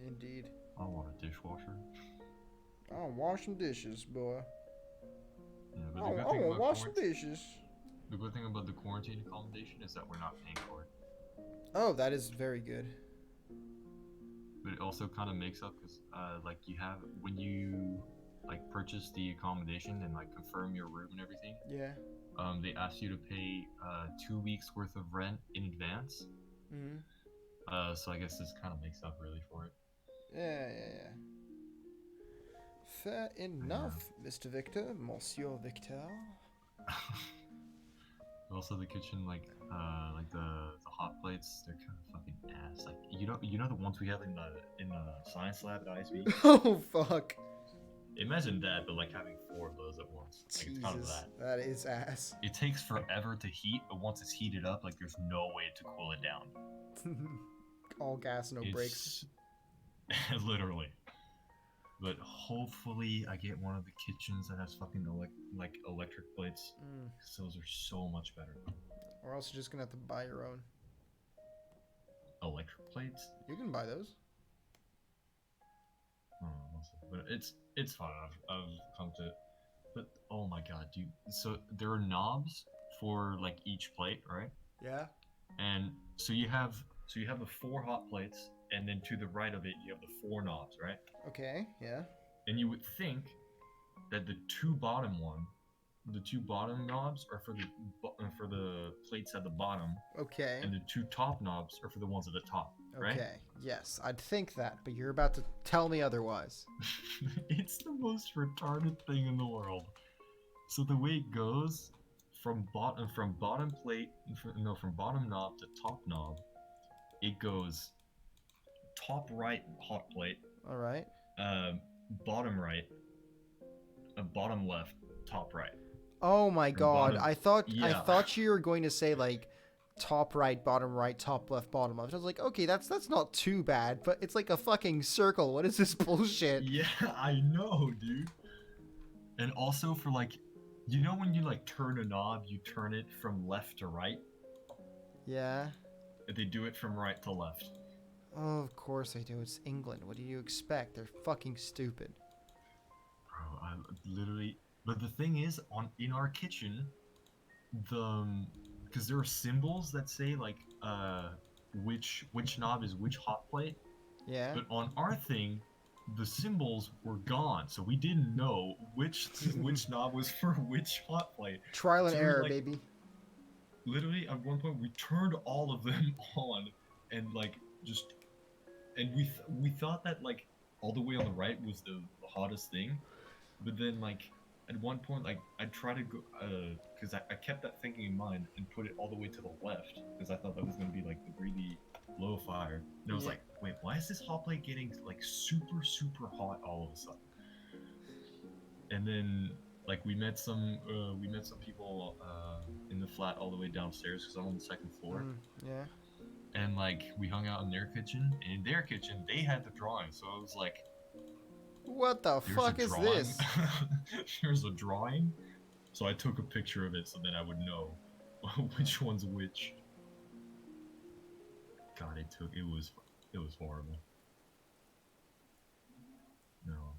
Indeed.
I want a dishwasher.
I'll wash some dishes, boy.
Yeah, but
I
the good thing
want to
about
wash some dishes.
the good thing about the quarantine accommodation is that we're not paying for it.
Oh, that is very good.
But it also kind of makes up because, like, you have when you like purchase the accommodation and like confirm your room and everything.
Yeah.
They ask you to pay 2 weeks worth of rent in advance. So I guess this kind of makes up really for it.
Yeah. Fair enough, Mr. Victor, Monsieur Victor.
Also, the kitchen, like the hot plates, they're kind of fucking ass. Like you know the ones we have in the science lab at ISB.
Oh fuck.
Imagine that, but like having 4 of those at once. Like, it's kind of
Jesus,
that.
that is ass.
It takes forever to heat, but once it's heated up, like there's no way to cool it down.
All gas, no brakes.
Literally. But hopefully I get one of the kitchens that has fucking electric plates. Because those are so much better.
Or else you're just gonna have to buy your own.
Electric plates?
You can buy those.
But it's fine. I've come to. But oh my god, dude! So there are knobs for like each plate, right?
Yeah.
And so you have the 4 hot plates, and then to the right of it you have the 4 knobs, right?
Okay. Yeah.
And you would think that the two bottom knobs are for the plates at the bottom,
Okay.
and the 2 top knobs are for the ones at the top, right?
Okay. Yes, I'd think that, but you're about to tell me otherwise.
It's the most retarded thing in the world. So the way it goes from bottom from bottom knob to top knob, it goes top right hot plate,
All right.
um, bottom right, bottom left, top right.
Oh my
From
god.
bottom,
I
yeah.
thought you were going to say like top right, top left, bottom left. I was like, okay, that's not too bad, but it's like a fucking circle. What is this bullshit?
Yeah, I know, dude. And also for like, you know when you like turn a knob, you turn it from left to right?
Yeah.
They do it from right to left.
Oh, of course they do. It's England. What do you expect? They're fucking stupid.
Bro, I literally. But the thing is, in our kitchen, because there are symbols that say like which knob is which hot plate,
Yeah.
but on our thing, the symbols were gone, so we didn't know which knob was for which hot plate.
Trial and
So
error,
like,
baby.
literally at one point we turned all of them on, and like just and we thought that like all the way on the right was the hottest thing, but then like at one point like I tried to go because I kept that thinking in mind and put it all the way to the left because I thought that was going to be like the really low fire, and I was
Yeah.
like, wait, why is this hot plate getting like super hot all of a sudden? And then like we met some people in the flat all the way downstairs because I'm on the second floor.
Yeah.
And like we hung out in their kitchen, and in their kitchen they had the drawing, so I was like,
What the
there's a
fuck is
drawing.
this?
There's a drawing. So I took a picture of it so that I would know which one's which. God, it was horrible. No.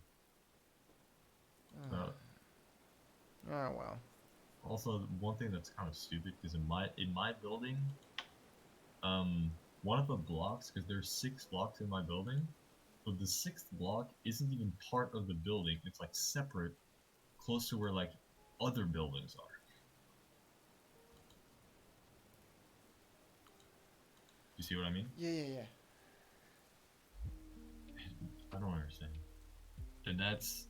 Oh well.
Also, one thing that's kind of stupid is in my building, one of the blocks, because there's 6 blocks in my building, but the 6th block isn't even part of the building. It's like separate, close to where like other buildings are. You see what I mean?
Yeah.
I don't understand. And that's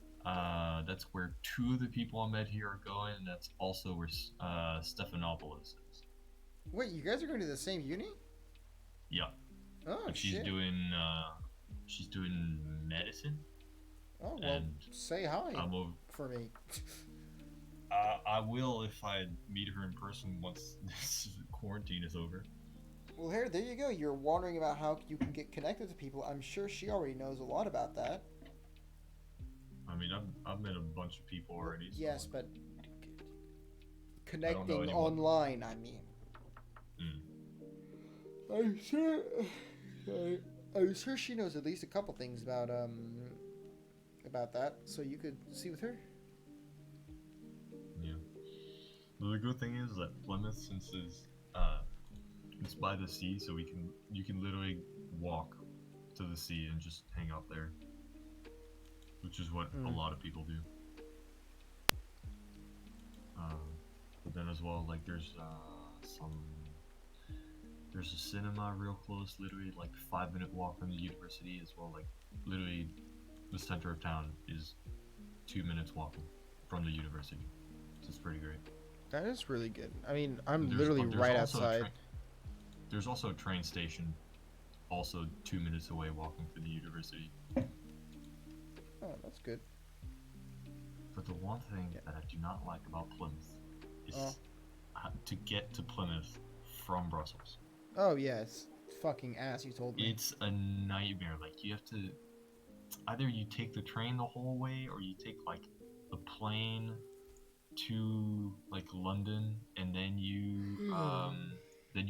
where 2 of the people I met here are going, and that's also where Stephanopoulos is.
Wait, you guys are going to the same uni?
Yeah.
Oh,
Like she's
shit.
doing medicine.
Oh, well,
And
say hi
I'm over.
for me.
I will if I meet her in person once this quarantine is over.
Well, here, there you go. You're wondering about how you can get connected to people. I'm sure she already knows a lot about that.
I mean, I've met a bunch of people already. So
Yes, but
I don't know
connecting
anyone.
online, I mean. I'm sure. I'm sure she knows at least a couple things about that. So you could see with her.
Yeah. The good thing is that Plymouth, since it's by the sea, so you can literally walk to the sea and just hang out there, which is what a lot of people do. But then as well, like there's a cinema real close, literally like 5-minute walk from the university as well. Like literally, the center of town is 2 minutes walking from the university. So it's pretty great.
That is really good. I mean, I'm
There's
literally right
also
outside.
There's also a train station, also 2 minutes away walking to the university.
Oh, that's good.
But the one thing that I do not like about Plymouth is to get to Plymouth from Brussels.
Oh yeah, it's fucking ass. You told me.
It's a nightmare. Like you have to either you take the train the whole way or you take like the plane to like London and then you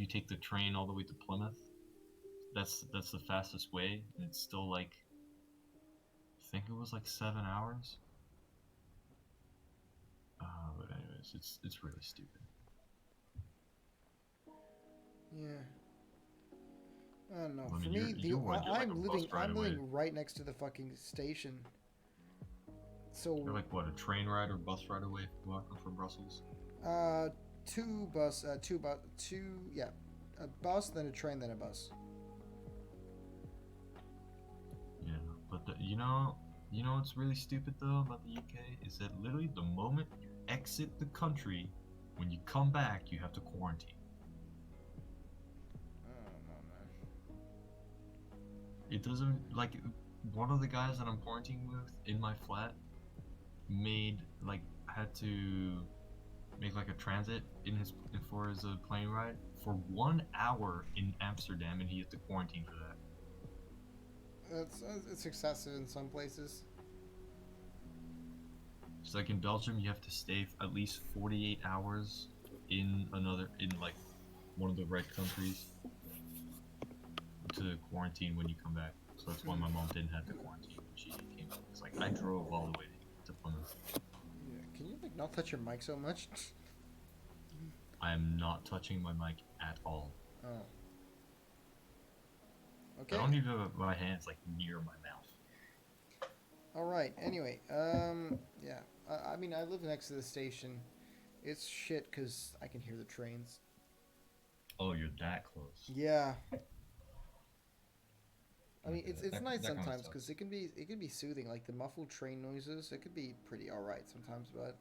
take the train all the way to Plymouth. That's the fastest way, and it's still like I think it was like 7 hours. But anyways, it's really stupid.
Yeah. I don't know.
I
For
mean,
me,
you're what? You're like a bus ride
I'm
away.
living right next to the fucking station. So
You're like what? A train ride or bus ride away from Brussels?
uh yeah. A bus, then a train, then a bus.
Yeah, but you know what's really stupid though about the UK is that literally the moment you exit the country, when you come back, you have to quarantine.
I don't know, man.
It doesn't like one of the guys that I'm quarantining with in my flat had to make like a transit for his plane ride for 1 hour in Amsterdam, and he had to quarantine for that.
It's excessive in some places.
It's like in Belgium, you have to stay at least 48 hours in like one of the red countries to quarantine when you come back. So that's why my mom didn't have to quarantine when she came back. It's like I drove all the way to Plymouth.
Yeah. Can you like not touch your mic so much?
I am not touching my mic at all.
Oh.
I
Okay.
don't even have my hands like near my mouth.
All right. Anyway, yeah. I mean, I live next to the station. It's shit because I can hear the trains.
Oh, you're that close.
Yeah. I mean,
Okay,
it's nice
that kinda
sometimes
sucks.
because it can be soothing. Like the muffled train noises, it could be pretty all right sometimes. But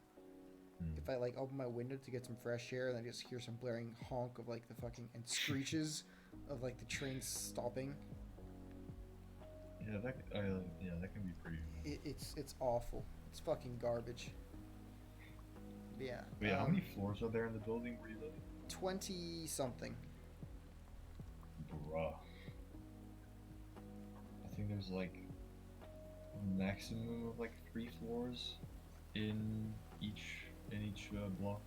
if I like open my window to get some fresh air and I just hear some blaring honk of like the fucking and screeches of like the train stopping,
Yeah, that can be pretty.
it's awful. It's fucking garbage. But yeah.
But yeah, how many floors are there in the building where you live?
20 something.
Bruh. I think there's like a maximum of like 3 floors in each block.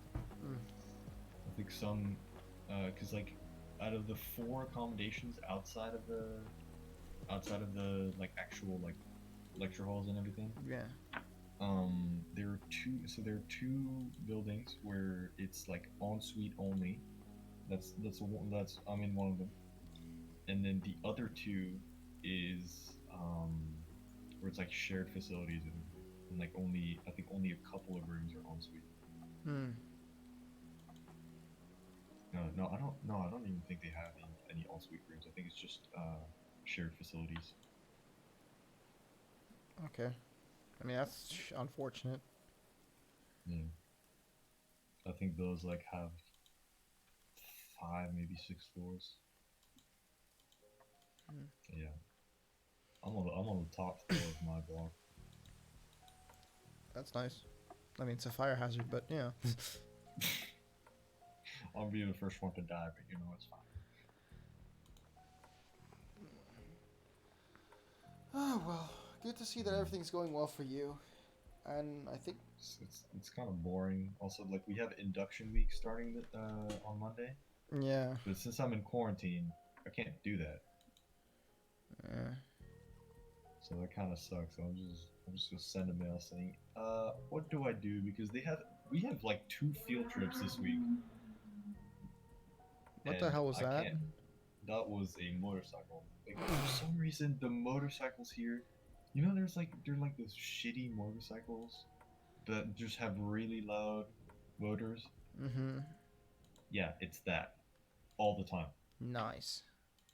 Mm.
I think some, cause like out of the 4 accommodations outside of the like actual like lecture halls and everything,
Yeah.
there are two buildings where it's like ensuite only. That's I'm in one of them, and then the other two is where it's like shared facilities and like I think only a couple of rooms are ensuite.
Hmm.
I don't even think they have any ensuite rooms. I think it's just shared facilities.
Okay. I mean, that's unfortunate.
Yeah. I think those like have 5, maybe 6 floors.
Hmm.
Yeah. I'm on the top floor of my block.
That's nice. I mean, it's a fire hazard, but yeah.
I'll be the first one to die, but you know it's fine.
Oh, well. Good to see that everything's going well for you. And I think.
It's kind of boring. Also, like we have induction week starting on Monday,
Yeah.
but since I'm in quarantine, I can't do that.
Yeah.
So that kind of sucks. I'm just gonna send a mail saying, what do I do? Because we have like 2 field trips this week.
What the
And
hell was
I
that?
can't. That was a motorcycle. Like for some reason, the motorcycles here, you know, they're like those shitty motorcycles that just have really loud motors.
Mm-hmm.
Yeah, it's that all the time,
Nice.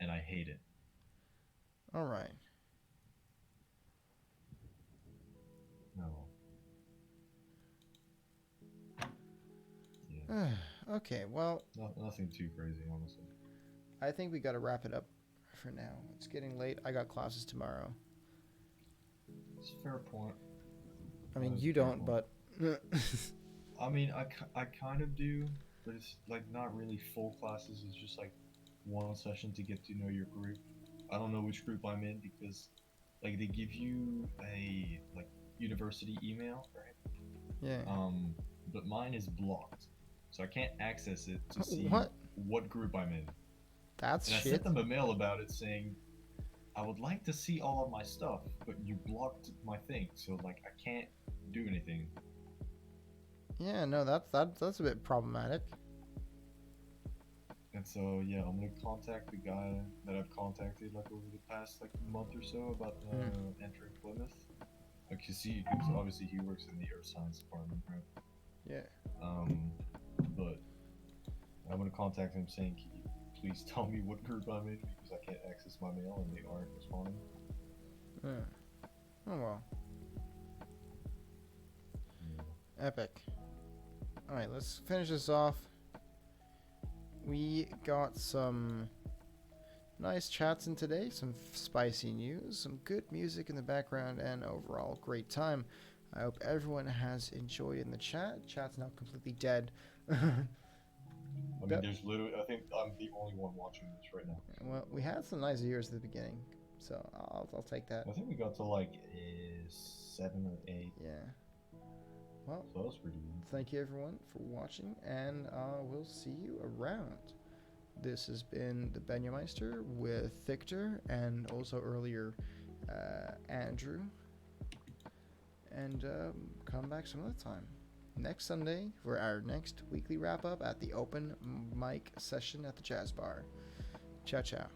and I hate it.
All right.
No. Yeah,
Okay, well,
nothing too crazy, honestly.
I think we gotta wrap it up for now. It's getting late. I got classes tomorrow.
It's a fair point.
I mean,
That is
you
a fair
don't,
point.
but.
I mean, I kind of do, but it's like not really full classes. It's just like one session to get to know your group. I don't know which group I'm in because like they give you a like university email, right?
Yeah.
But mine is blocked, so I can't access it to see
What?
group I'm in.
That's
And I
shit.
sent them a mail about it saying I would like to see all of my stuff, but you blocked my thing, so like I can't do anything.
Yeah, no, that's a bit problematic.
And And so yeah, I'm gonna contact the guy that I've contacted like over the past like month or so about entering Plymouth. Like, cause obviously he works in the earth science department, right?
Yeah.
But I'm gonna contact him saying, can you please tell me what group I'm in because I can't access my mail and they aren't responding.
Oh well.
Yeah.
Epic. Alright, let's finish this off. We got some nice chats in today, some spicy news, some good music in the background, and overall great time. I hope everyone has enjoyed in the chat. Chat's now completely dead.
I mean,
Yep.
there's literally, I think I'm the only one watching this right now.
Well, we had some nice years at the beginning, so I'll take that.
I think we got to like 7 or 8.
Yeah. Well,
So that was pretty good.
thank you everyone for watching, and we'll see you around. This has been the Benyameister with Victor, and also earlier Andrew. And come back some other time. Next Sunday for our next weekly wrap up at the open mic session at the Jazz Bar. Ciao, ciao.